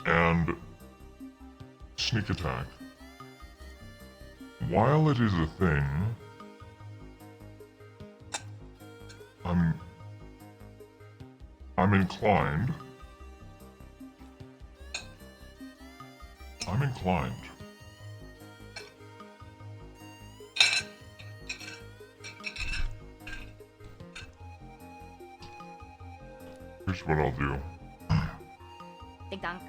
And sneak attack. While it is a thing, I'm inclined. I'm inclined. Here's what I'll do.
Ding dong.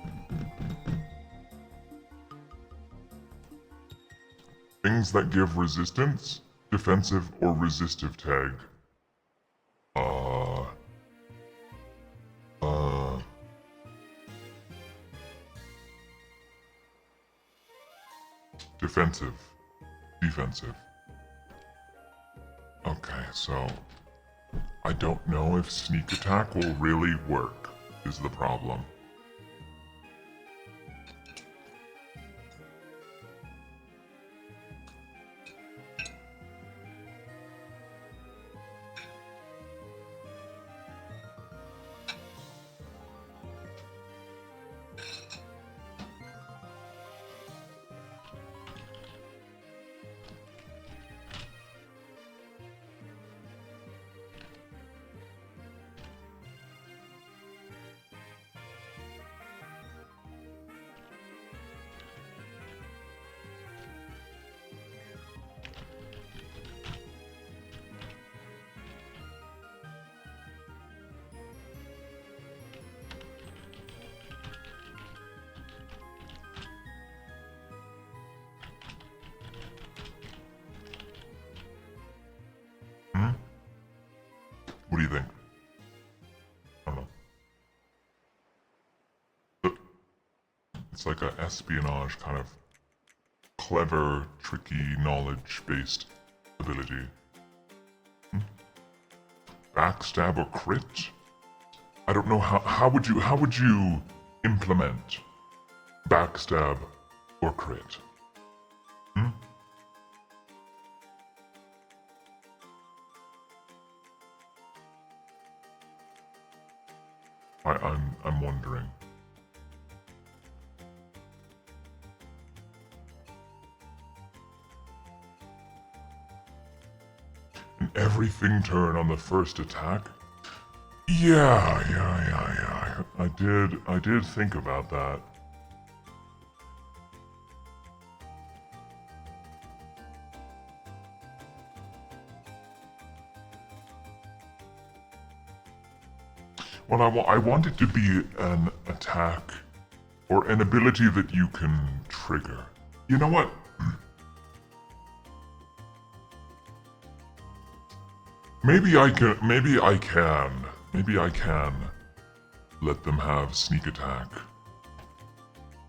Things that give resistance, defensive, or resistive tag. Defensive. Defensive. Okay, so I don't know if sneak attack will really work, is the problem. What do you think? I don't know. It's like a espionage kind of clever, tricky, knowledge-based ability. Backstab or crit? I don't know how would you implement backstab or crit? I'm wondering. And everything turn on the first attack? Yeah. I did think about that. Well, I want it to be an attack or an ability that you can trigger. You know what? Maybe I can let them have sneak attack.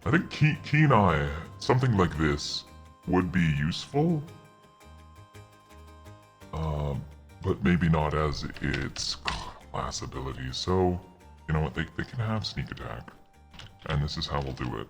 I think keen eye, something like this, would be useful. But maybe not as its class ability. So, you know what, they can have sneak attack. And this is how we'll do it.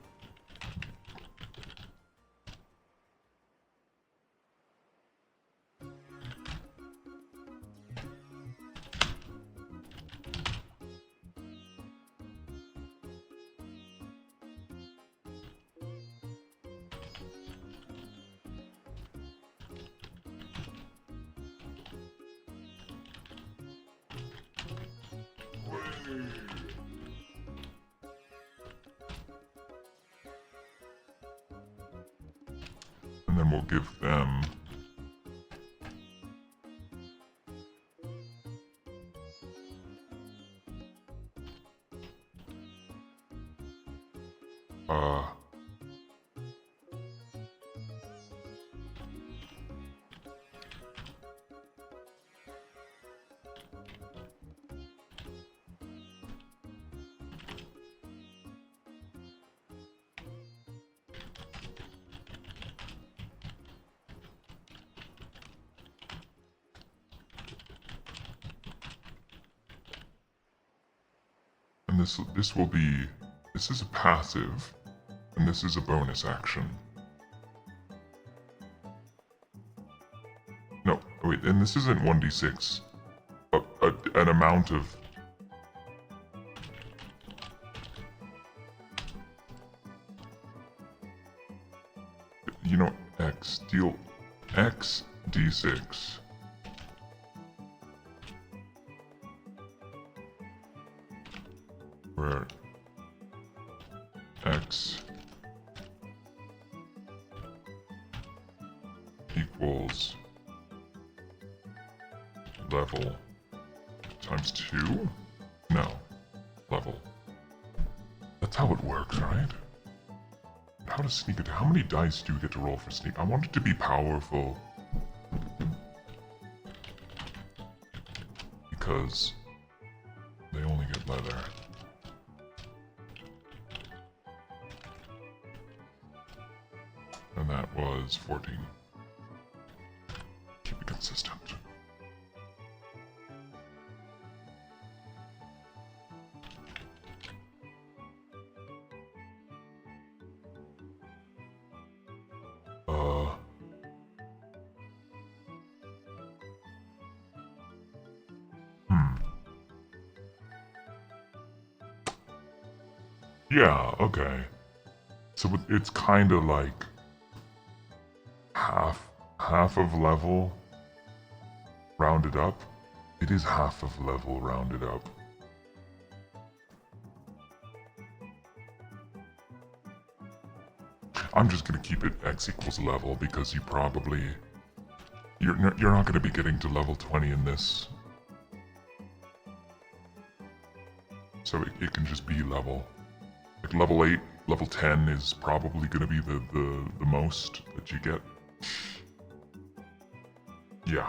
And then we'll give them And this will be... This is a passive, and this is a bonus action. No, wait, and this isn't 1d6. An amount of... You know, deal X d6. Where X equals level times 2? No, level. That's how it works, right? How to sneak attack? How many dice do you get to roll for sneak? I want it to be powerful. Because they only get leather. And that was 14. Keep it consistent. Yeah, okay. So it's kind of like half of level rounded up. It is half of level rounded up. I'm just gonna keep it X equals level because you're not gonna be getting to level 20 in this. So it can just be level. Like level 8, level 10 is probably gonna be the most that you get. Yeah.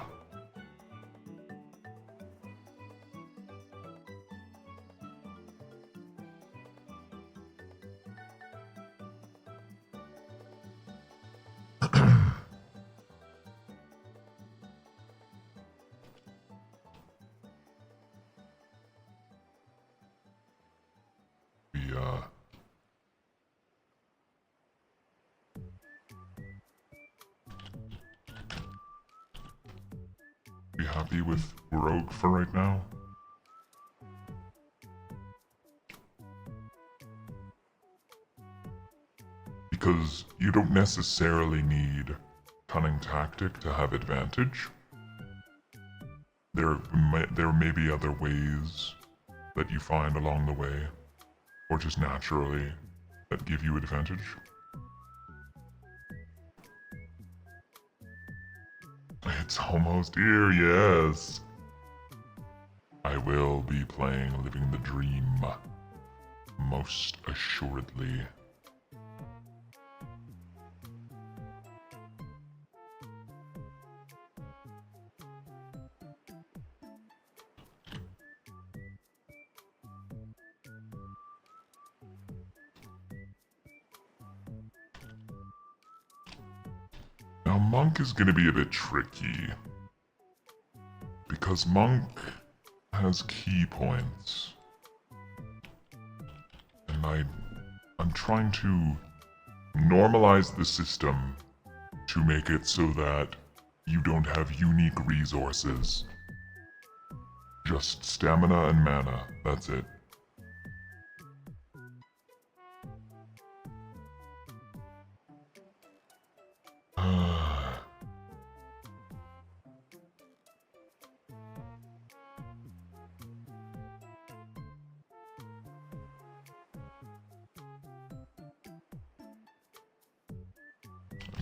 Be happy with Rogue for right now? Because you don't necessarily need Cunning Tactic to have advantage. There may be other ways that you find along the way, or just naturally, that give you advantage. It's almost here, yes. I will be playing Living the Dream, most assuredly. Now, Monk is going to be a bit tricky. Because Monk has key points. And I'm trying to normalize the system to make it so that you don't have unique resources. Just stamina and mana, that's it.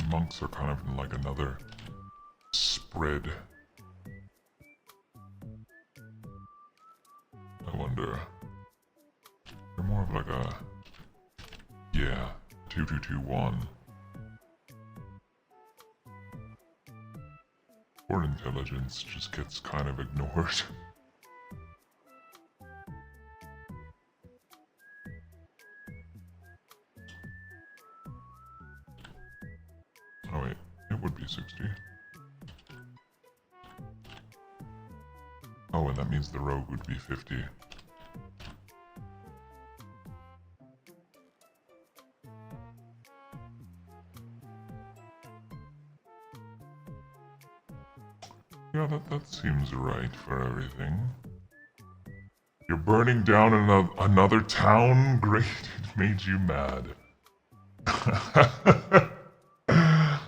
Monks are kind of in like another spread. I wonder. They're more of like a... Yeah, 2-2-2-1. Or intelligence just gets kind of ignored. Oh wait, it would be 60. Oh, and that means the rogue would be 50. Yeah, that seems right for everything. You're burning down another town? Great, it made you mad.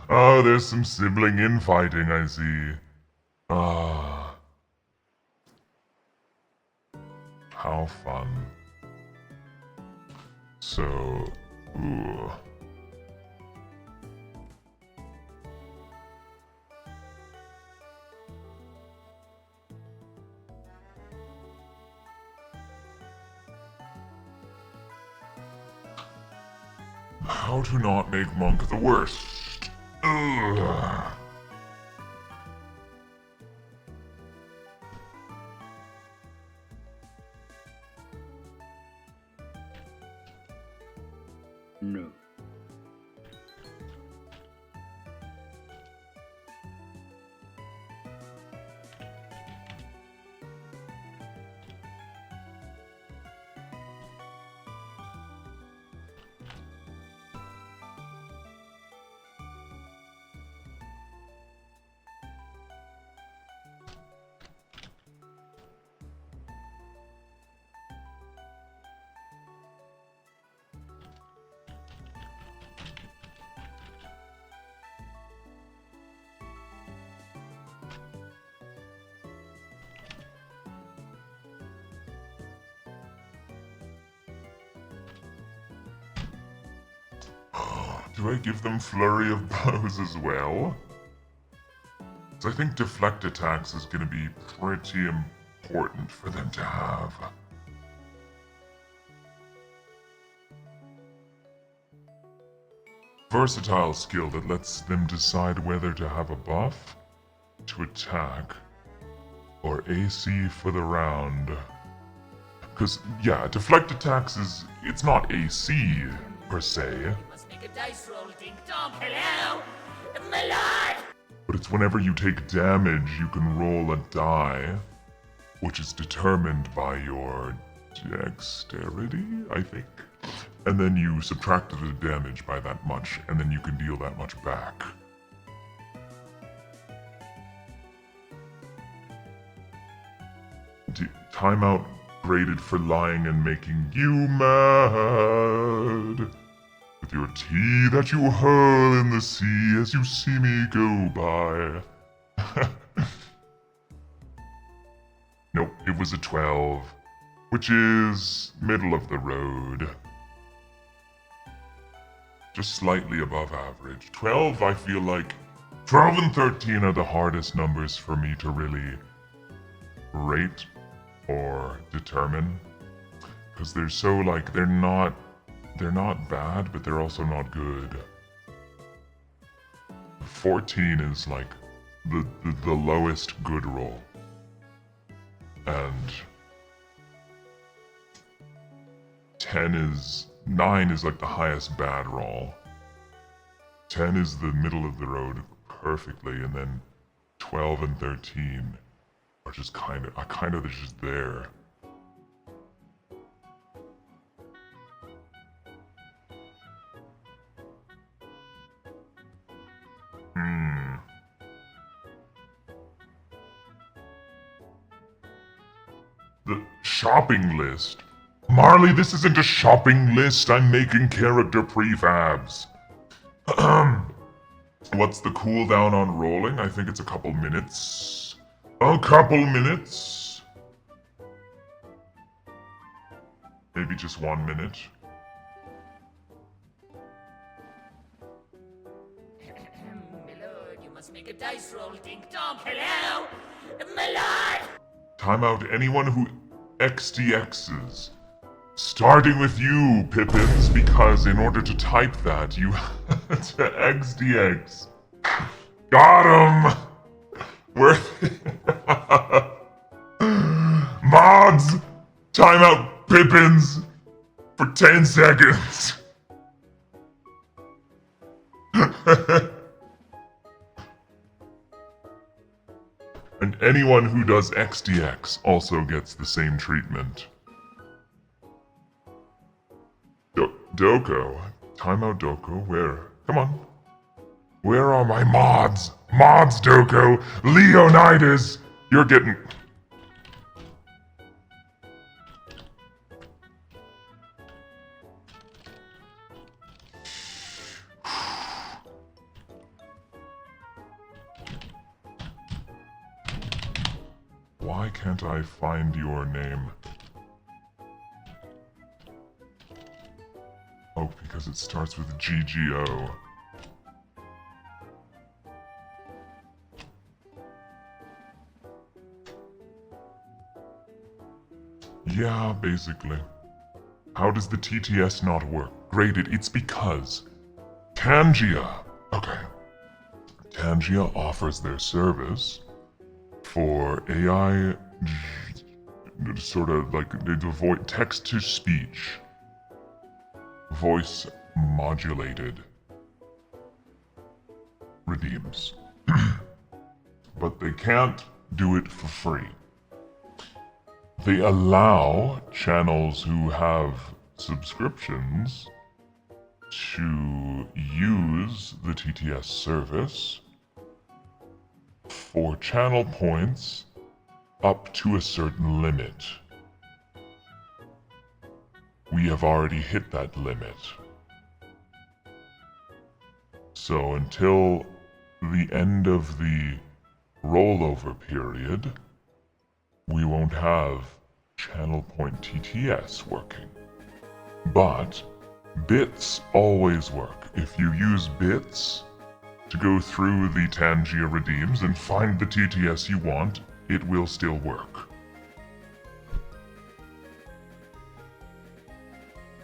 Oh, there's some sibling infighting, I see. Ah. How fun. So, ooh. How to not make Monk the worst. Ugh.
No.
Do I give them flurry of blows as well? So I think deflect attacks is going to be pretty important for them to have. Versatile skill that lets them decide whether to have a buff to attack or AC for the round. Because, yeah, deflect attacks it's not AC per se,
You must make a dice roll, ding dong. Hello? My lord!
but it's whenever you take damage you can roll a die, which is determined by your dexterity, I think. And then you subtract the damage by that much, and then you can deal that much back. Timeout graded for lying and making you mad. With your tea that you hurl in the sea as you see me go by. Nope, it was a 12, which is middle of the road. Just slightly above average. 12, I feel like 12 and 13 are the hardest numbers for me to really rate or determine, because they're so like they're not bad, but they're also not good. 14 is like the lowest good roll, and 9 is like the highest bad roll. 10 is the middle of the road perfectly, and then 12 and 13 are just kind of just there. The shopping list. Marley, this isn't a shopping list. I'm making character prefabs. What's the cooldown on rolling? I think it's a couple minutes. A couple minutes. Maybe just 1 minute.
My lord, you must make a dice roll, ding dong. Hello? My lord!
Timeout anyone who XDXs. Starting with you, Pippins, because in order to type that, you had to XDX. Got him! Where? Mods! Timeout Pippins for 10 seconds. And anyone who does XDX also gets the same treatment. Doko. Timeout Doko. Where? Come on. Where are my mods? Mods, Doko! Leonidas! You're getting... Why can't I find your name? Oh, because it starts with GGO. Yeah, basically. How does the TTS not work? Graded, it's because Tangia. Okay. Tangia offers their service for AI, sort of like the text to speech, voice modulated redeems. But they can't do it for free. They allow channels who have subscriptions to use the TTS service for channel points up to a certain limit. We have already hit that limit. So until the end of the rollover period, we won't have channel point TTS working. But bits always work. If you use bits to go through the Tangia redeems and find the TTS you want, it will still work.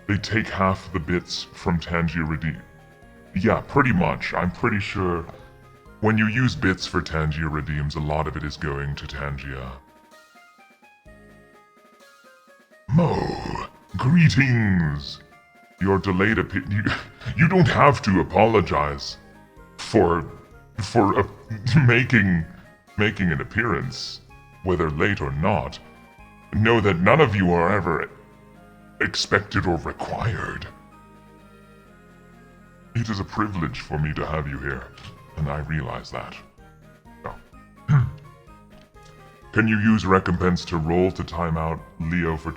They take half the bits from Tangia redeem. Yeah, pretty much. I'm pretty sure when you use bits for Tangia redeems, a lot of it is going to Tangia. Mo, greetings! Your delayed you don't have to apologize for making an appearance, whether late or not. Know that none of you are ever expected or required. It is a privilege for me to have you here, and I realize that. Oh. Can you use recompense to roll to time out Leo for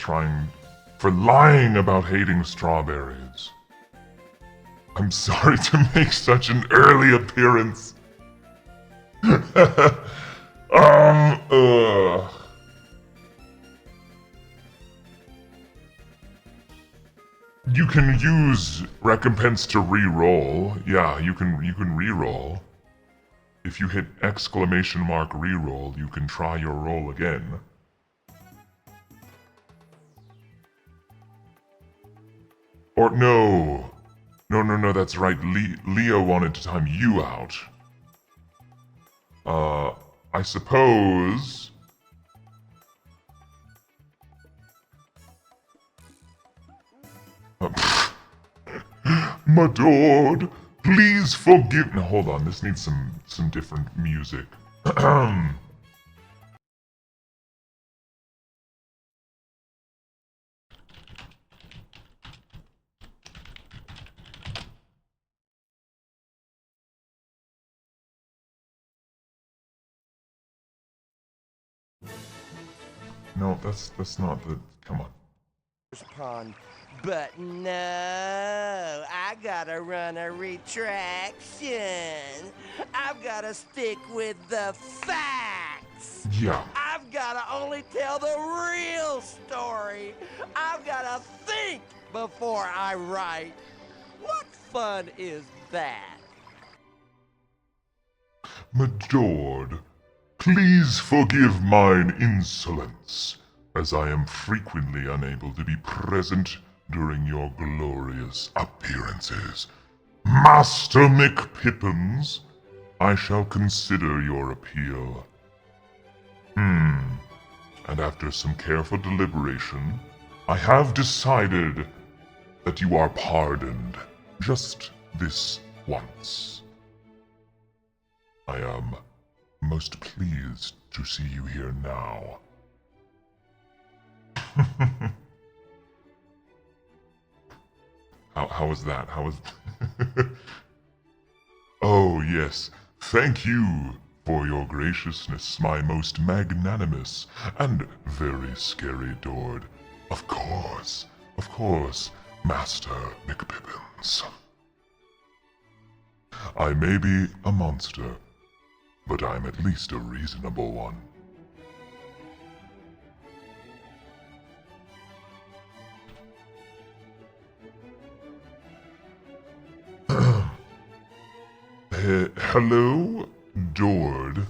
lying about hating strawberries? I'm sorry to make such an early appearance. You can use recompense to re-roll. Yeah, you can re-roll. If you hit exclamation mark re-roll, you can try your roll again. Or no, that's right. Leo wanted to time you out. I suppose. My lord, please forgive. Now hold on, this needs some different music. No, that's not the. Come on.
Pond. But no, I gotta run a retraction. I've gotta stick with the facts.
Yeah.
I've gotta only tell the real story. I've gotta think before I write. What fun is that?
My lord, please forgive mine insolence, as I am frequently unable to be present during your glorious appearances. Master McPippins, I shall consider your appeal. And after some careful deliberation, I have decided that you are pardoned just this once. I am most pleased to see you here now. How was that? How was... Oh, yes. Thank you for your graciousness, my most magnanimous and very scary Dord. Of course, Master McPippins. I may be a monster, but I'm at least a reasonable one. Hello, Dord.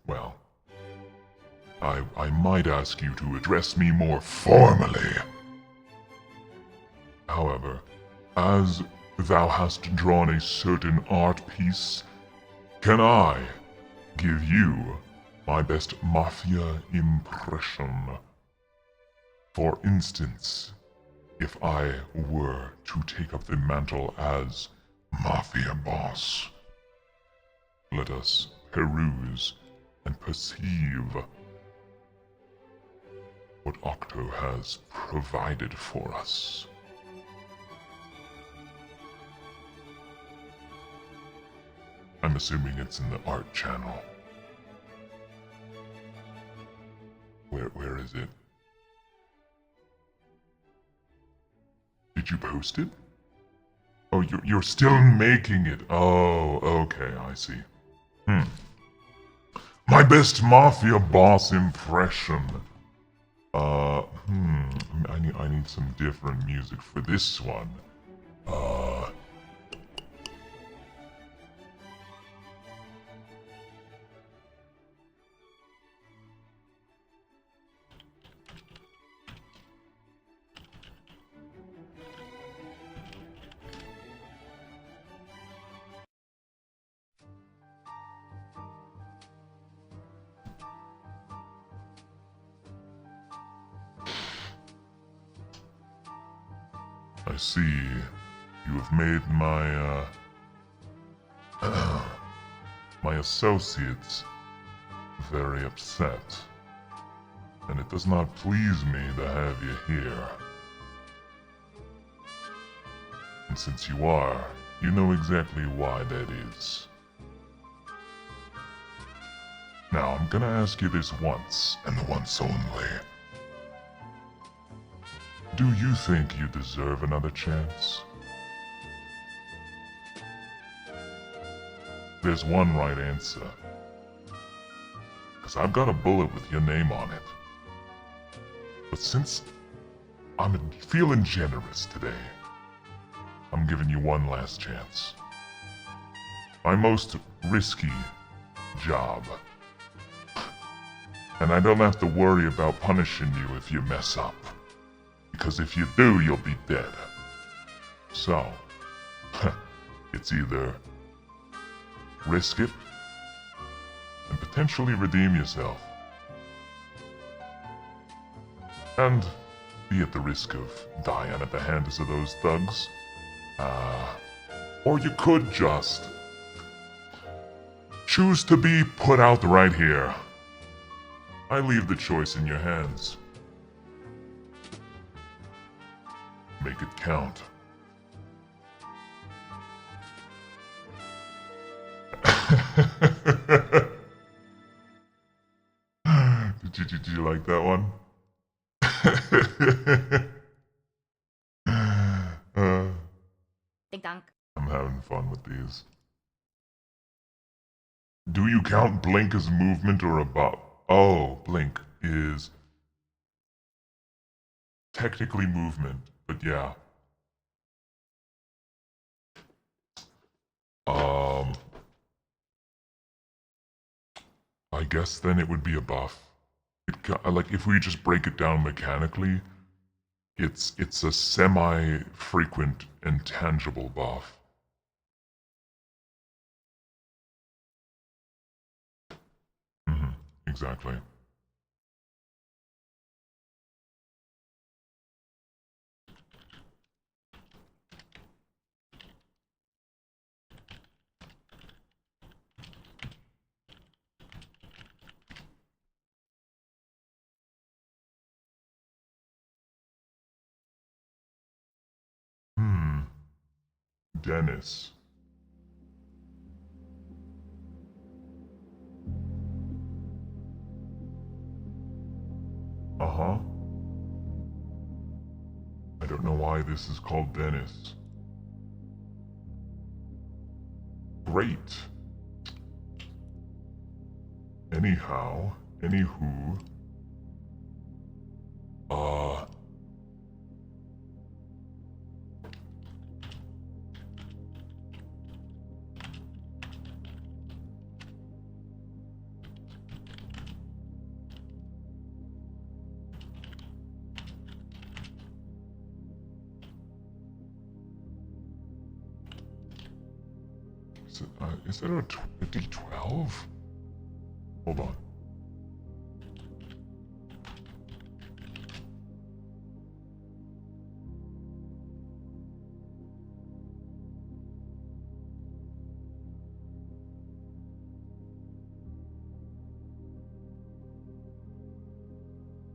Well, I might ask you to address me more formally. However, as thou hast drawn a certain art piece, can I give you my best mafia impression? For instance, if I were to take up the mantle as mafia boss, let us peruse and perceive what Octo has provided for us. I'm assuming it's in the art channel. Where is it? Did you post it? Oh, you're still making it. Oh, okay, I see. My best mafia boss impression. I need some different music for this one. I see. You have made my, my associates very upset. And it does not please me to have you here. And since you are, you know exactly why that is. Now, I'm gonna ask you this once, and once only. Do you think you deserve another chance? There's one right answer. 'Cause I've got a bullet with your name on it. But since I'm feeling generous today, I'm giving you one last chance. My most risky job. And I don't have to worry about punishing you if you mess up. Because if you do, you'll be dead. So, it's either risk it and potentially redeem yourself, and be at the risk of dying at the hands of those thugs. Or you could just choose to be put out right here. I leave the choice in your hands. Make it count. Did you like that one?
Ding dong.
I'm having fun with these. Do you count blink as movement or a buff? Oh, blink is technically movement, but yeah. I guess then it would be a buff. Like if we just break it down mechanically, it's a semi-frequent and tangible buff. Exactly. Dennis. Uh-huh. I don't know why this is called Dennis. Great. Anyhow, anywho, uh... Is there a D12? Hold on.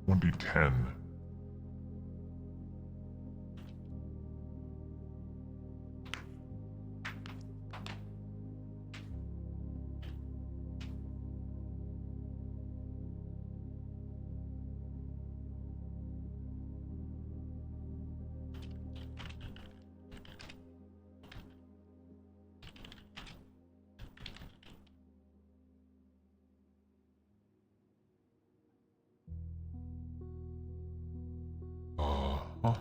One D10. Huh?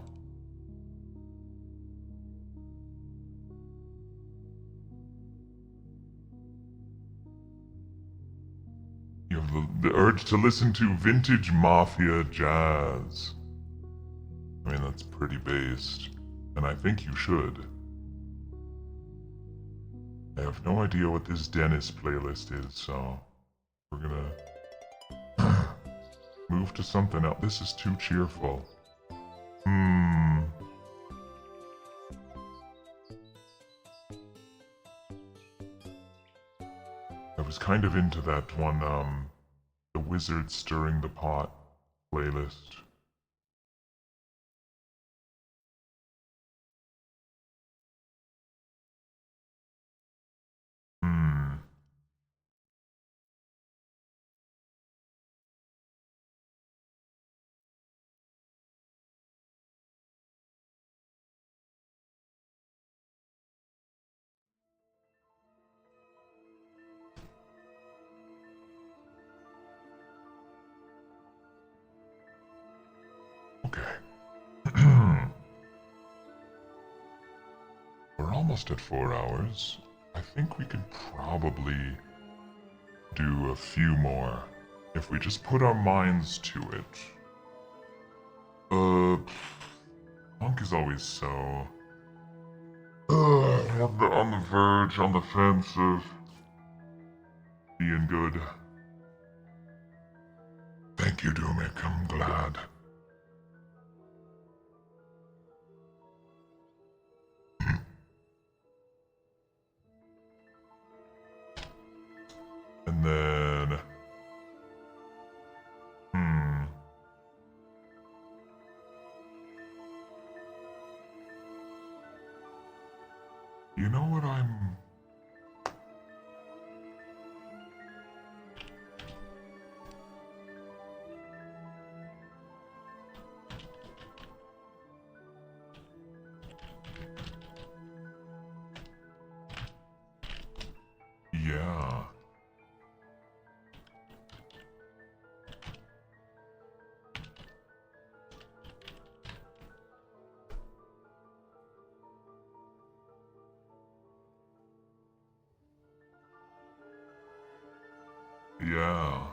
You have the urge to listen to vintage mafia jazz. I mean, that's pretty based, and I think you should. I have no idea what this Dennis playlist is, so we're gonna move to something else. This is too cheerful. I was kind of into that one, the Wizard Stirring the Pot playlist. Okay. We're almost at 4 hours. I think we could probably do a few more if we just put our minds to it. Punk is always so on the verge, on the fence of being good. Thank you, Doomik. I'm glad. And then... You know what I'm... Yeah. Yeah.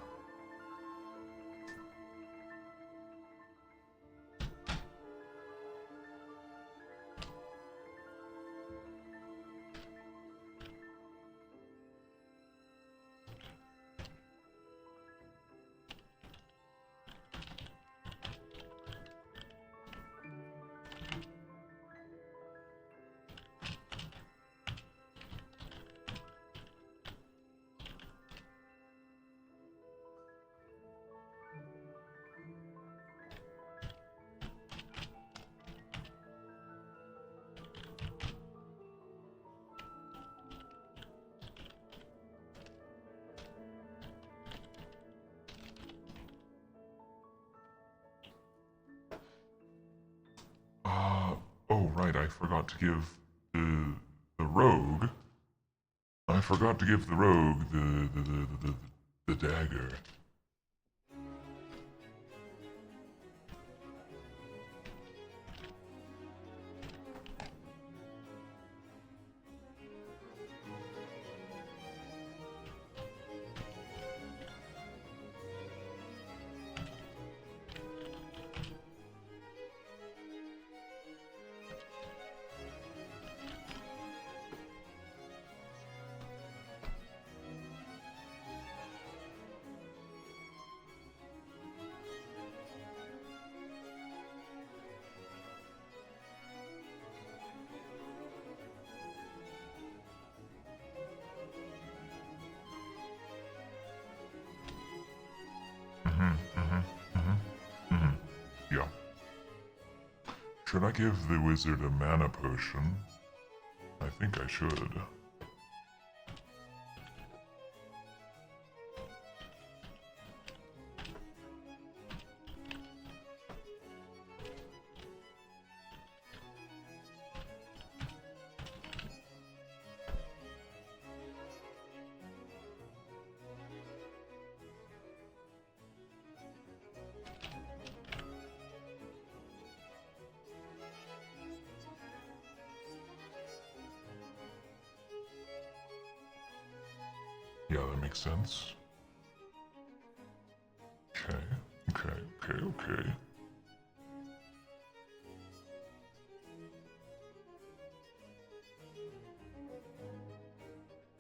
night I forgot to give the rogue. I forgot to give the rogue the dagger. Yeah. Should I give the wizard a mana potion? I think I should. Yeah, that makes sense. Okay.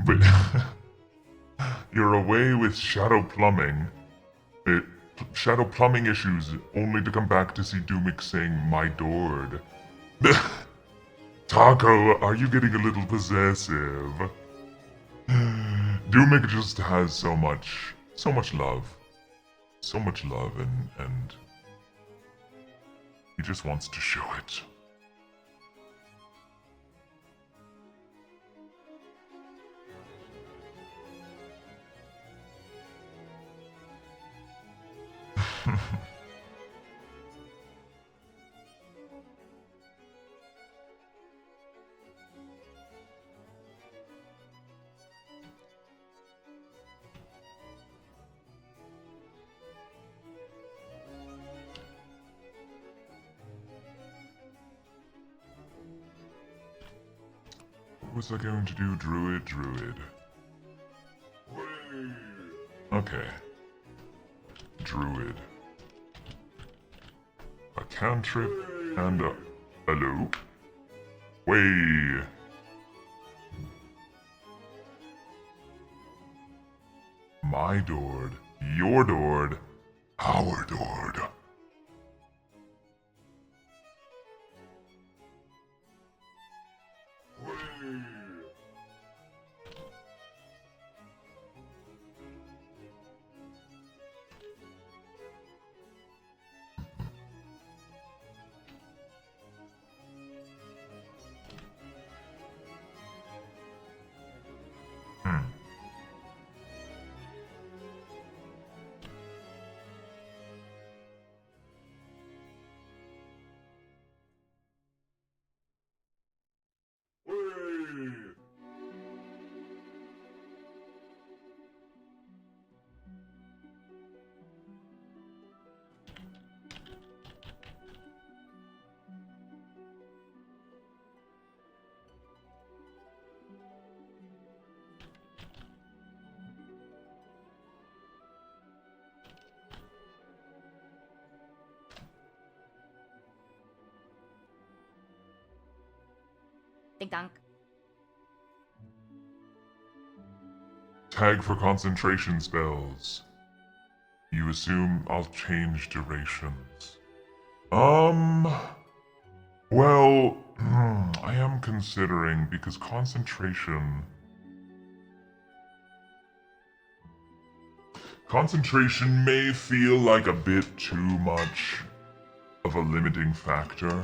But you're away with shadow plumbing. Shadow plumbing issues, only to come back to see Doomik saying, "My Dord." Taco, are you getting a little possessive? Doomik just has so much love. So much love, and he just wants to show it. What was I going to do? Druid. Okay. Druid. A cantrip and a... Hello? Way. My Dord. Your Dord. Our Dord.
Ik dank.
Tag for concentration spells. You assume I'll change durations. Well, I am considering because concentration may feel like a bit too much of a limiting factor.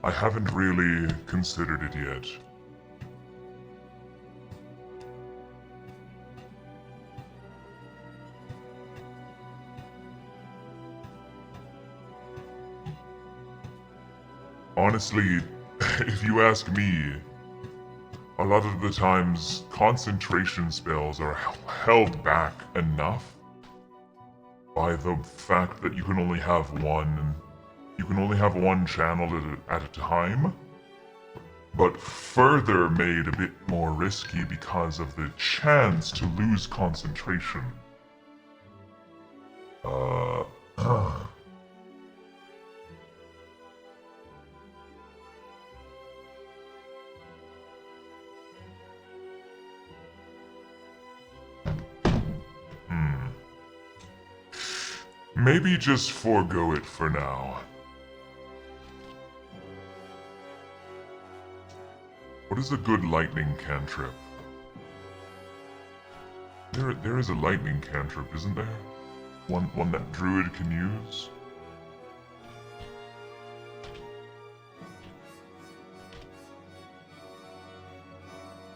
I haven't really considered it yet. honestly, if you ask me, a lot of the times concentration spells are held back enough by the fact that you can only have one. You can only have one channel at a time, but further made a bit more risky because of the chance to lose concentration. Maybe just forego it for now. What is a good lightning cantrip? There is a lightning cantrip, isn't there? One that druid can use?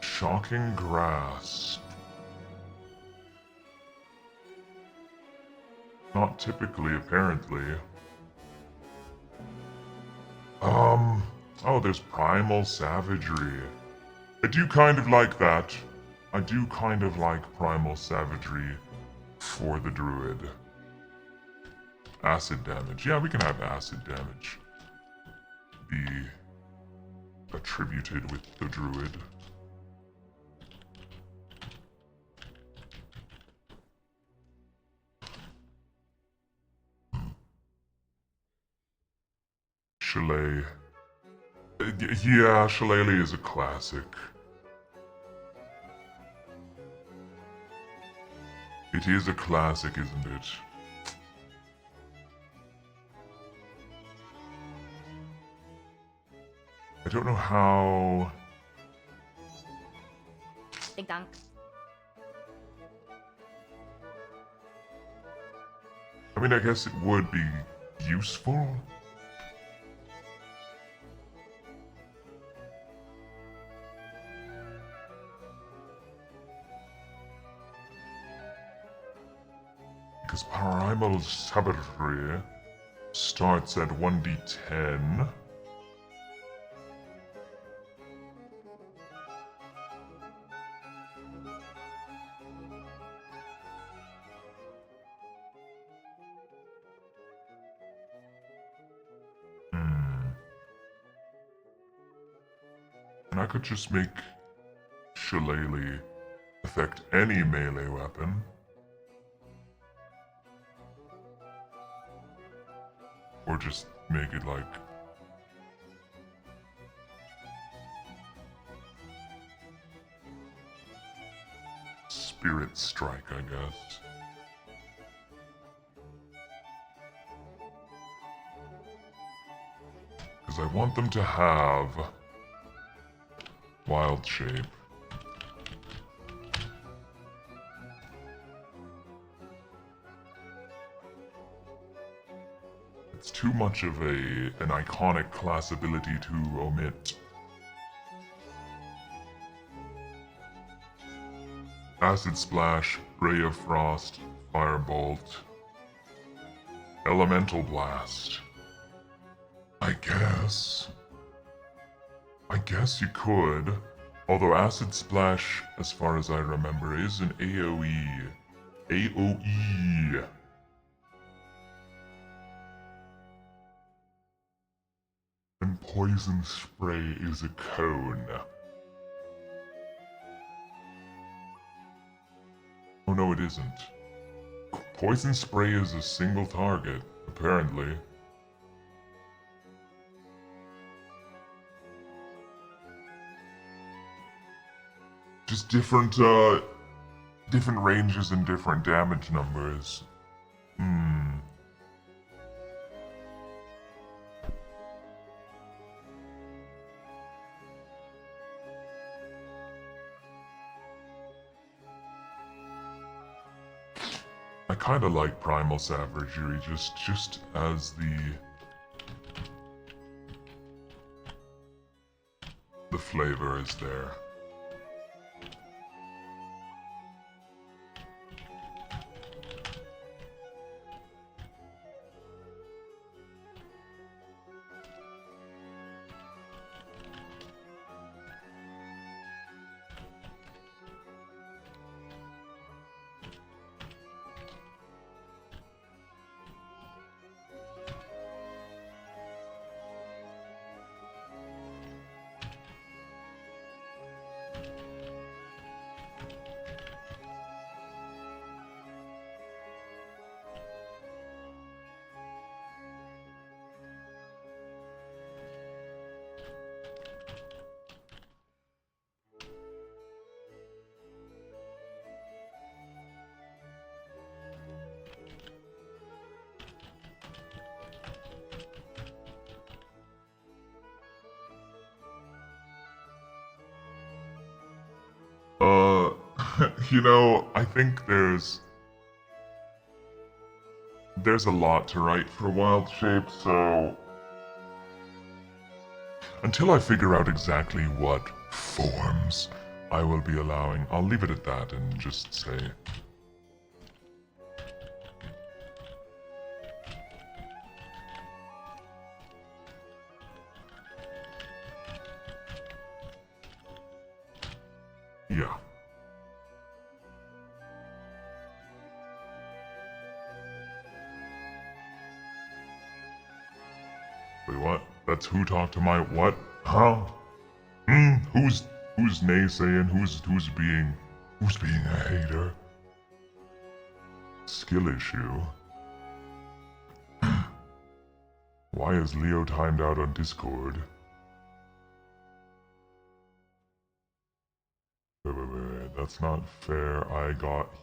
Shocking Grasp. Not typically, apparently. Oh, there's Primal Savagery. I do kind of like that. I do kind of like Primal Savagery for the druid. Acid damage. Yeah, we can have acid damage be attributed with the druid. Shillelagh. Yeah, Shillelagh is a classic. It is a classic, isn't it? I don't know how...
Ding dong.
I mean, I guess it would be useful. Because Primal Savagery starts at 1d10. And I could just make Shillelagh affect any melee weapon. Or just make it like... Spirit Strike, I guess. Because I want them to have... Wild Shape. It's too much of an iconic class ability to omit. Acid Splash, Ray of Frost, Firebolt, Elemental Blast. I guess you could. Although Acid Splash, as far as I remember, is an AoE. AoE! And Poison Spray is a cone. Oh no, it isn't. Poison Spray is a single target, apparently. Just different ranges and different damage numbers. I kinda like Primal Savagery, just as the flavor is there. I think there's a lot to write for Wild Shape, so until I figure out exactly what forms I will be allowing, I'll leave it at that and just say yeah. Wait, what? That's who talked to my what? Huh? Who's naysaying? Who's being a hater? Skill issue. Why is Leo timed out on Discord? Wait, that's not fair.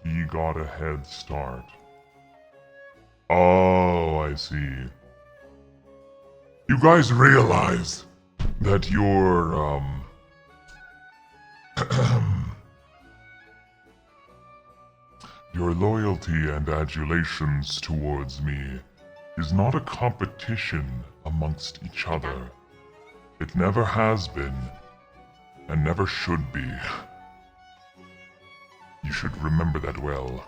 He got a head start. Oh, I see. You guys realize that your loyalty and adulations towards me is not a competition amongst each other. It never has been, and never should be. You should remember that well.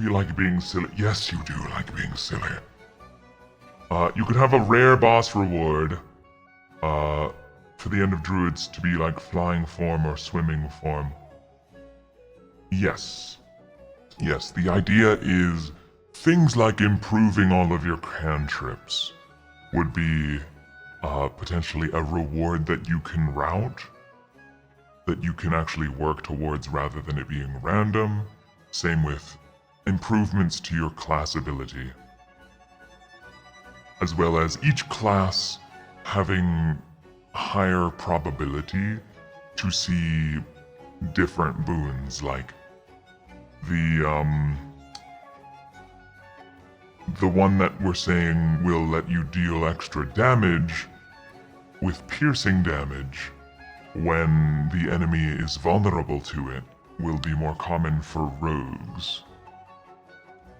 You like being silly? Yes, you do like being silly. You could have a rare boss reward, for the end of druids to be like flying form or swimming form. Yes. Yes, the idea is things like improving all of your cantrips would be, potentially a reward that you can route, that you can actually work towards rather than it being random. Same with improvements to your class ability, as well as each class having higher probability to see different boons, like the one that we're saying will let you deal extra damage with piercing damage when the enemy is vulnerable to it will be more common for rogues.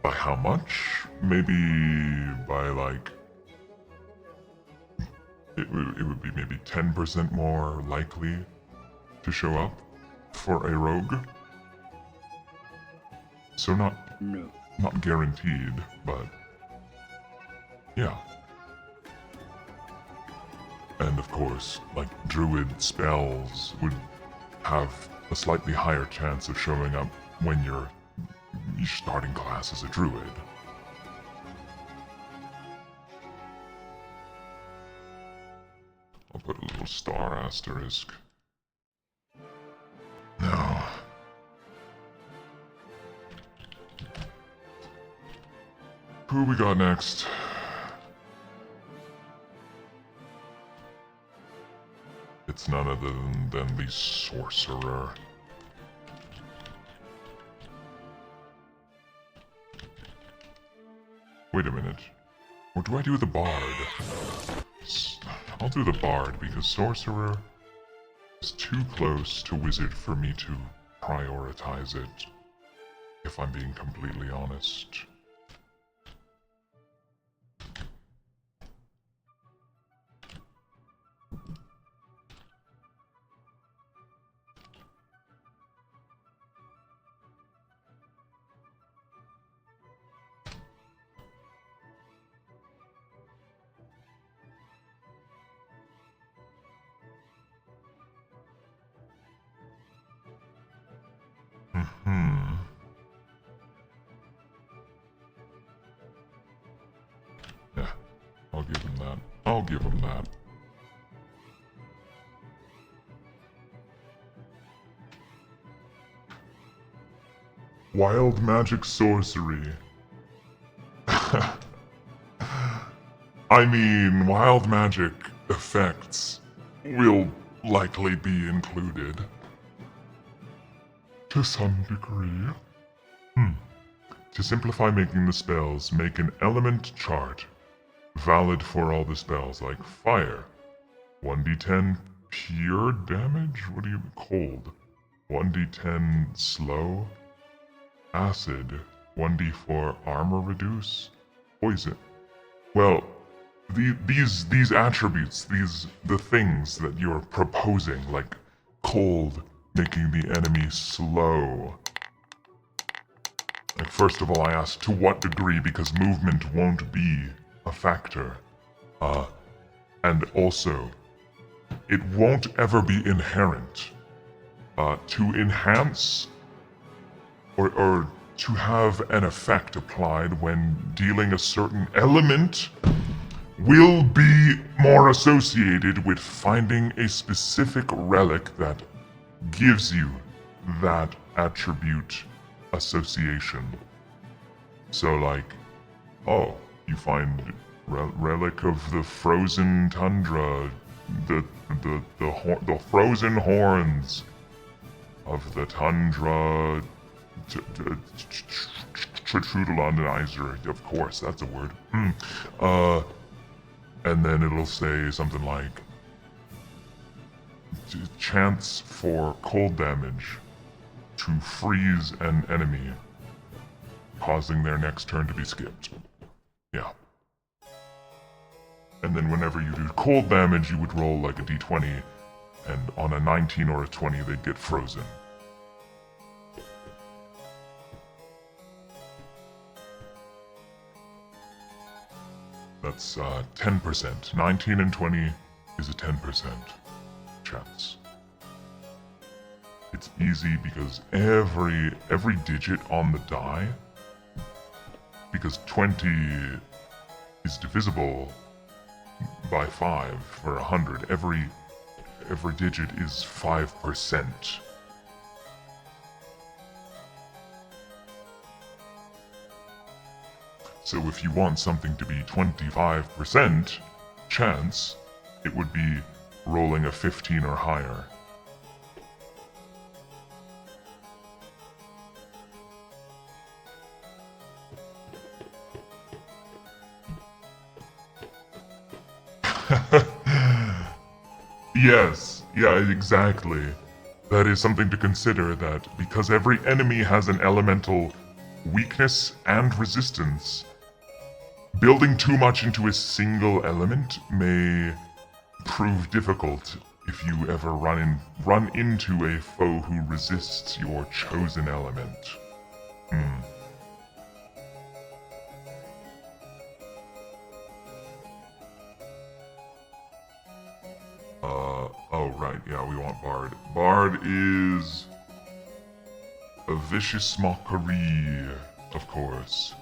By how much? Maybe by like... It would be maybe 10% more likely to show up for a rogue. So not guaranteed, but yeah. And of course, like druid spells would have a slightly higher chance of showing up when you're starting class as a druid. I'll put a little star asterisk. Now, who we got next? It's none other than the sorcerer. Wait a minute. What do I do with the bard? I'll do the bard because sorcerer is too close to wizard for me to prioritize it, if I'm being completely honest. give him that. Wild magic sorcery. I mean, wild magic effects will likely be included. To some degree. To simplify making the spells, make an element chart. Valid for all the spells, like fire. 1d10 pure damage? What do you... cold. 1d10 slow. Acid. 1d4 armor reduce. Poison. Well, these attributes, the things that you're proposing, like cold, making the enemy slow. Like, first of all, I asked to what degree, because movement won't be a factor. And also, it won't ever be inherent. To enhance or to have an effect applied when dealing a certain element will be more associated with finding a specific relic that gives you that attribute association. So like, oh, you find relic of the frozen tundra, the frozen horns of the tundra Trudolonizer, of course, that's a word. And then it'll say something like, chance for cold damage to freeze an enemy, causing their next turn to be skipped. Yeah. And then whenever you do cold damage, you would roll like a d20, and on a 19 or a 20, they'd get frozen. That's 10%. 19 and 20 is a 10% chance. It's easy because every digit on the die, because 20 is divisible by 5 for 100. Every digit is 5%. So if you want something to be 25% chance, it would be rolling a 15 or higher. Yes, yeah, exactly. That is something to consider, that because every enemy has an elemental weakness and resistance, building too much into a single element may prove difficult if you ever run into a foe who resists your chosen element. Oh right, yeah, we want Bard. Bard is a vicious mockery, of course.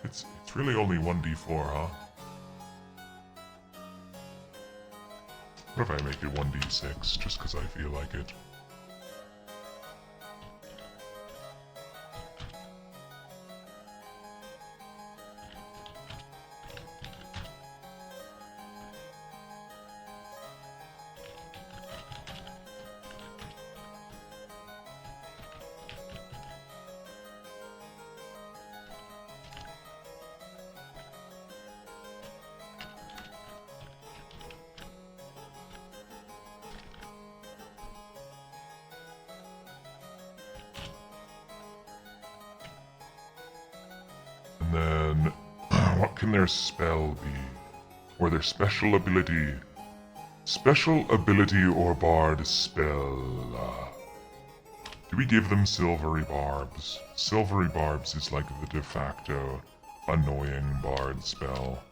It's really only 1d4, huh? What if I make it 1d6, just because I feel like it? can their spell be? Or their special ability? Special ability or bard spell? Do we give them silvery barbs? Silvery barbs is like the de facto annoying bard spell.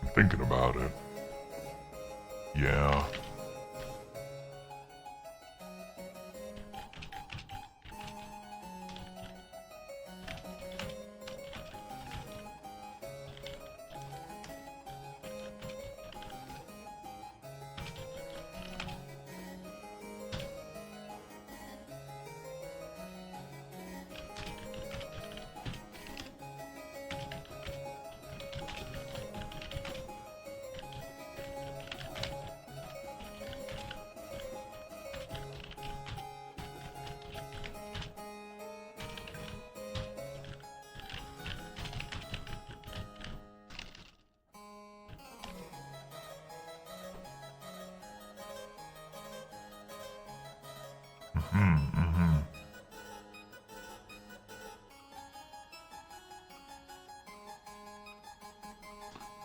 I'm thinking about it. Yeah.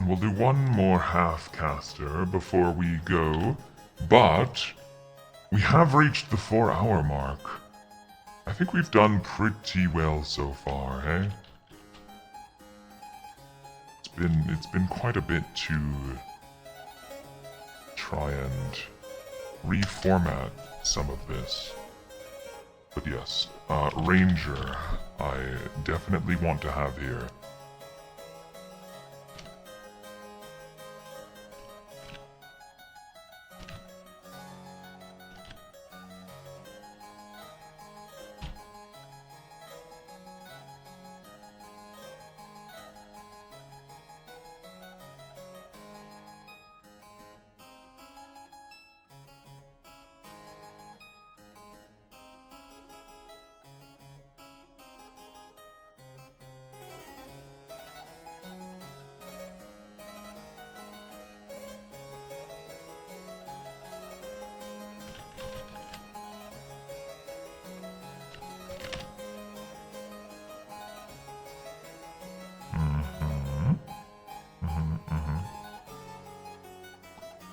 We'll do one more half-caster before we go, but we have reached the 4-hour mark. I think we've done pretty well so far, eh? It's been quite a bit to try and reformat some of this. But yes, Ranger, I definitely want to have here.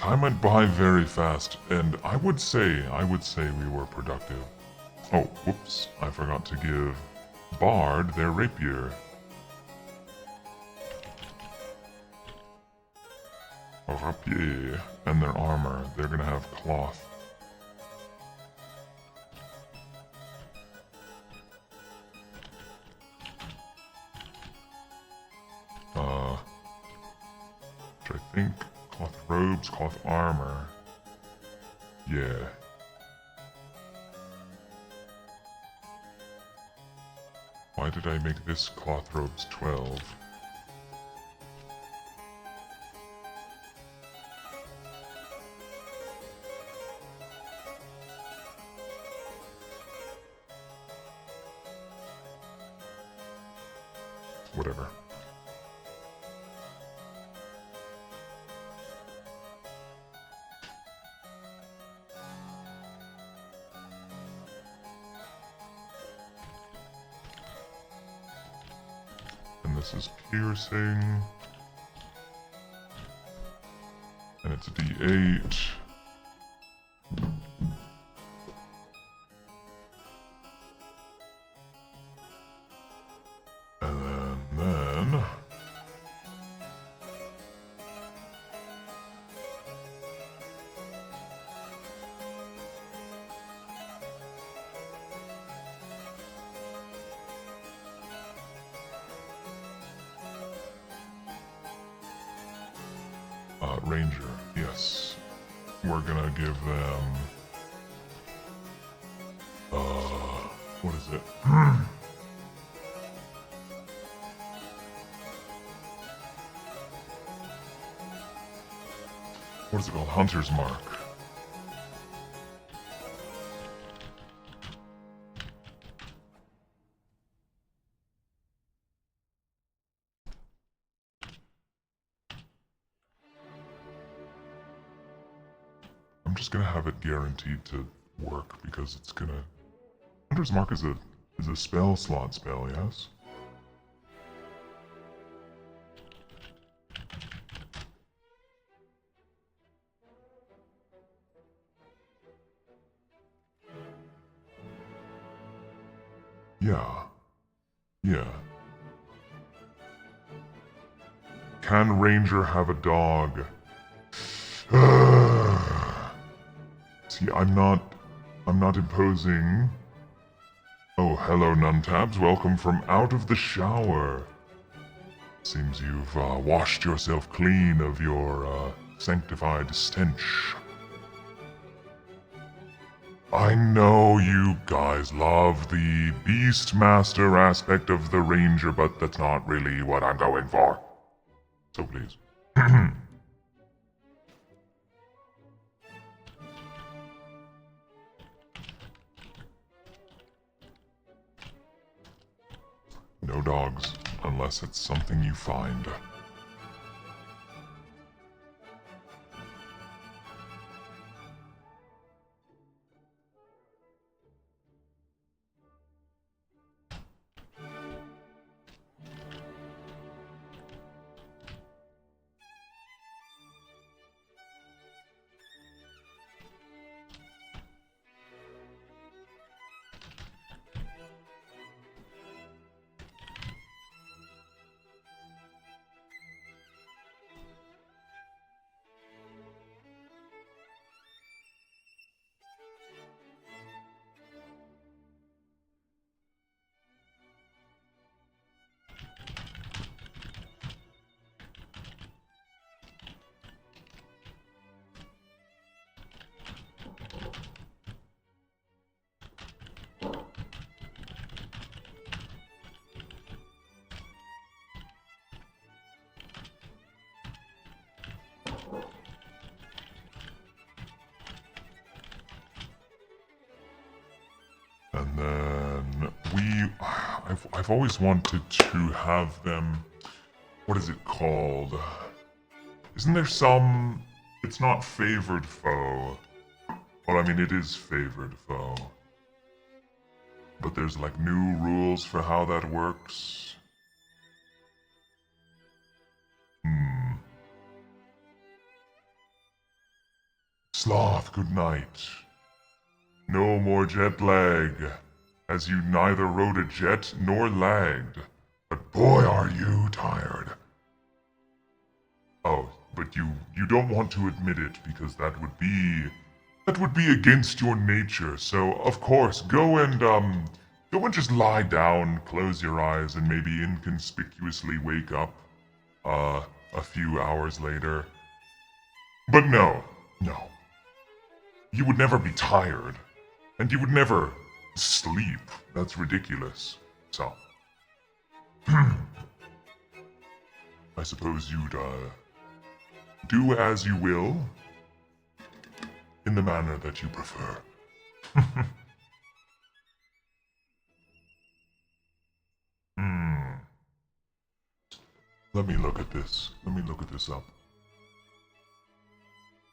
Time went by very fast, and I would say we were productive. Oh, whoops, I forgot to give Bard their rapier. A rapier, and their armor. They're gonna have cloth. Which I think cloth robes, cloth armor. Yeah. Why did I make this cloth robes 12? Whatever. And this is piercing. And it's a D8. And then Ranger, yes. We're gonna give them what is it? What is it called? Hunter's Mark. I'm just gonna have it guaranteed to work because it's gonna. Hunter's Mark is a spell slot spell, yes? Yeah. Yeah. Can Ranger have a dog? See, I'm not imposing. Oh, hello, Nuntabs. Welcome from out of the shower. Seems you've washed yourself clean of your sanctified stench. I know you guys love the Beastmaster aspect of the Ranger, but that's not really what I'm going for. So please. No dogs, unless it's something you find. And then I've always wanted to have them, what is it called? Isn't there some, it's not favored foe. Well, I mean, it is favored foe. But there's like new rules for how that works. Sloth, good night. No more jet lag, as you neither rode a jet nor lagged. But boy, are you tired. Oh, but you don't want to admit it because that would be against your nature. So, of course, go and just lie down, close your eyes, and maybe inconspicuously wake up a few hours later. But no. You would never be tired. And you would never sleep. That's ridiculous. So, I suppose you'd, do as you will, in the manner that you prefer. Let me look at this. Let me look at this up.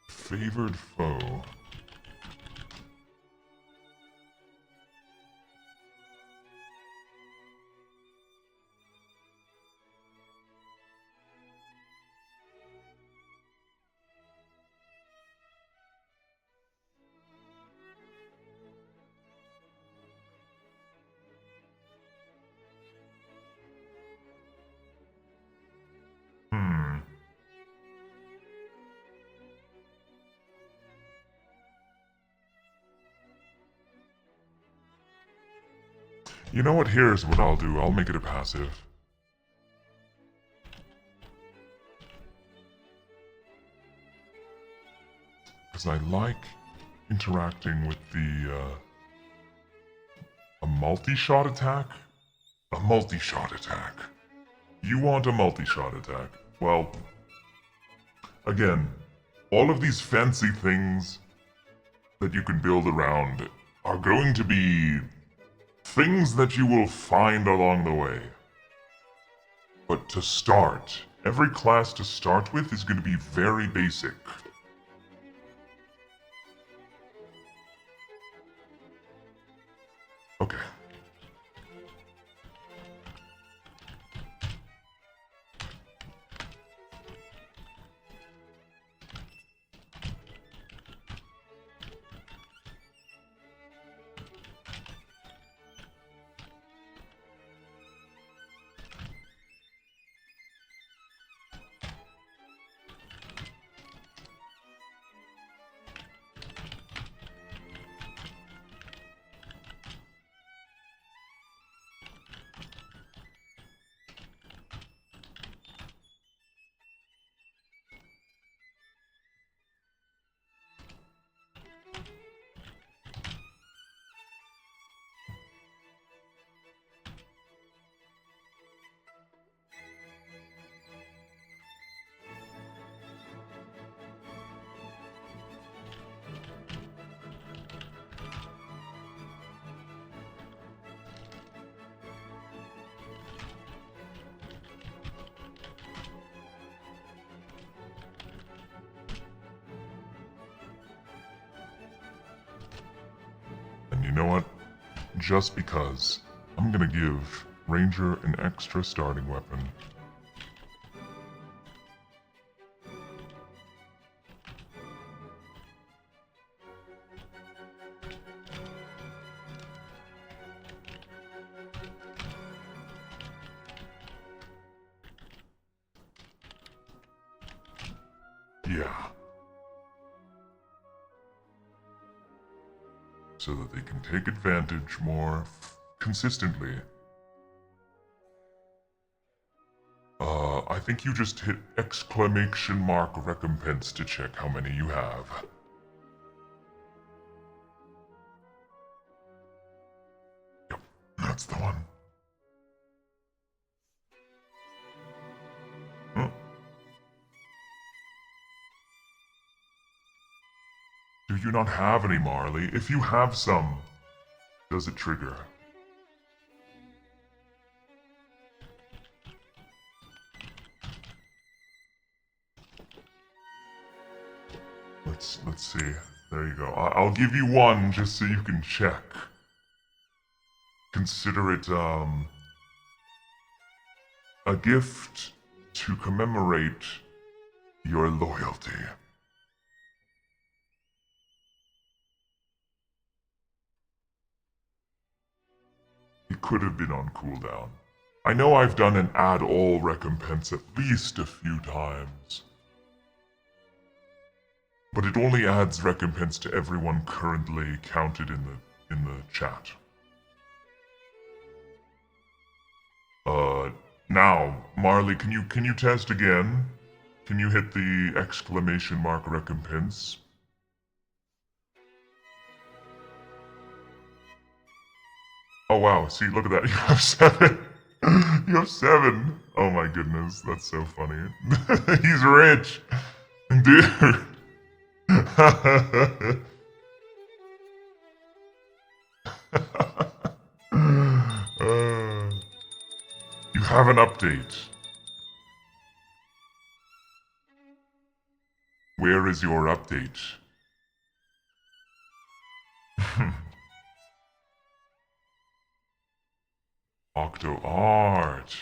Favored foe. You know what? Here's what I'll do. I'll make it a passive. Because I like interacting with a multi-shot attack? A multi-shot attack. You want a multi-shot attack? Well, again, all of these fancy things that you can build around are going to be things that you will find along the way. But to start, every class to start with is going to be very basic. You know what? Just because, I'm gonna give Ranger an extra starting weapon. Yeah. So that they can take advantage more consistently. I think you just hit exclamation mark recompense to check how many you have. Yep, that's the one. Huh? Do you not have any, Marley? If you have some, does it trigger? Let's see. There you go. I'll give you one just so you can check. Consider it a gift to commemorate your loyalty. It could have been on cooldown. I know I've done an add all recompense at least a few times. But it only adds recompense to everyone currently counted in the chat. Now, Marley, can you test again? Can you hit the exclamation mark recompense? Oh wow, see, look at that. You have 7. You have 7. Oh my goodness, that's so funny. He's rich. Dude. You have an update. Where is your update? Octo Art.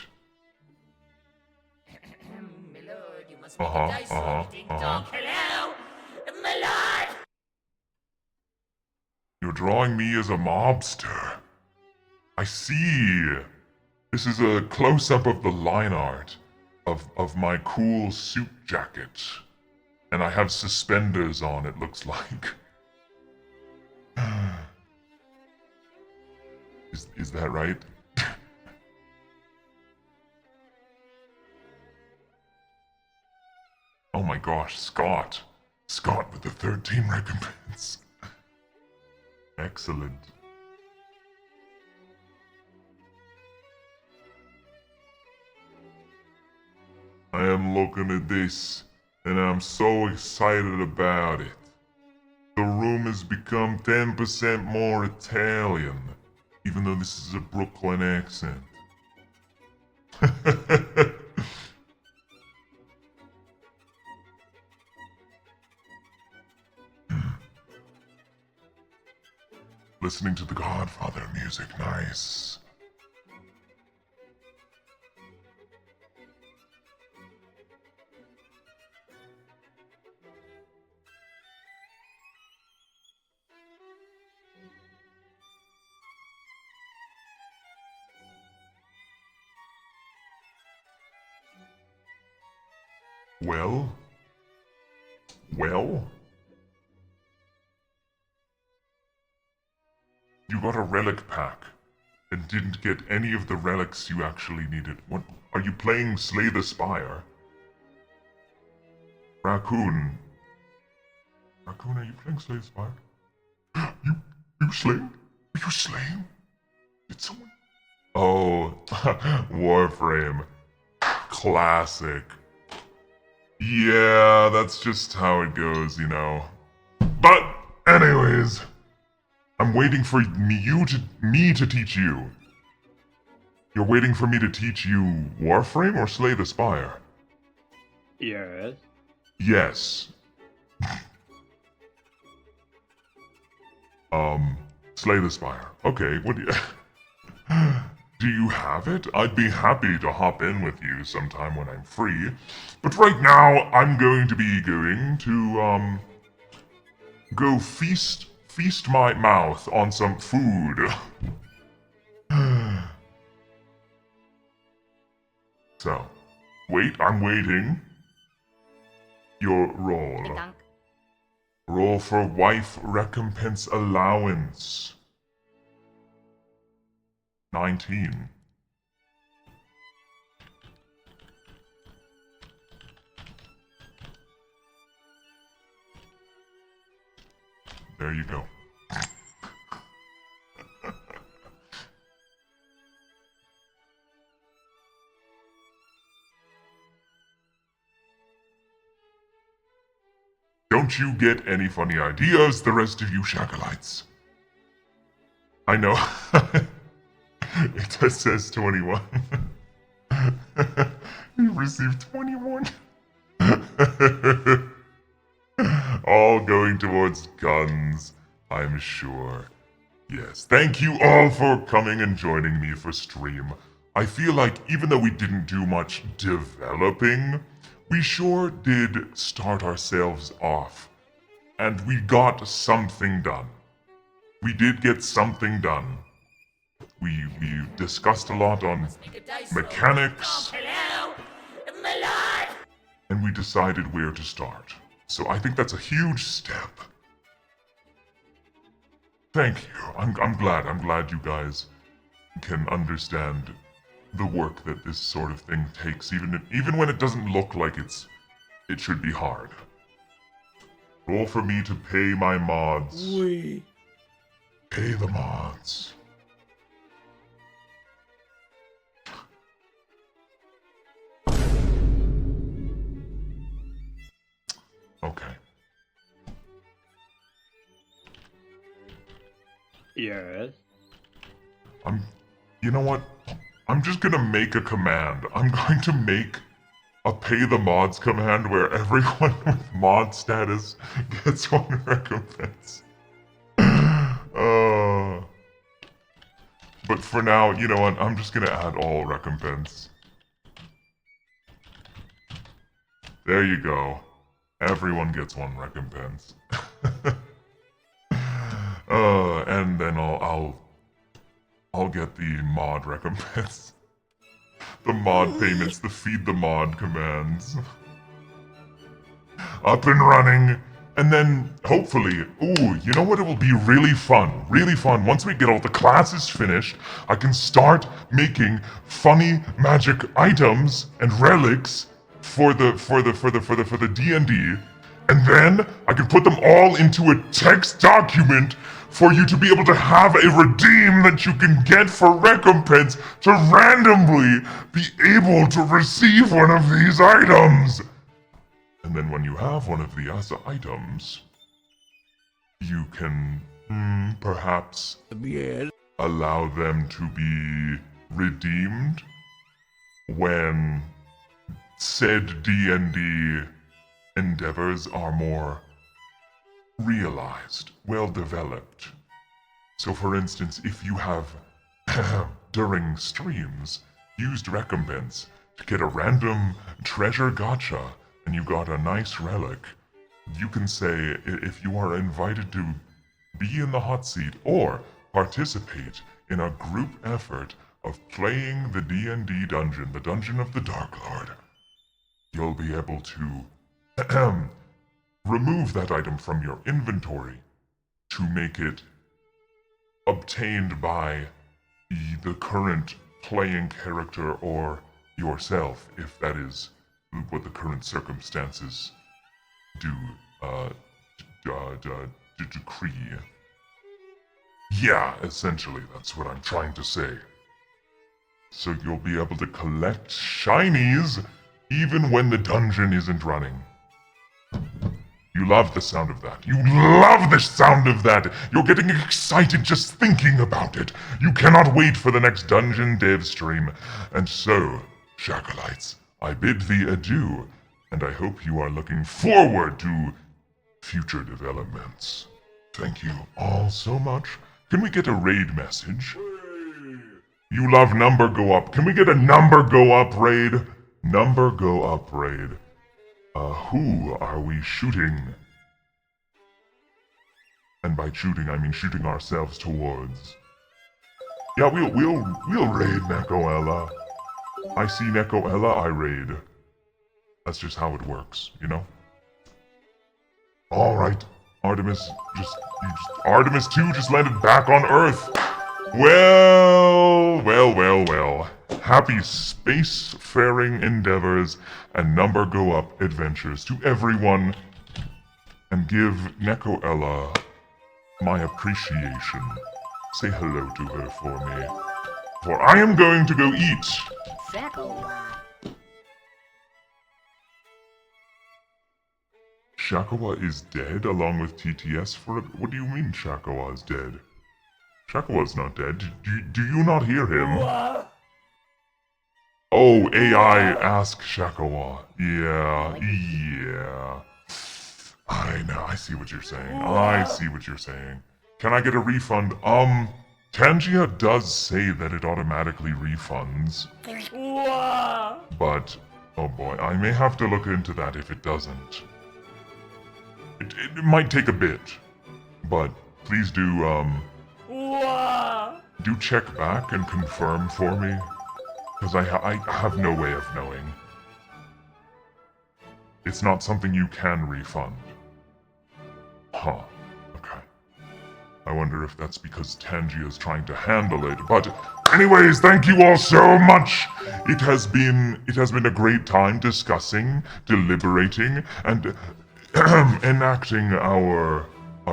My lord, you must make a dice roll. Ding dong. Hello? My lord!
You're drawing me as a mobster. I see. This is a close-up of the line art of my cool suit jacket. And I have suspenders on, it looks like. Is that right? Oh my gosh, Scott. Scott with the 13 recompense. Excellent. I am looking at this, and I'm so excited about it. The room has become 10% more Italian, even though this is a Brooklyn accent. Listening to the Godfather music, nice. Well? Well? You got a relic pack, and didn't get any of the relics you actually needed. What? Are you playing Slay the Spire? Raccoon. Raccoon, are you playing Slay the Spire? You slaying? Are you slaying? Did someone? Oh, Warframe. Classic. Yeah, that's just how it goes, you know. But, anyways, I'm waiting for me to teach you. You're waiting for me to teach you Warframe or Slay the Spire?
Yes.
Yes. Slay the Spire. Okay, what do you... Do you have it? I'd be happy to hop in with you sometime when I'm free. But right now, I'm going to be going to, go feast my mouth on some food. So, wait, I'm waiting. Your roll.
Vielen Dank.
Roll for wife recompense allowance. 19. There you go. Don't you get any funny ideas, the rest of you Shakalites? I know. It just says 21. You received 21. All going towards guns, I'm sure. Yes, thank you all for coming and joining me for stream. I feel like even though we didn't do much developing, we sure did start ourselves off. And we got something done. We did get something done. We discussed a lot on mechanics,
Hello? My lord!
and we decided where to start. So I think that's a huge step. Thank you. I'm glad you guys can understand the work that this sort of thing takes, even when it doesn't look like it should be hard. Roll for me to pay my mods. Pay the mods. Okay.
Yes.
You know what? I'm just gonna make a command. I'm going to make a pay the mods command where everyone with mod status gets one recompense. But for now, you know what? I'm just gonna add all recompense. There you go. Everyone gets one recompense. And then I'll get the mod recompense. The mod payments, the feed the mod commands. Up and running. And then, hopefully, you know what? It will be really fun. Really fun. Once we get all the classes finished, I can start making funny magic items and relics for the D&D. And then I can put them all into a text document for you to be able to have a redeem that you can get for recompense to randomly be able to receive one of these items. And then when you have one of the items, you can perhaps allow them to be redeemed when said D&D endeavors are more realized, well developed. So for instance, if you have, during streams, used recompense to get a random treasure gacha, and you got a nice relic, you can say if you are invited to be in the hot seat or participate in a group effort of playing the D&D dungeon, the Dungeon of the Dark Lord, you'll be able to remove that item from your inventory to make it obtained by the current playing character or yourself, if that is what the current circumstances do decree. Yeah, essentially, that's what I'm trying to say. So you'll be able to collect shinies even when the dungeon isn't running. You love the sound of that. You love the sound of that! You're getting excited just thinking about it! You cannot wait for the next dungeon Devstream. And so, Shakalites, I bid thee adieu, and I hope you are looking forward to future developments. Thank you all so much, Can we get a raid message? You love number go up. Can we get a number go up raid? Number go up raid. Who are we shooting? And by shooting, I mean shooting ourselves towards. Yeah, we'll raid Nekoella. I see Nekoella, I raid. That's just how it works, you know? Alright, Artemis Artemis 2 just landed back on Earth. Well. Happy spacefaring endeavors and number go up adventures to everyone. And give Nekoella my appreciation. Say hello to her for me. For I am going to go eat. Shakawa is dead along with TTS for what do you mean Shakawa is dead? Shakawa's not dead. Do you not hear him? Oh, AI, ask Shakawa. Yeah. I know, I see what you're saying. Can I get a refund? Tangia does say that it automatically refunds. But, oh boy, I may have to look into that if it doesn't. It might take a bit, but please do check back and confirm for me, because I have no way of knowing. It's not something you can refund. Huh, okay. I wonder if that's because Tangia's trying to handle it, but anyways, thank you all so much! It has been a great time discussing, deliberating, and enacting our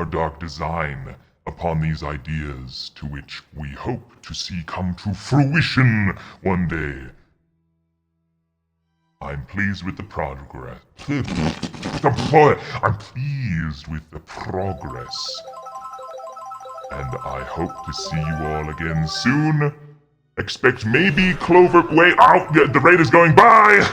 dark design upon these ideas to which we hope to see come to fruition one day. I'm pleased with the progress. I'm pleased with the progress. And I hope to see you all again soon. Expect maybe Clover. Wait, the raid is going by!